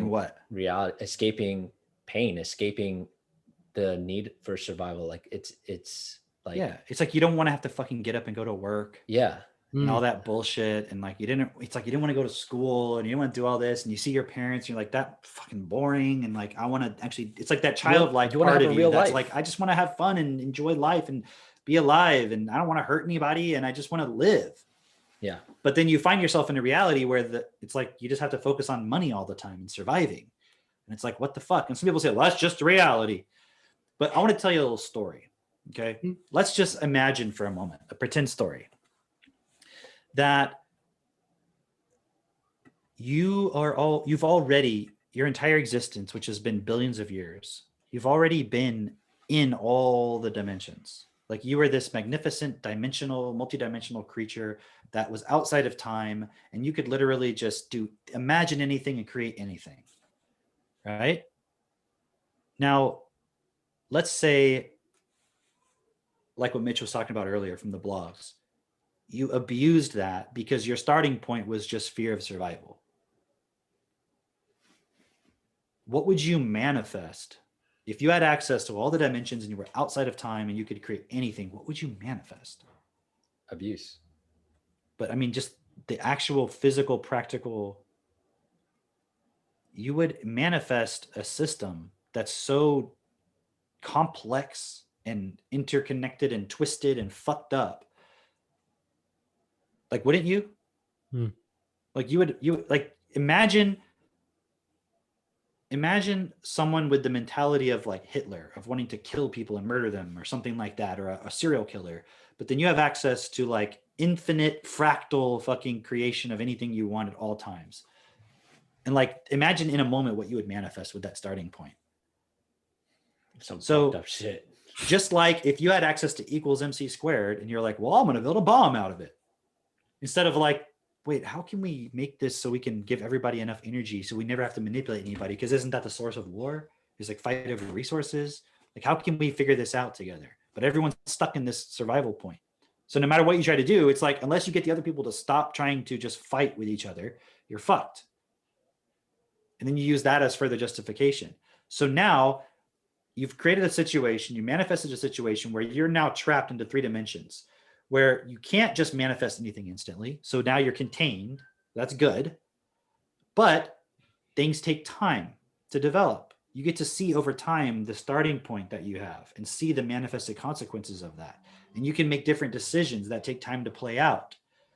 what? Reality, escaping pain, escaping the need for survival. Like it's like, yeah, it's like you don't want to have to fucking get up and go to work. Yeah. And all that bullshit. And like, it's like you didn't want to go to school and you didn't want to do all this. And you see your parents, and you're like, that fucking boring. And like, I want to actually, it's like that childlike part of you that's like, I just want to have fun and enjoy life and be alive. And I don't want to hurt anybody. And I just want to live. Yeah. But then you find yourself in a reality where it's like, you just have to focus on money all the time and surviving. And it's like, what the fuck? And some people say, well, that's just reality. But I want to tell you a little story. Okay. Let's just imagine for a moment, a pretend story, that you've already, your entire existence, which has been billions of years, you've already been in all the dimensions. Like you were this magnificent multidimensional creature that was outside of time, and you could literally just imagine anything and create anything. Right? Now, let's say, like what Mitch was talking about earlier from the blogs, you abused that because your starting point was just fear of survival. What would you manifest if you had access to all the dimensions and you were outside of time and you could create anything? What would you manifest? Abuse. But I mean, just the actual physical, practical, you would manifest a system that's so complex and interconnected and twisted and fucked up. Like, wouldn't you? Like you would like imagine someone with the mentality of like Hitler, of wanting to kill people and murder them or something like that, or a serial killer. But then you have access to like infinite fractal fucking creation of anything you want at all times. And like, imagine in a moment what you would manifest with that starting point. Some fucked up shit. Just like if you had access to equals MC squared and you're like, well, I'm going to build a bomb out of it. Instead of like, wait, how can we make this so we can give everybody enough energy so we never have to manipulate anybody? Because isn't that the source of war? Is like fight over resources? Like, how can we figure this out together? But everyone's stuck in this survival point. So no matter what you try to do, it's like, unless you get the other people to stop trying to just fight with each other, you're fucked. And then you use that as further justification. So now you've created a situation, you manifested a situation where you're now trapped into 3 dimensions, where you can't just manifest anything instantly. So now you're contained. That's good. But things take time to develop. You get to see over time the starting point that you have and see the manifested consequences of that. And you can make different decisions that take time to play out.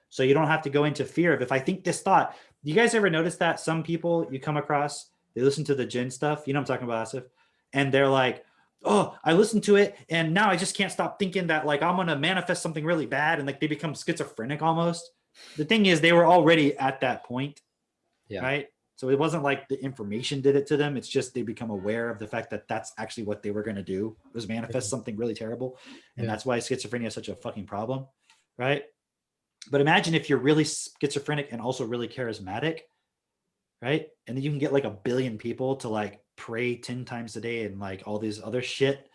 So you don't have to go into fear of, if I think this thought. You guys ever notice that some people you come across, they listen to the Jinn stuff, you know what I'm talking about, Asif? And they're like, oh, I listened to it and now I just can't stop thinking that like I'm going to manifest something really bad, and like they become schizophrenic almost. The thing is, they were already at that point, right? So it wasn't like the information did it to them. It's just they become aware of the fact that that's actually what they were going to do, was manifest something really terrible. And that's why schizophrenia is such a fucking problem, right? But imagine if you're really schizophrenic and also really charismatic, right? And then you can get like 1 billion people to like pray 10 times a day and like all these other shit.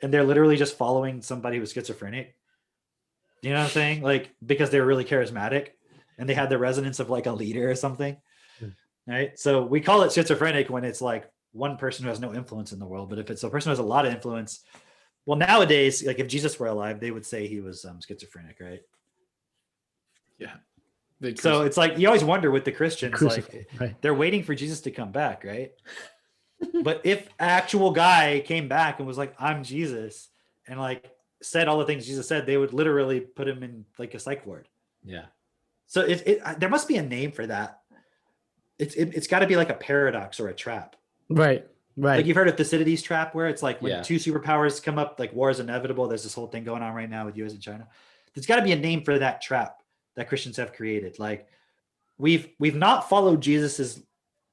And they're literally just following somebody who's schizophrenic. You know what I'm saying? Like, because they're really charismatic and they had the resonance of like a leader or something. Right. So we call it schizophrenic when it's like one person who has no influence in the world. But if it's a person who has a lot of influence, well, nowadays, like if Jesus were alive, they would say he was schizophrenic, right? Yeah. So it's like, you always wonder with the Christians, like they're waiting for Jesus to come back, right? But if actual guy came back and was like, I'm Jesus, and like said all the things Jesus said, they would literally put him in like a psych ward. Yeah. So there must be a name for that. It's got to be like a paradox or a trap. Right. Like you've heard of Thucydides' trap, where it's like when 2 superpowers come up, like war is inevitable. There's this whole thing going on right now with US and China. There's got to be a name for that trap that Christians have created. Like we've not followed Jesus's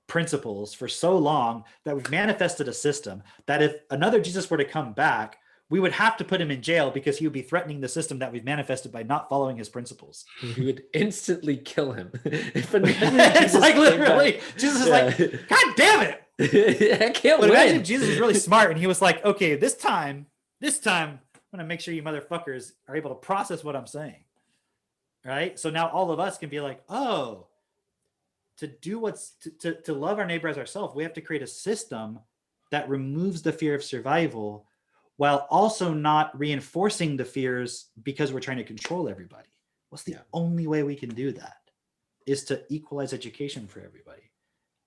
principles for so long that we've manifested a system that if another Jesus were to come back, we would have to put him in jail because he would be threatening the system that we've manifested by not following his principles. We would instantly kill him. It's like literally, Jesus is like, God damn it. I can't But win. imagine if Jesus was really smart and he was like, okay, this time, I'm going to make sure you motherfuckers are able to process what I'm saying. Right? So now all of us can be like, oh, to do to love our neighbor as ourselves, we have to create a system that removes the fear of survival while also not reinforcing the fears because we're trying to control everybody. What's the only way we can do that is to equalize education for everybody,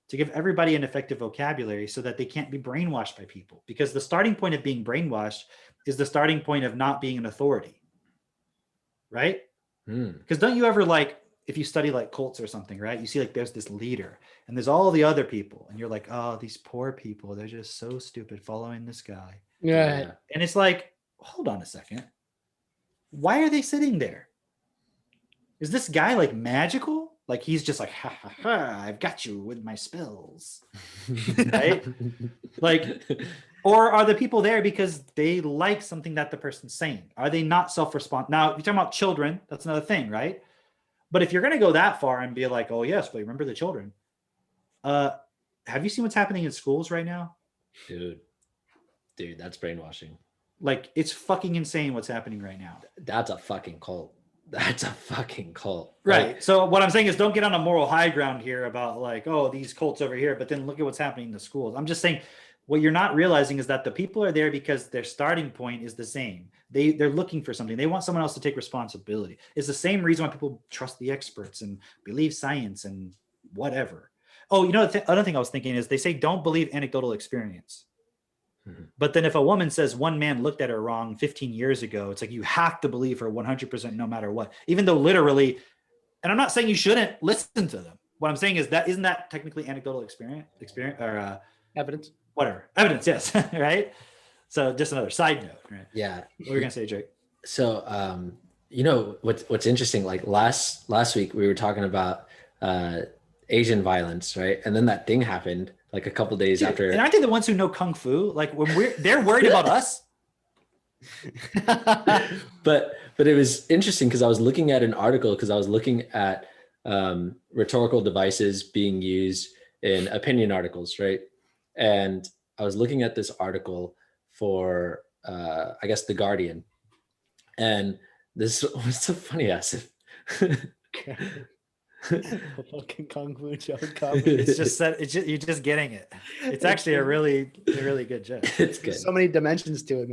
to give everybody an effective vocabulary so that they can't be brainwashed by people. Because the starting point of being brainwashed is the starting point of not being an authority, right? Because don't you ever like, if you study like cults or something, right? You see like there's this leader and there's all the other people and you're like, oh, these poor people, they're just so stupid following this guy. Yeah. And it's like, hold on a second. Why are they sitting there? Is this guy like magical? Like he's just like, ha ha ha, I've got you with my spells. Right? Like, or are the people there because they like something that the person's saying? Are they not self-responsive? Now, if you're talking about children, that's another thing, right? But if you're going to go that far and be like, oh, yes, but remember the children. Have you seen what's happening in schools right now? Dude, that's brainwashing. Like, it's fucking insane what's happening right now. That's a fucking cult. That's a fucking cult. Right. Like, So what I'm saying is don't get on a moral high ground here about like, oh, these cults over here, but then look at what's happening in the schools. I'm just saying what you're not realizing is that the people are there because their starting point is the same. They're looking for something. They want someone else to take responsibility. It's the same reason why people trust the experts and believe science and whatever. Oh, you know, the other thing I was thinking is they say don't believe anecdotal experience. But then if a woman says one man looked at her wrong 15 years ago, it's like you have to believe her 100% no matter what, even though literally, and I'm not saying you shouldn't listen to them. What I'm saying is that isn't that technically anecdotal experience or Evidence. Whatever. Evidence, yes. Right? So just another side note, right? yeah. What were you going to say, Jake? So, you know, what's interesting, like last week we were talking about Asian violence, right? And then that thing happened like a couple days after. And aren't they the ones who know Kung Fu? Like when they're worried about us. But it was interesting because I was looking at an article because I was looking at rhetorical devices being used in opinion articles, right? And I was looking at this article for, I guess, The Guardian. And this was so funny ass. Fucking Kung Fu joke. It's just you're just getting it. It's actually a really good joke. It's good. There's so many dimensions to it,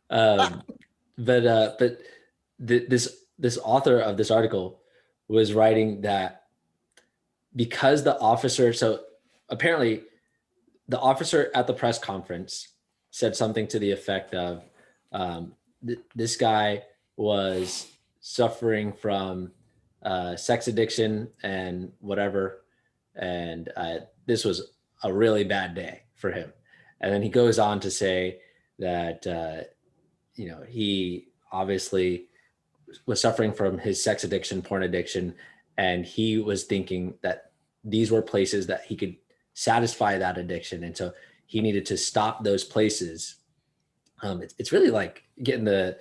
man. But this author of this article was writing that because the officer, so apparently the officer at the press conference said something to the effect of this guy was suffering from sex addiction and whatever, and this was a really bad day for him. And then he goes on to say that he obviously was suffering from his sex addiction, porn addiction, and he was thinking that these were places that he could satisfy that addiction, and so he needed to stop those places. It's really like getting the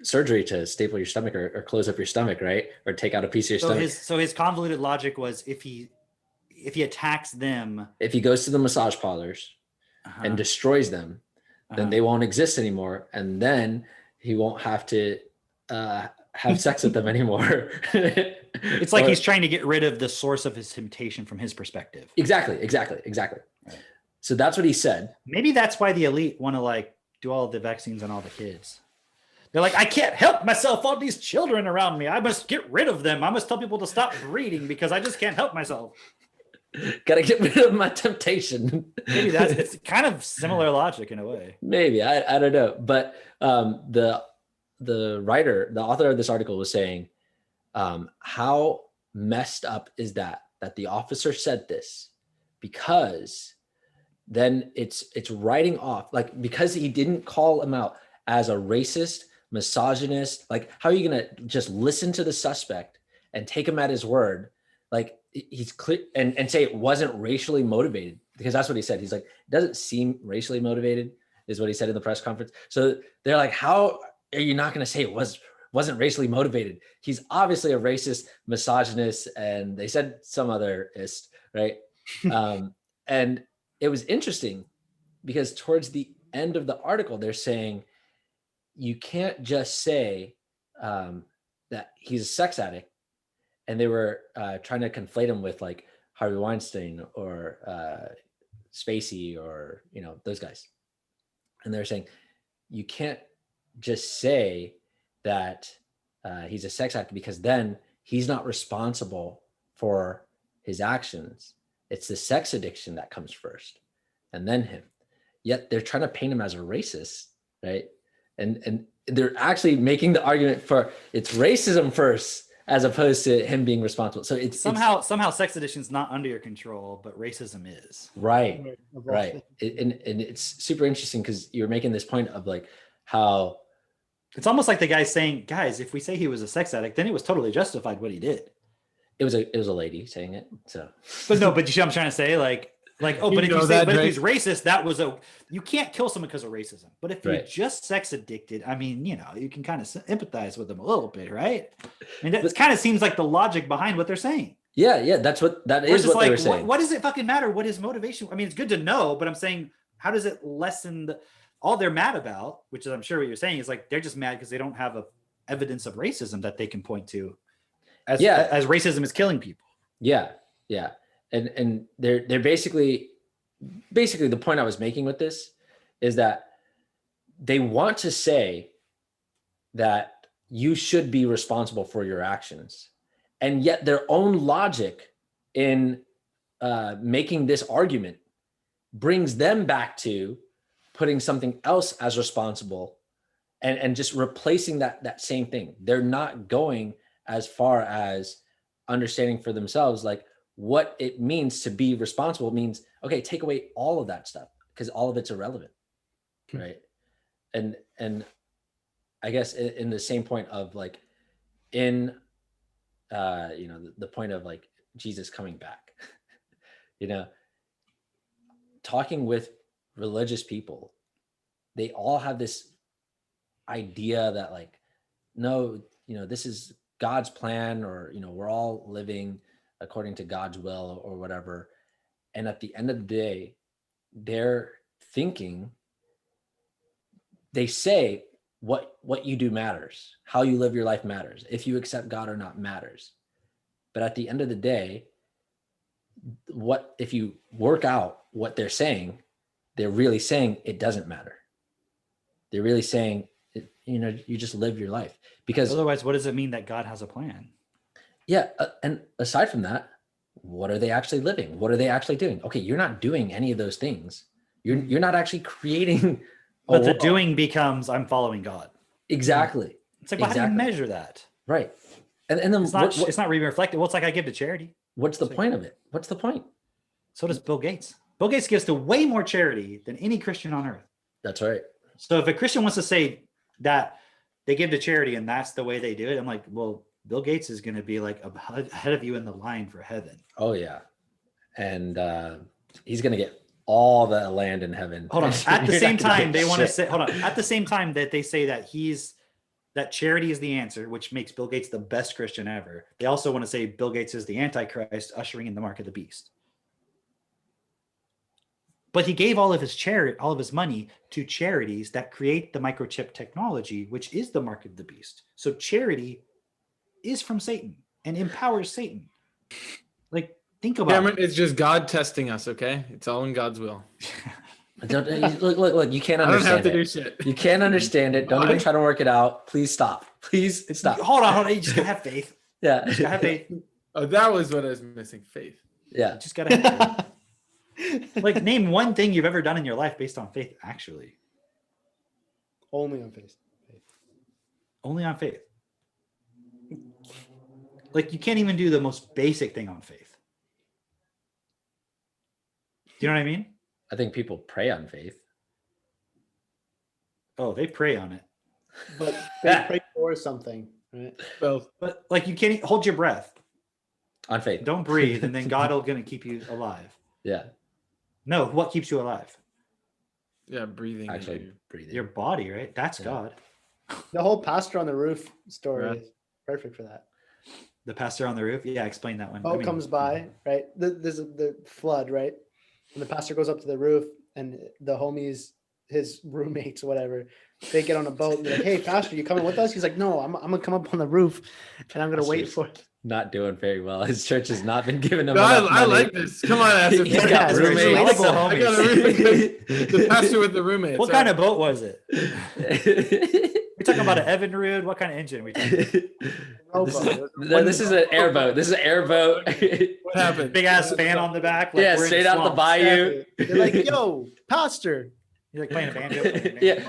surgery to staple your stomach or close up your stomach, right? Or take out a piece of your stomach. So his convoluted logic was if he attacks them, if he goes to the massage parlors and destroys them, then they won't exist anymore, and then he won't have to have sex with them anymore. It's like he's trying to get rid of the source of his temptation from his perspective. Exactly. Right. So that's what he said. Maybe that's why the elite want to like do all the vaccines on all the kids. They're like, I can't help myself. All these children around me. I must get rid of them. I must tell people to stop breeding because I just can't help myself. Gotta get rid of my temptation. Maybe it's kind of similar logic in a way. Maybe I don't know, but the writer, the author of this article was saying, how messed up is that the officer said this, because then it's writing off, like, because he didn't call him out as a racist, misogynist. Like, how are you gonna just listen to the suspect and take him at his word? Like, he's clear and say it wasn't racially motivated, because that's what he said. He's like, it doesn't seem racially motivated. is what he said in the press conference. So they're like, how are you not going to say it wasn't racially motivated? He's obviously a racist, misogynist, and they said some other ist, right? And it was interesting because towards the end of the article, they're saying you can't just say that he's a sex addict, and they were trying to conflate him with like Harvey Weinstein or Spacey or those guys, and they're saying you can't just say that he's a sex addict because then he's not responsible for his actions. It's the sex addiction that comes first, and then him. Yet they're trying to paint him as a racist, right? And they're actually making the argument for it's racism first, as opposed to him being responsible. So it's somehow sex addiction is not under your control, but racism is. Right. And it's super interesting because you're making this point of like how it's almost like the guy's saying, guys, if we say he was a sex addict, then it was totally justified what he did. It was a lady saying it. So, but you see what I'm trying to say? Like, oh, but if he's racist, you can't kill someone because of racism. But if you're just sex addicted, I mean, you can kind of empathize with them a little bit, right? I mean, that kind of seems like the logic behind what they're saying. Yeah, that's what they were saying. What does it fucking matter? What is motivation? I mean, it's good to know, but I'm saying, how does it lessen all they're mad about, which is I'm sure what you're saying is like they're just mad because they don't have evidence of racism that they can point to as racism is killing people. Yeah. And they're basically the point I was making with this is that they want to say that you should be responsible for your actions. And yet their own logic in making this argument brings them back to putting something else as responsible and just replacing that same thing. They're not going as far as understanding for themselves, like, what it means to be responsible means, okay, take away all of that stuff because all of it's irrelevant, right? And I guess in the same point of like, in the point of like Jesus coming back, talking with religious people, they all have this idea that like, no, this is God's plan, or we're all living according to God's will or whatever. And at the end of the day, they're thinking, they say what you do matters, how you live your life matters, if you accept God or not matters. But at the end of the day, if you work out what they're saying, they're really saying it doesn't matter. They're really saying, you just live your life. Because otherwise, what does it mean that God has a plan? Yeah. And aside from that, what are they actually living? What are they actually doing? Okay, you're not doing any of those things. You're not actually creating. But the doing becomes, I'm following God. Exactly. It's like, well, how do you measure that? Right. And then it's not really reflected. Well, it's like I give to charity. What's the point of it? What's the point? So does Bill Gates. Bill Gates gives to way more charity than any Christian on earth. That's right. So if a Christian wants to say that they give to charity and that's the way they do it, I'm like, well, Bill Gates is going to be like ahead of you in the line for heaven. Oh yeah. And he's going to get all the land in heaven. Hold on. At the same time, they want to say, at the same time that they say that that charity is the answer, which makes Bill Gates the best Christian ever. They also want to say Bill Gates is the Antichrist, ushering in the mark of the beast. But he gave all of his money to charities that create the microchip technology, which is the mark of the beast. So charity is from Satan and empowers Satan. Like, think about it. It's just God testing us, okay? It's all in God's will. Look, you can't understand it. I don't have to do shit. You can't understand it. Don't even try to work it out. Please stop. Please stop. Hold on. You just gotta have faith. Yeah. You just gotta have faith. Oh, that was what I was missing. Faith. Yeah. You just gotta have faith. Like, name one thing you've ever done in your life based on faith, actually. Only on faith. Only on faith. Like, you can't even do the most basic thing on faith. Do you know what I mean? I think people pray on faith. Oh, they pray on it. But they pray for something, right? Well, but like, you can't hold your breath on faith. Don't breathe, and then God will gonna keep you alive. Yeah. No, what keeps you alive? Yeah, breathing. Actually breathing. Your body, right? That's Yeah. God. The whole pastor on the roof story Right. is perfect for that. The pastor on the roof. Yeah, explain that one. Boat comes by, right? There's the flood, right? And the pastor goes up to the roof, and the homies, his roommates, whatever, they get on a boat and they're like, "Hey, pastor, you coming with us?" He's like, "No, I'm gonna come up on the roof, and I'm gonna wait Pastor's for it." not doing very well. His church has not been giving him No, enough I money. like this. Come on, Asif. He's got Yeah, roommates. it's the I got a roommate. The pastor with the roommates. What kind of boat was it? We're talking about an Evinrude. What kind of engine are we talking? This is an airboat. This is an airboat. What happened? Big ass fan on the back. Like Yeah, we're in straight out the swamp. bayou. They're like, "Yo, pastor," You're like playing a banjo. Yeah.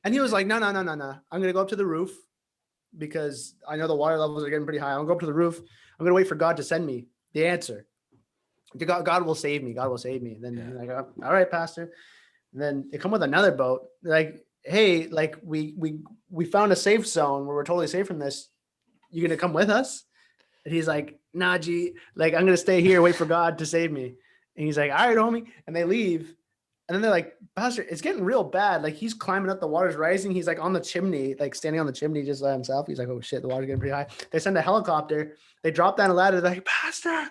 and he was like, "No, no, no, no, no. I'm gonna go up to the roof because I know the water levels are getting pretty high. I'm gonna go up to the roof. I'm gonna wait for God to send me the answer. God will save me. God will save me." And then you're like, "Oh, all right, pastor." And then they come with another boat. They're like, "Hey, like we found a safe zone where we're totally safe from this. You gonna come with us?" And he's like, "Nah, G, like I'm gonna stay here, wait for God to save me." And he's like, "All right, homie." And they leave. And then they're like, "Pastor, it's getting real bad. Like he's climbing up, the water's rising. He's like on the chimney, like standing on the chimney just by himself." He's like, "Oh shit, the water's getting pretty high." They send a helicopter. They drop down a ladder. They're like, "Pastor,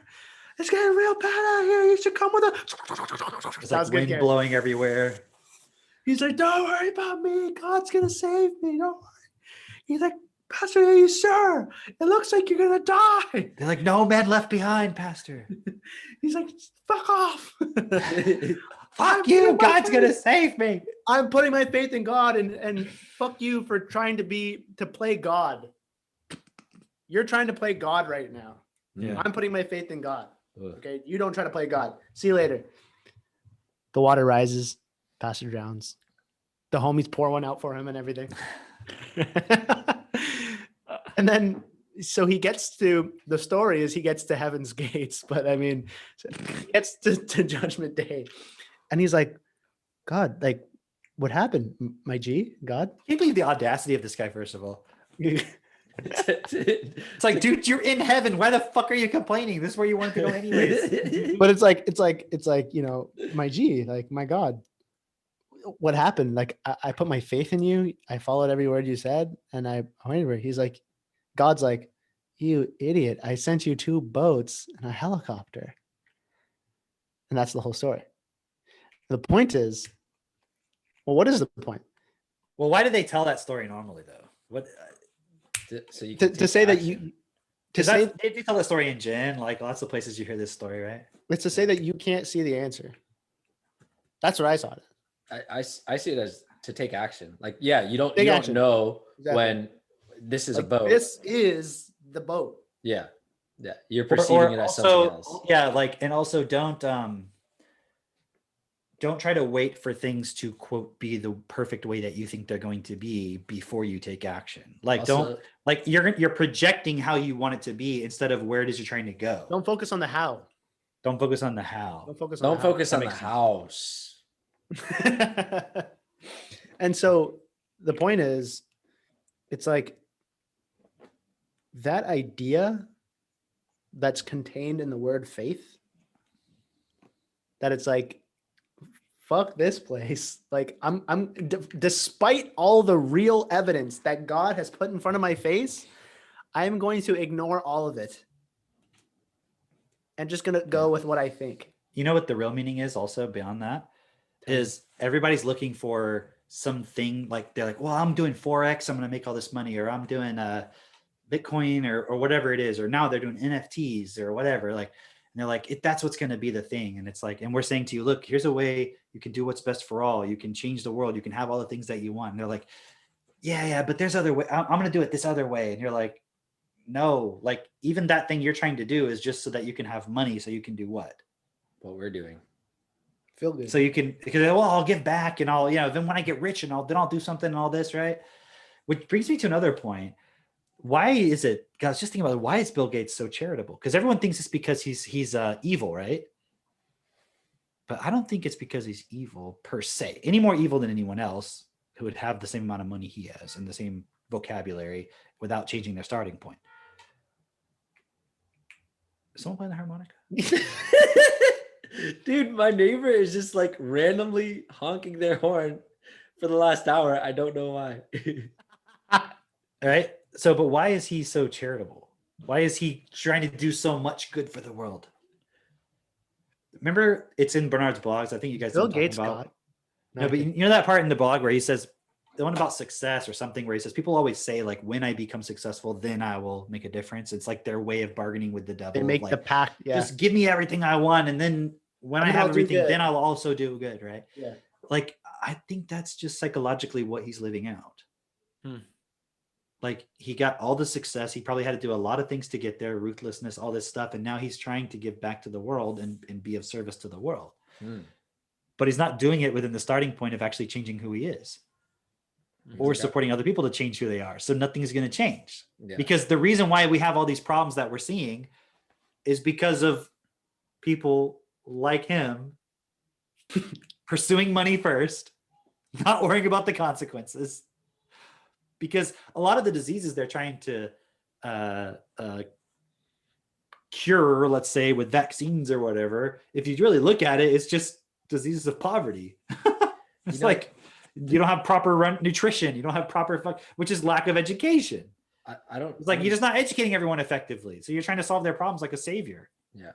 it's getting real bad out here. You should come with us." It's like wind blowing everywhere. He's like, "Don't worry about me. God's gonna save me. Don't worry." He's like, "Pastor, are you sure? It looks like you're gonna die." They're like, "No man left behind, pastor." He's like, "Fuck off." Fuck you. God's gonna save me. I'm putting my faith in God, and fuck you for trying to play God. You're trying to play God right now. Yeah. I'm putting my faith in God. Ugh. Okay. You don't try to play God. See you later. The water rises. Pastor drowns. The homies pour one out for him and everything. And then, so he gets to, the story is he gets to heaven's gates, but I mean, he gets to Judgment Day. And he's like, "God, like, what happened, my G? God?" Can you believe the audacity of this guy, first of all? It's It's like, dude, you're in heaven. Why the fuck are you complaining? This is where you wanted to go anyways. But it's like, you know, my G, like, my God, what happened? Like, I put my faith in you. I followed every word you said. And I went over. He's like, God's like, "You idiot. I sent you 2 boats and a helicopter." And that's the whole story. The point is, well, what is the point? Well, why did they tell that story normally, though? What? So you To can say that action. you, to Because say, they tell that story in Gen, like lots of places you hear this story, right? it's to say that you can't see the answer. That's what I saw it. I see it as to take action. Like, yeah, you don't Take you action. don't know Exactly. when this is a Like, boat. this is the boat. Yeah. You're perceiving it as something else. Yeah, like, and also don't try to wait for things to quote be the perfect way that you think they're going to be before you take action. Like, Also, don't, like, you're projecting how you want it to be instead of where it is you're trying to go. Don't focus on the how. Don't focus on the how. Don't focus on don't the how. focus on the house. And so the point is, it's like that idea that's contained in the word faith, that it's like, fuck this place. Like despite all the real evidence that God has put in front of my face, I'm going to ignore all of it and just going to go with what I think. You know what the real meaning is also beyond that? Is everybody's looking for something, like they're like, well, I'm doing Forex, I'm going to make all this money, or I'm doing Bitcoin or whatever it is, or now they're doing NFTs or whatever. Like, and they're like, that's what's going to be the thing. And it's like, and we're saying to you, look, here's a way you can do what's best for all. You can change the world. You can have all the things that you want. And they're like, yeah, but there's other way. I'm going to do it this other way. And you're like, no, like even that thing you're trying to do is just so that you can have money. So you can do what we're doing. Feel good. So you can, because, well, I'll give back and I'll, then when I get rich and then I'll do something and all this, right? Which brings me to another point. Why is it, guys, just think about it, why is Bill Gates so charitable? Because everyone thinks it's because he's evil, right? But I don't think it's because he's evil per se, any more evil than anyone else who would have the same amount of money he has and the same vocabulary without changing their starting point. Is someone playing the harmonica? Dude, my neighbor is just like randomly honking their horn for the last hour. I don't know why. Right? So, but why is he so charitable? Why is he trying to do so much good for the world? Remember, it's in Bernard's blogs. I think you guys know Bill what I'm talking Gates about. God. No, but you know that part in the blog where he says the one about success or something where he says people always say like, when I become successful, then I will make a difference. It's like their way of bargaining with the devil. They make like, the pact. Yeah. just give me everything I want, and then when I And then have I'll do everything, good. then I'll also do good, right? Yeah. Like, I think that's just psychologically what he's living out. Like, he got all the success. He probably had to do a lot of things to get there, ruthlessness, all this stuff. And now he's trying to give back to the world and be of service to the world. But he's not doing it within the starting point of actually changing who he is or supporting other people to change who they are. So nothing is going to change. Because the reason why we have all these problems that we're seeing is because of people like him pursuing money first, not worrying about the consequences. Because a lot of the diseases they're trying to cure, let's say with vaccines or whatever, if you really look at it, it's just diseases of poverty. It's like you don't have proper nutrition, you don't have proper which is lack of education. I don't. It's like you're just not educating everyone effectively. So you're trying to solve their problems like a savior. Yeah.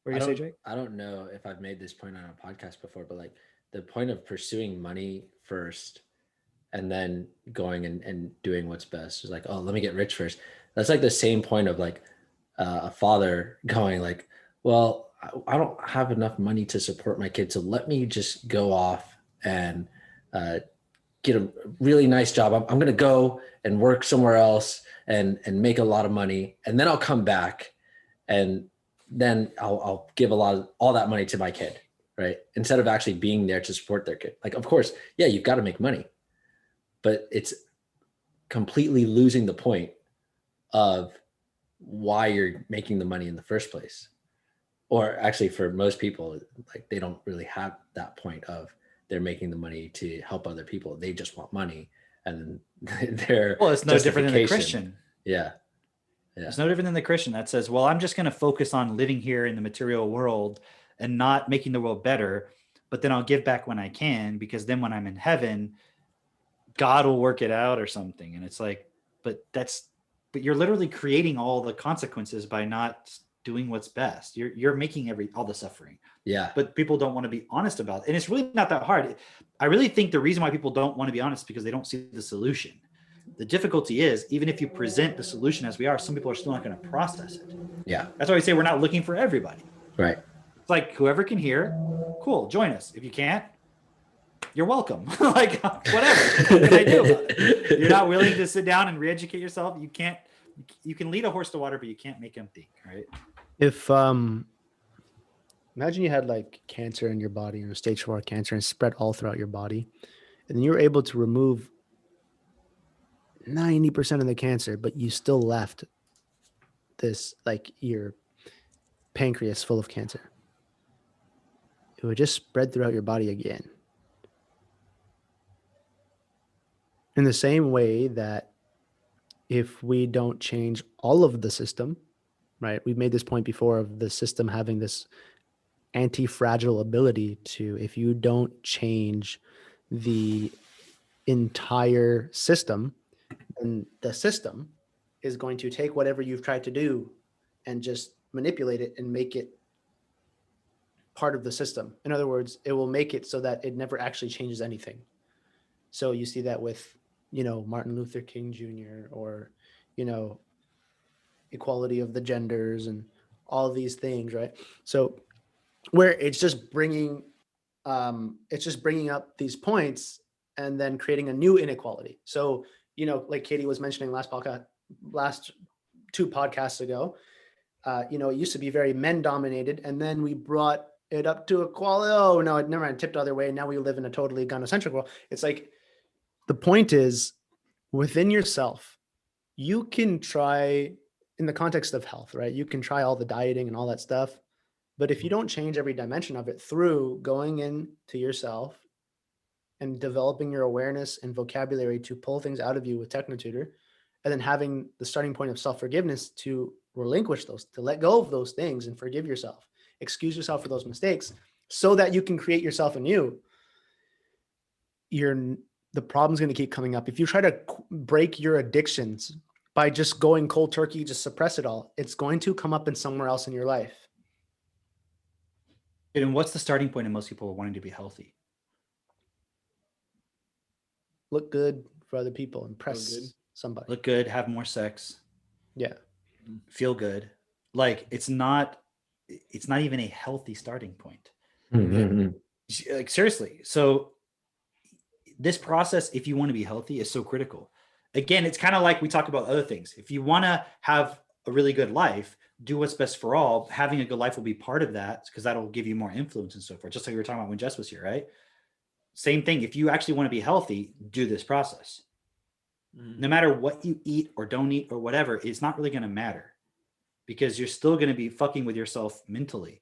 What are you gonna say, Jake? I don't know if I've made this point on a podcast before, but like the point of pursuing money first and then going and doing what's best is like, oh, let me get rich first. That's like the same point of like a father going like, well, I don't have enough money to support my kids, so let me just go off and get a really nice job. I'm going to go and work somewhere else and make a lot of money, and then I'll come back and then I'll give all that money to my kid, right? Instead of actually being there to support their kid. Like, of course, yeah, you've got to make money, but it's completely losing the point of why you're making the money in the first place. Or actually, for most people, like they don't really have that point of they're making the money to help other people. They just want money, and they're well, it's no different than the Christian. Yeah. It's no different than the Christian that says, well, I'm just going to focus on living here in the material world and not making the world better, but then I'll give back when I can, because then when I'm in heaven, God will work it out or something. And it's like, but you're literally creating all the consequences by not doing what's best. You're making all the suffering. Yeah. But people don't want to be honest about it. And it's really not that hard. I really think the reason why people don't want to be honest is because they don't see the solution. The difficulty is, even if you present the solution as we are, some people are still not going to process it. Yeah. That's why we say we're not looking for everybody. Right. It's like whoever can hear, cool, join us. If you can't, you're welcome. Like, whatever. What can I do about it? You're not willing to sit down and re-educate yourself. You can lead a horse to water, but you can't make him think, right? If imagine you had like cancer in your body, stage 4 cancer, and spread all throughout your body, and you were able to remove 90% of the cancer, but you still left this, like, your pancreas full of cancer. It would just spread throughout your body again. In the same way that if we don't change all of the system, right? We've made this point before of the system having this anti-fragile ability to, if you don't change the entire system, then the system is going to take whatever you've tried to do and just manipulate it and make it part of the system. In other words, it will make it so that it never actually changes anything. So you see that with, Martin Luther King Jr. or, equality of the genders and all these things, right? So where it's just bringing up these points and then creating a new inequality. So, like Katie was mentioning last 2 podcasts ago, it used to be very men dominated, and then we brought it up to equality. Oh no, it never mind, tipped the other way. And now we live in a totally gynocentric world. It's like, the point is, within yourself, you can try, in the context of health, right? You can try all the dieting and all that stuff. But if you don't change every dimension of it through going into yourself and developing your awareness and vocabulary to pull things out of you with Technotutor, and then having the starting point of self-forgiveness to relinquish those, to let go of those things and forgive yourself excuse yourself for those mistakes so that you can create yourself anew, the problem's going to keep coming up. If you try to break your addictions by just going cold turkey, just suppress it all, it's going to come up in somewhere else in your life. And what's the starting point in most people wanting to be healthy? Look good for other people, impress somebody. Look good, have more sex. Yeah. Feel good. Like it's not even a healthy starting point. Like seriously. So this process, if you want to be healthy, is so critical. Again, it's kind of like we talk about other things. If you want to have a really good life, do what's best for all. Having a good life will be part of that because that'll give you more influence and so forth. Just like we were talking about when Jess was here, right? Same thing. If you actually want to be healthy, do this process. No matter what you eat or don't eat or whatever, it's not really going to matter because you're still going to be fucking with yourself mentally.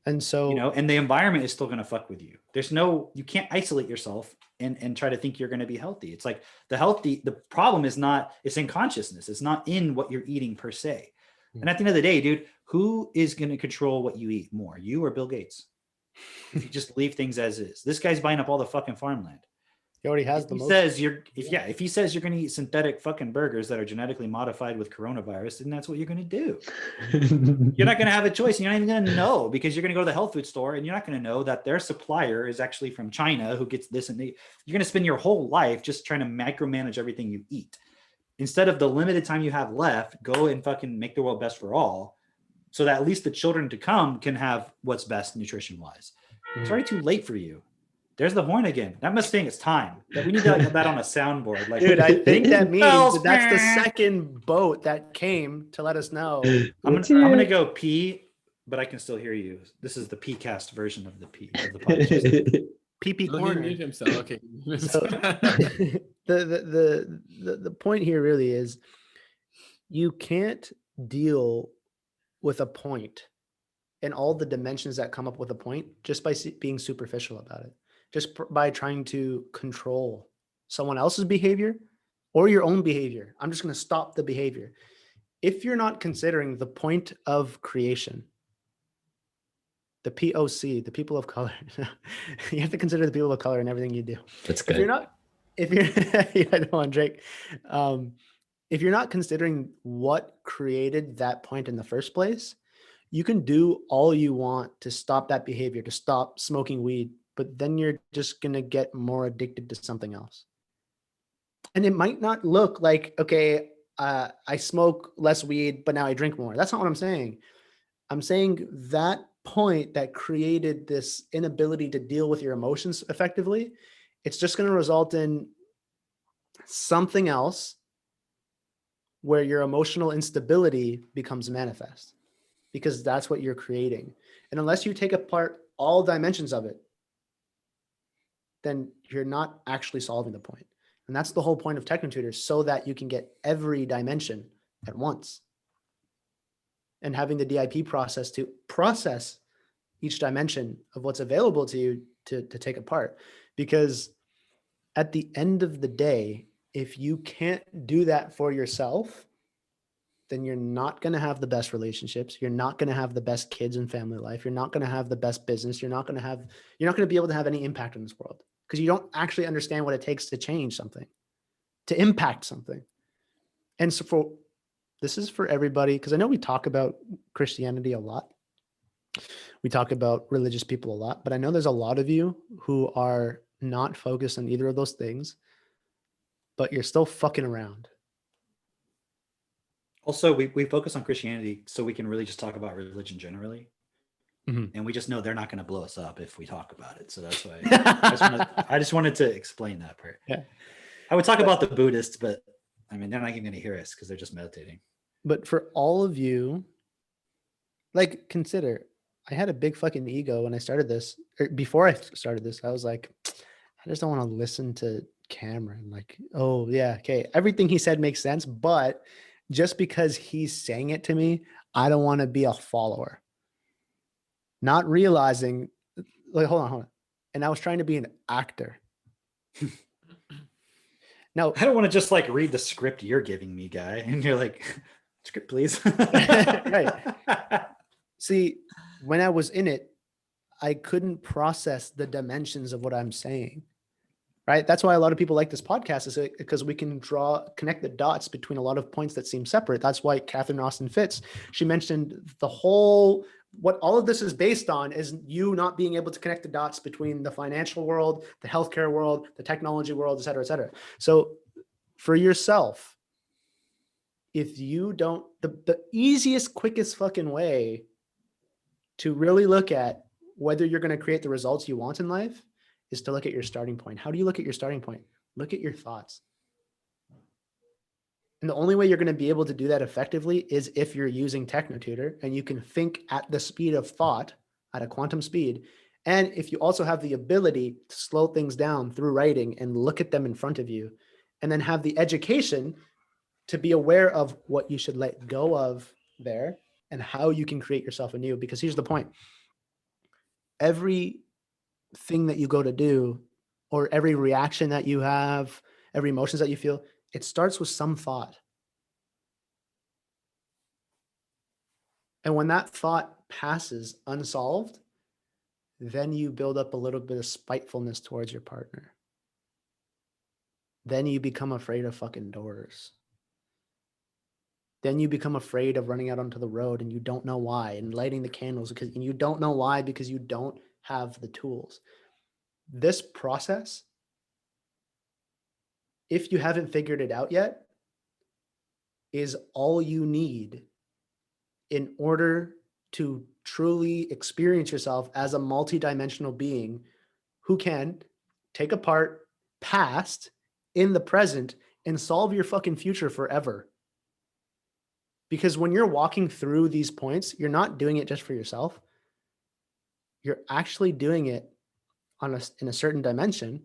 And so, you know, and the environment is still going to fuck with you. You can't isolate yourself and try to think you're going to be healthy. It's like the problem is not, it's in consciousness. It's not in what you're eating per se. And at the end of the day, dude, who is going to control what you eat more, you or Bill Gates? If you just leave things as is. This guy's buying up all the fucking farmland. He already has if he says you're going to eat synthetic fucking burgers that are genetically modified with coronavirus, then that's what you're going to do. You're not going to have a choice. And you're not even going to know because you're going to go to the health food store and you're not going to know that their supplier is actually from China who gets this you're going to spend your whole life just trying to micromanage everything you eat. Instead of the limited time you have left, go and fucking make the world best for all so that at least the children to come can have what's best nutrition wise. It's already too late for you. There's the horn again. That must mean it's time. That we need to have that on a soundboard. Like, dude, I think that means that's the second boat that came to let us know. I'm gonna go pee, but I can still hear you. This is the P-cast version of the podcast. PP corner. Mute himself. Okay. So, the point here really is you can't deal with a point and all the dimensions that come up with a point just by being superficial about it. Just by trying to control someone else's behavior or your own behavior. I'm just going to stop the behavior. If you're not considering the point of creation, the POC, the people of color, you have to consider the people of color in everything you do. That's good. I don't want Drake. If you're not considering what created that point in the first place, you can do all you want to stop that behavior, to stop smoking weed, but then you're just going to get more addicted to something else. And it might not look like, okay, I smoke less weed, but now I drink more. That's not what I'm saying. I'm saying that point that created this inability to deal with your emotions effectively, it's just going to result in something else where your emotional instability becomes manifest because that's what you're creating. And unless you take apart all dimensions of it, then you're not actually solving the point. And that's the whole point of Technotutors, so that you can get every dimension at once. And having the DIP process to process each dimension of what's available to you to take apart. Because at the end of the day, if you can't do that for yourself, then you're not going to have the best relationships. You're not going to have the best kids and family life. You're not going to have the best business. You're not going to be able to have any impact in this world because you don't actually understand what it takes to change something, to impact something. And so this is for everybody, because I know we talk about Christianity a lot. We talk about religious people a lot, but I know there's a lot of you who are not focused on either of those things, but you're still fucking around. Also, we focus on Christianity so we can really just talk about religion generally. Mm-hmm. And we just know they're not going to blow us up if we talk about it. So that's why I just wanted to explain that part. Yeah. I would talk about the Buddhists, but I mean, they're not even going to hear us because they're just meditating. But for all of you, like, consider, I had a big fucking ego when I started this. Or before I started this, I was like, I just don't want to listen to Cameron. Like, oh yeah, okay, everything he said makes sense, but just because he's saying it to me, I don't want to be a follower. Not realizing, like, hold on. And I was trying to be an actor. Now, I don't want to just like read the script you're giving me, guy. And you're like, script, please. Right. See, when I was in it, I couldn't process the dimensions of what I'm saying. Right. That's why a lot of people like this podcast, is because we can connect the dots between a lot of points that seem separate. That's why Catherine Austin Fitts, she mentioned what all of this is based on is you not being able to connect the dots between the financial world, the healthcare world, the technology world, et cetera, et cetera. So for yourself, if you don't, the easiest, quickest fucking way to really look at whether you're going to create the results you want in life is to look at your starting point. How do you look at your starting point? Look at your thoughts. And the only way you're going to be able to do that effectively is if you're using TechnoTutor and you can think at the speed of thought, at a quantum speed. And if you also have the ability to slow things down through writing and look at them in front of you, and then have the education to be aware of what you should let go of there and how you can create yourself anew. Because here's the point. Every thing that you go to do, or every reaction that you have, every emotions that you feel, it starts with some thought. And when that thought passes unsolved, then you build up a little bit of spitefulness towards your partner. Then you become afraid of fucking doors. Then you become afraid of running out onto the road and you don't know why, and lighting the candles and you don't know why because you don't have the tools. This process, if you haven't figured it out yet, is all you need in order to truly experience yourself as a multidimensional being who can take apart past in the present and solve your fucking future forever. Because when you're walking through these points, you're not doing it just for yourself. You're actually doing it in a certain dimension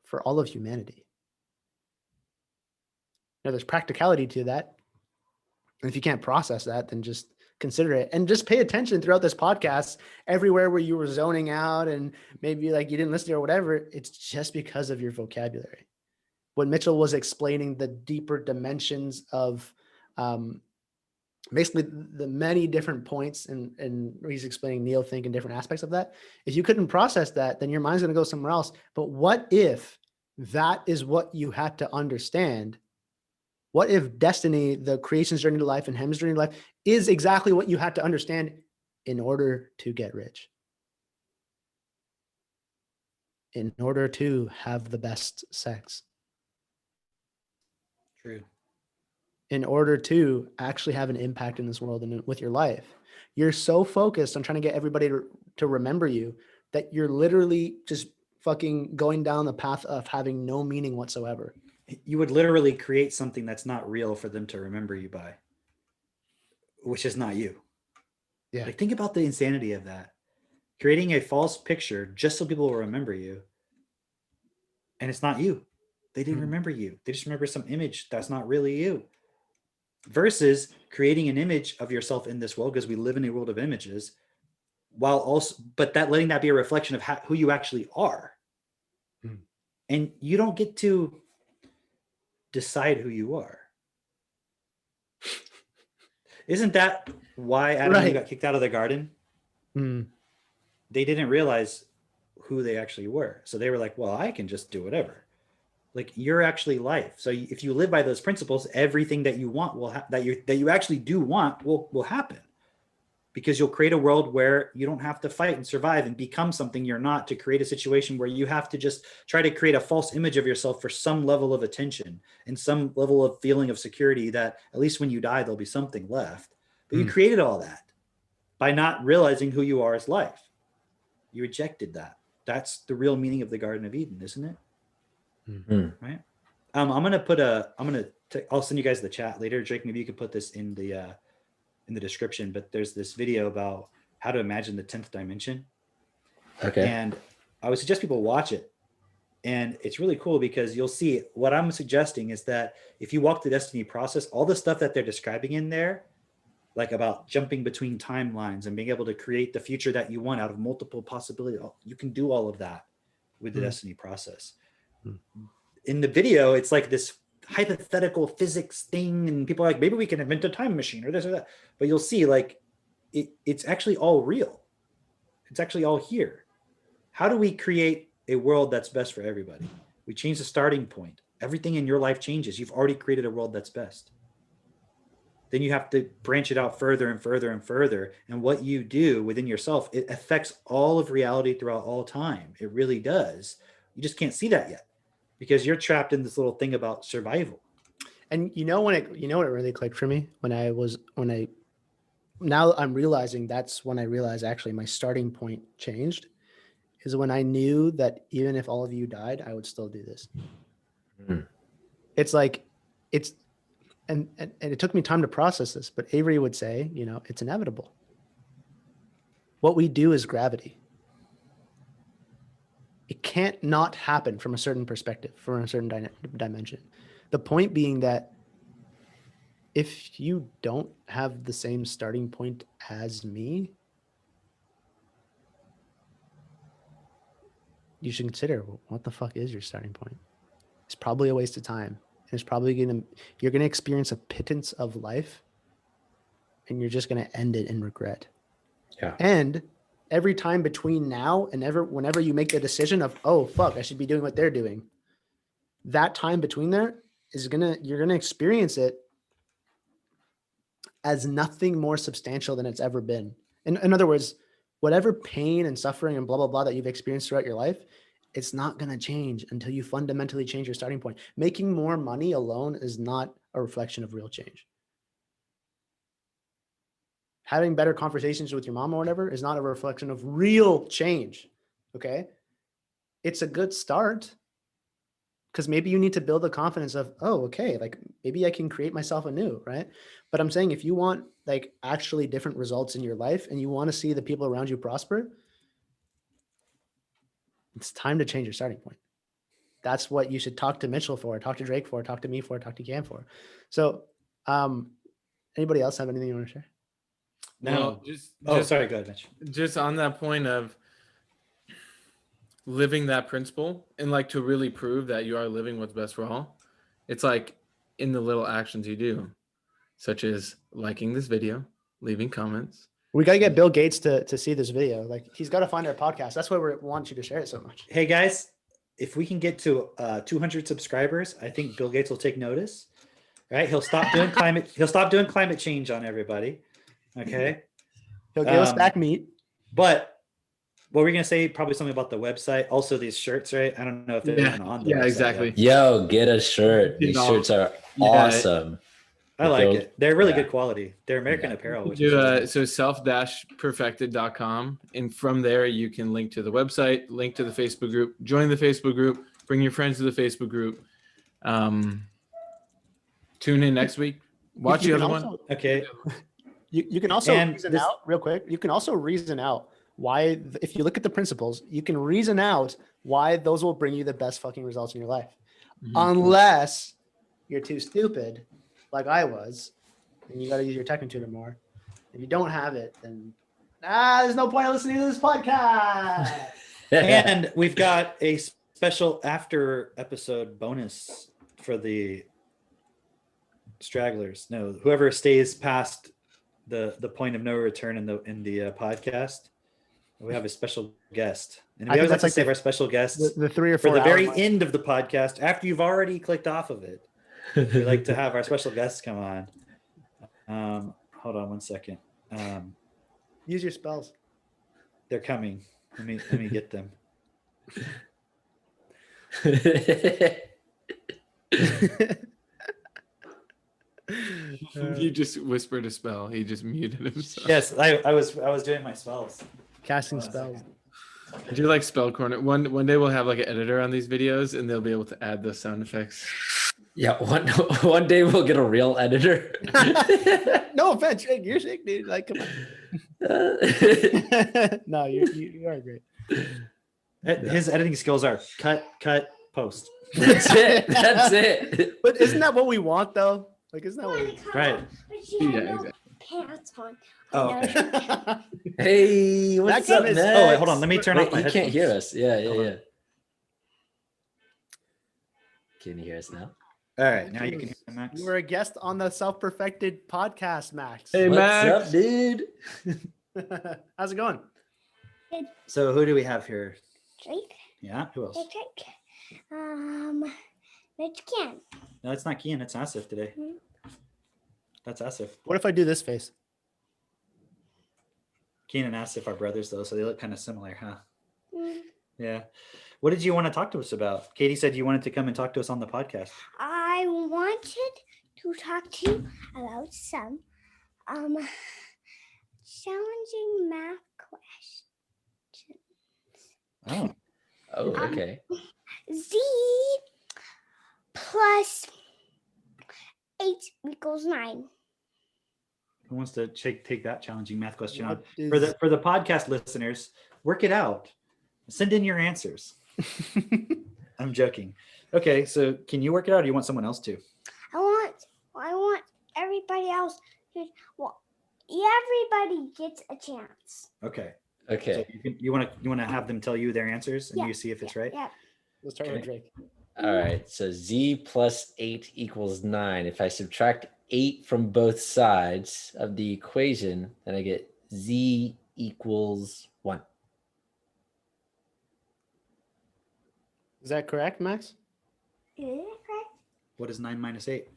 for all of humanity. Now, there's practicality to that. And if you can't process that, then just consider it and just pay attention throughout this podcast, everywhere where you were zoning out and maybe like you didn't listen or whatever. It's just because of your vocabulary. When Mitchell was explaining the deeper dimensions of basically the many different points and he's explaining neothink and different aspects of that. If you couldn't process that, then your mind's going to go somewhere else. But what if that is what you had to understand? What if destiny, the creation's journey to life and Hem's journey to life, is exactly what you had to understand in order to get rich? In order to have the best sex? True. In order to actually have an impact in this world and with your life? You're so focused on trying to get everybody to remember you that you're literally just fucking going down the path of having no meaning whatsoever. You would literally create something that's not real for them to remember you by, which is not you. Yeah. Like, think about the insanity of that. Creating a false picture just so people will remember you. And it's not you. They didn't remember you. They just remember some image that's not really you. Versus creating an image of yourself in this world, because we live in a world of images, while also, but that letting that be a reflection of who you actually are. And you don't get to decide who you are. Isn't that why Adam and Eve got kicked out of the garden? They didn't realize who they actually were. So they were like, well, I can just do whatever. Like, you're actually life. So if you live by those principles, everything that you want will that you actually do want will happen, because you'll create a world where you don't have to fight and survive and become something you're not, to create a situation where you have to just try to create a false image of yourself for some level of attention and some level of feeling of security that at least when you die, there'll be something left. But you created all that by not realizing who you are as life. You rejected that. That's the real meaning of the Garden of Eden, isn't it? Right. I'll send you guys the chat later. Drake, maybe you could put this in the description, but there's this video about how to imagine the 10th dimension. Okay. And I would suggest people watch it. And it's really cool because you'll see what I'm suggesting is that if you walk the destiny process, all the stuff that they're describing in there, like about jumping between timelines and being able to create the future that you want out of multiple possibilities, you can do all of that with the destiny process. In the video, it's like this hypothetical physics thing, and people are like, maybe we can invent a time machine or this or that. But you'll see, like, it's actually all real. It's actually all here. How do we create a world that's best for everybody? We change the starting point. Everything in your life changes. You've already created a world that's best. Then you have to branch it out further and further and further. And what you do within yourself, it affects all of reality throughout all time. It really does. You just can't see that yet because you're trapped in this little thing about survival. And when it really clicked for me now I'm realizing that's when I realized actually my starting point changed, is when I knew that even if all of you died, I would still do this. It's like, and it took me time to process this, but Avery would say, it's inevitable. What we do is gravity. It can't not happen from a certain perspective, from a certain dimension. The point being that if you don't have the same starting point as me, you should consider, what the fuck is your starting point? It's probably a waste of time. It's probably you're going to experience a pittance of life, and you're just going to end it in regret. Yeah. And every time between now and whenever you make the decision of, oh, fuck, I should be doing what they're doing, that time between there you're going to experience it as nothing more substantial than it's ever been. In other words, whatever pain and suffering and blah, blah, blah that you've experienced throughout your life, it's not going to change until you fundamentally change your starting point. Making more money alone is not a reflection of real change. Having better conversations with your mom or whatever is not a reflection of real change. Okay. It's a good start, because maybe you need to build the confidence of, oh, okay, like maybe I can create myself anew, right? But I'm saying if you want like actually different results in your life and you want to see the people around you prosper, it's time to change your starting point. That's what you should talk to Mitchell for, talk to Drake for, talk to me for, talk to Cam for. So anybody else have anything you want to share? No, Sorry, go ahead, Mitch. Just on that point of living that principle, and like to really prove that you are living what's best for all, it's like in the little actions you do, such as liking this video, leaving comments. We got to get Bill Gates to see this video. Like, he's got to find our podcast. That's why we want you to share it so much. Hey guys, if we can get to 200 subscribers, I think Bill Gates will take notice. Right? He'll stop doing climate change on everybody. Okay. He'll give us back meat. But what were we gonna say? Probably something about the website. Also, these shirts, right? I don't know if they're even on the website exactly. yet. Yo, get a shirt. These shirts are awesome. I like it. They're really good quality. They're American Apparel. Which is so self-perfected.com, and from there you can link to the website, link to the Facebook group, join the Facebook group, bring your friends to the Facebook group. Tune in next week. Watch the other one. Okay. You can also reason out real quick. You can also reason out why, if you look at the principles, you can reason out why those will bring you the best fucking results in your life. Mm-hmm. Unless you're too stupid, like I was, and you got to use your techno-tuner more. If you don't have it, then there's no point in listening to this podcast. And we've got a special after episode bonus for the stragglers. No, whoever stays past the point of no return in the podcast. We have a special guest, and we always like to save our special guests the 3 or 4 for the very end of the podcast after you've already clicked off of it. We like to have our special guests come on. Hold on one second. Use your spells. They're coming. Let me get them. You just whispered a spell. He just muted himself. Yes, I was doing my spells. Casting spells. I do like Spell Corner. One day we'll have like an editor on these videos, and they'll be able to add those sound effects. Yeah, one day we'll get a real editor. No offense, Jake. You're sick, dude. Like, come on. No, you are great. His editing skills are cut, post. That's it. But isn't that what we want, though? Like, isn't that what we right? Yeah, exactly. Pants on. Oh, okay. Hey, what's up, Max? Oh, wait, hold on. Let me turn off my You headphones. can't hear us. Yeah. Can you hear us now? All right, now you can hear them, Max. You were a guest on the Self-Perfected podcast, Max. Hey, What's Max. up, dude? How's it going? So who do we have here? Drake. Yeah, who else? Drake. Mitch Can. No, it's not Kian. It's Asif today. Mhm. That's Asif. What if I do this face? Kian and Asif are brothers, though, so they look kind of similar, huh? Mm. Yeah. What did you want to talk to us about? Katie said you wanted to come and talk to us on the podcast. I wanted to talk to you about some challenging math questions. Oh, Oh, okay. Z plus 8 equals 9. who wants to take that challenging math question on? What For the podcast listeners, work it out. Send in your ansers. I'm joking. Okay, so can you work it out, or do you want someone else to? I want everybody else to, well, everybody gets a chance. Okay. Okay. So you want to have them tell you their answers and Yeah, you see if it's right? Yeah. Let's start with Drake. All right. So Z plus 8 equals 9. If I subtract 8 from both sides of the equation, then I get Z equals 1. Is that correct, Max? Is it correct? What is 9 minus 8?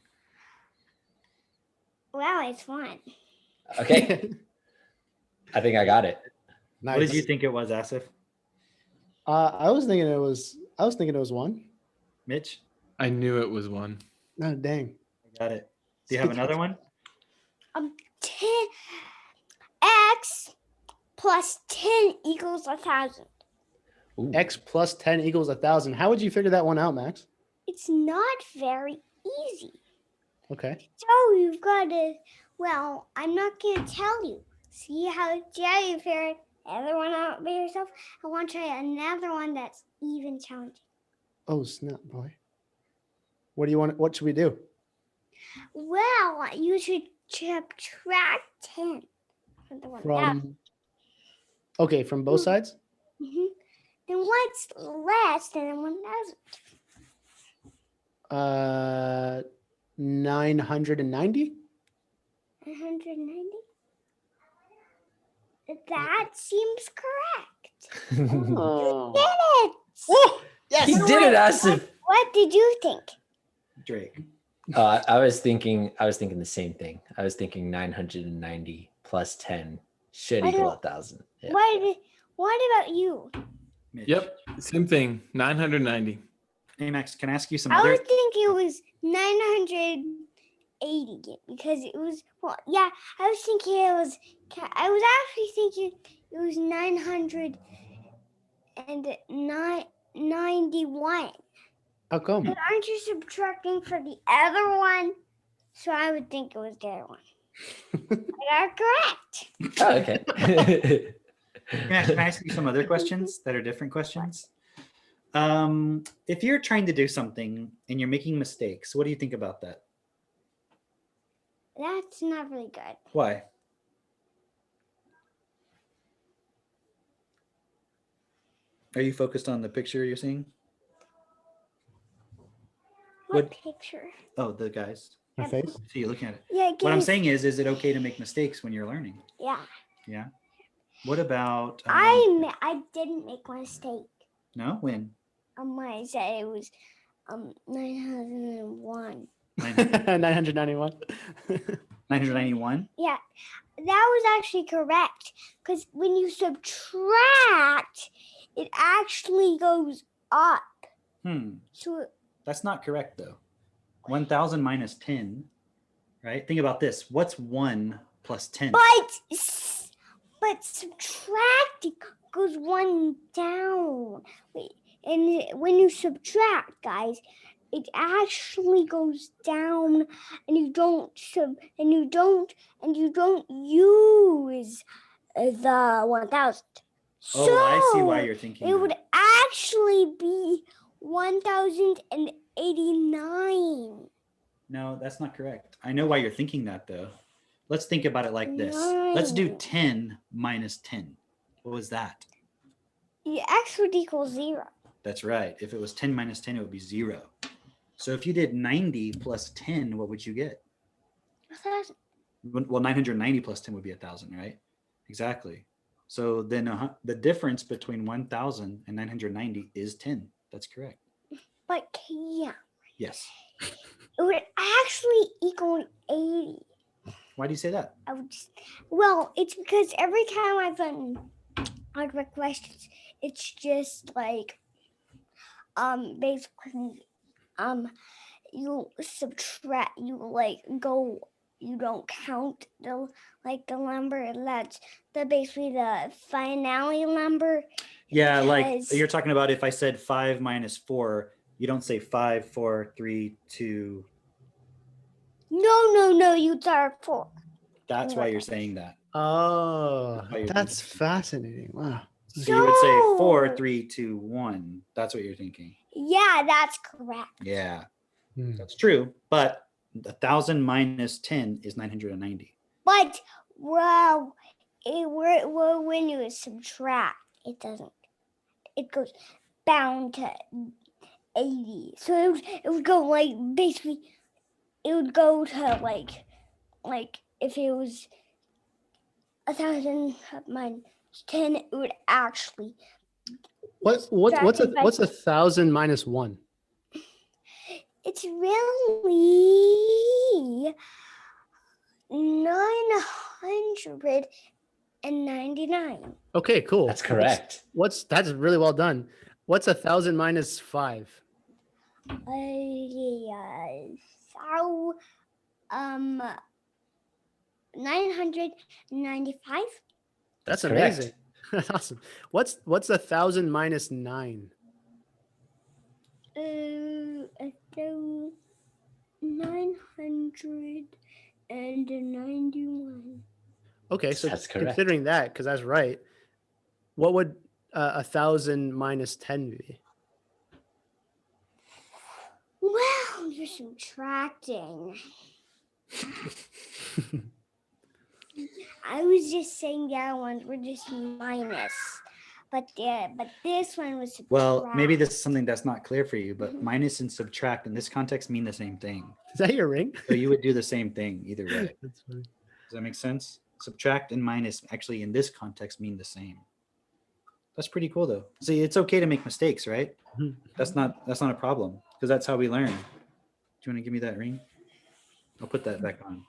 Well, it's 1. Okay. I think I got it. Nice. What did you think it was, Asif? I was thinking it was 1. Mitch? I knew it was 1. No, dang. Got it. Do you have another one? 10x plus 10 equals 1,000. Ooh. X plus 10 equals 1,000. How would you figure that one out, Max? It's not very easy. Okay. So you've got to, well, I'm not going to tell you. See how you figure the other one out by yourself? I want to try another one that's even challenging. Oh, snap, boy. What should we do? Well, you should subtract 10 from the one. Okay, from both sides? Mm-hmm. Then what's less than 1,000? 990? 190? That seems correct. Oh. Did it! Oh, yes. He did it, Asif. What did you think? Drake. I was thinking the same thing. I was thinking 990 plus 10 should What equal about- 1,000. Yeah. What about you? Mitch. Yep. Same thing. 990. Hey, Max, can I ask you some I other? would think it was 980 because it was, well, yeah, I was actually thinking it was 991. How come? But aren't you subtracting for the other one? So I would think it was the other one. I got correct. Oh, okay. Can I ask you some other questions that are different questions? If you're trying to do something and you're making mistakes, what do you think about that? That's not really good. Why? Are you focused on the picture you're seeing? What picture? Oh, the guys. My face? So you're looking at it. Yeah, What I'm saying is it okay to make mistakes when you're learning? Yeah. Yeah. What about? I didn't make a mistake. No. When? When I said it was 901. 991. 991. Yeah, that was actually correct because when you subtract, it actually goes up. So That's not correct though. 1,000 minus 10, right? Think about this. What's 1 plus 10? but subtracting goes 1 down. Wait, and when you subtract, guys, it actually goes down, and you don't use the 1,000. Oh, I see why you're thinking It that. would actually be 1,089. No, that's not correct. I know why you're thinking that though. Let's think about it like this. Let's do 10 minus 10. What was that? The x would equal 0. That's right. If it was 10 minus 10, it would be 0. So if you did 90 plus 10, what would you get? 1,000. Well, 990 plus 10 would be 1,000, right? Exactly. So then the difference between 1,000 and 990 is 10. That's correct. But yeah, Yes. it would actually equal 80. Why do you say that? Well, it's because every time I've done algebra questions, it's just like basically you subtract, you like go, you don't count the number that's basically the finale number. Yeah, like because- you're talking about if I said 5 minus 4, you don't say 5, 4, 3, 2. No, you start 4. That's why you're saying that. Oh, Why you're that's thinking. fascinating. Wow. So you would say 4, So- 3, 2, 1. That's what you're thinking. Yeah, that's correct. Yeah, Hmm. that's true. But 1,000 minus 10 is 990. But when you subtract, it doesn't. It goes down to 80. So it would go like basically. It would go to like if it was 1,000 minus 10, it would actually. What's Subtracted by- 1,000 minus 1? It's really 999. Okay, cool. That's correct. That's really well done. What's 1,000 minus 5? So 995. That's Correct. amazing. That's awesome. What's 1,000 minus 9? So 991. Okay, so That's correct. considering that, because that's right, what would 1,000 minus 10 be? Well, you're subtracting. I was just saying the other ones were just minus, but this one was subtract. Well, maybe this is something that's not clear for you, but minus and subtract in this context mean the same thing. Is that your ring? So you would do the same thing either way. That's funny. Does that make sense? Subtract and minus actually in this context mean the same. That's pretty cool though. See, it's okay to make mistakes, right? Mhm. That's not a problem because that's how we learn. Do you want to give me that ring? I'll put that back on.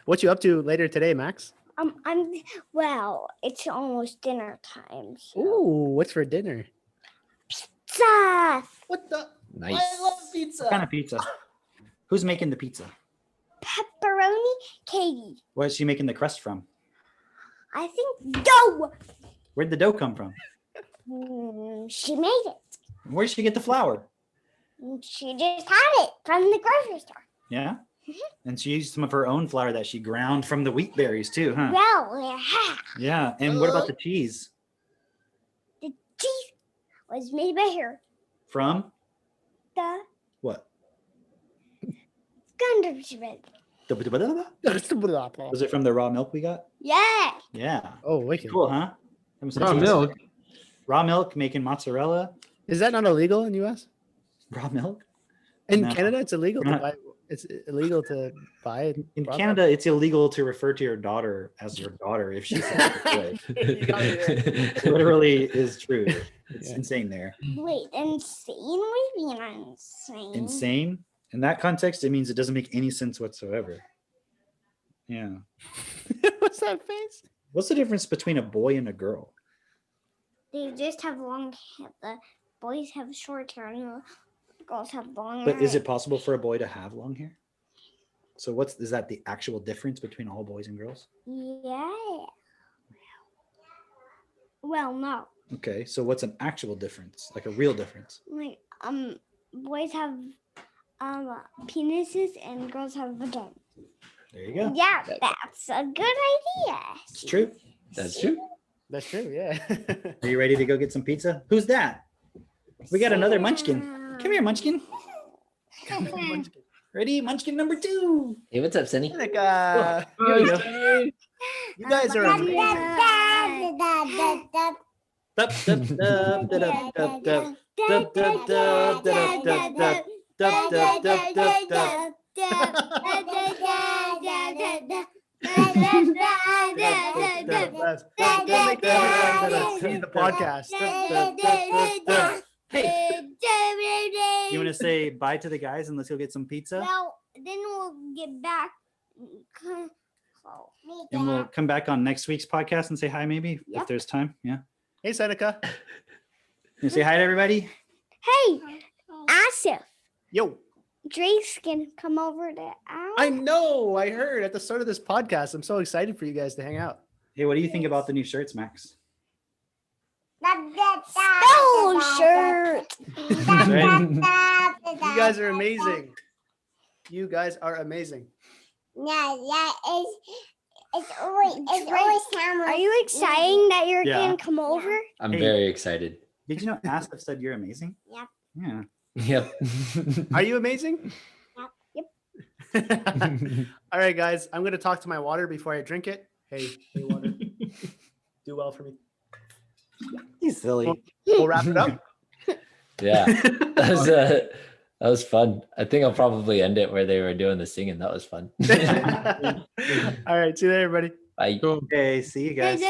What you up to later today, Max? It's almost dinner time. So. Ooh, what's for dinner? Pizza. What the? Nice. pizza. What kind of pizza? Who's making the pizza? Pepperoni, Katie. Where's she making the crust from? I think dough. Where'd the dough come from? She made it. Where'd she get the flour? She just had it from the grocery store. Yeah? And she used some of her own flour that she ground from the wheat berries too, huh? Well, yeah. Yeah. And what about the cheese? The cheese was made by her. From The what? Gundersman. Was it from the raw milk we got? Yeah. Yeah. Oh, wicked. Cool, huh? Haven't seen Raw cheese. milk. Raw milk making mozzarella. Is that not illegal in U.S.? Raw milk? In No. Canada, it's illegal to Not- buy. It's illegal to buy. In raw Canada, it's illegal to refer to your daughter as your daughter if she's It literally is true. It's Yeah. insane there. Wait, insane? What do you mean insane? Insane. In that context, it means it doesn't make any sense whatsoever. Yeah. milk. What's that face? What's the difference between a boy and a girl? They just have long hair. The boys have short hair and the girls have long But hair. is it possible for a boy to have long hair? So is that the actual difference between all boys and girls? Yeah. Well, no. Okay, so what's an actual difference? Like a real difference? Like, boys have penises and girls have vaginas. There you go. Yeah, that's a good idea. It's true. That's true. That's true. Yeah. Are you ready to go get some pizza? Who's that? We got another munchkin. Come here, munchkin. Ready? Munchkin number 2. Hey, what's up, Cindy? Like, Here we go. you guys are amazing. Dup, dup, dup, dup, dup, dup, dup, dup, dup, dup, dup, dup, dup. Dub, dub, dub, dub, dub. See the podcast. You want to say bye to the guys and let's go get some pizza? Well, then we'll get back. And we'll come back on next week's podcast and say hi, maybe Yep. if there's time. Yeah. Hey, Seneca. You say hi to everybody. Hey, Asif, Yo. Drake's gonna come over to our. I know. I heard at the start of this podcast. I'm so excited for you guys to hang out. Hey, what do you think about the new shirts, Max? Spell shirt. You guys are amazing. You guys are amazing. It's always time. Are you excited that you're Yeah. gonna come over? I'm Hey. very excited. Did you know Asif said you're amazing? Yep. Yeah. Yep. Are you amazing? Yep. All right, guys. I'm gonna talk to my water before I drink it. Hey, water. Do well for me. He's silly. We'll wrap it up. Yeah. That was fun. I think I'll probably end it where they were doing the singing. That was fun. All right. See you later, everybody. Bye. Cool. Okay, see you guys.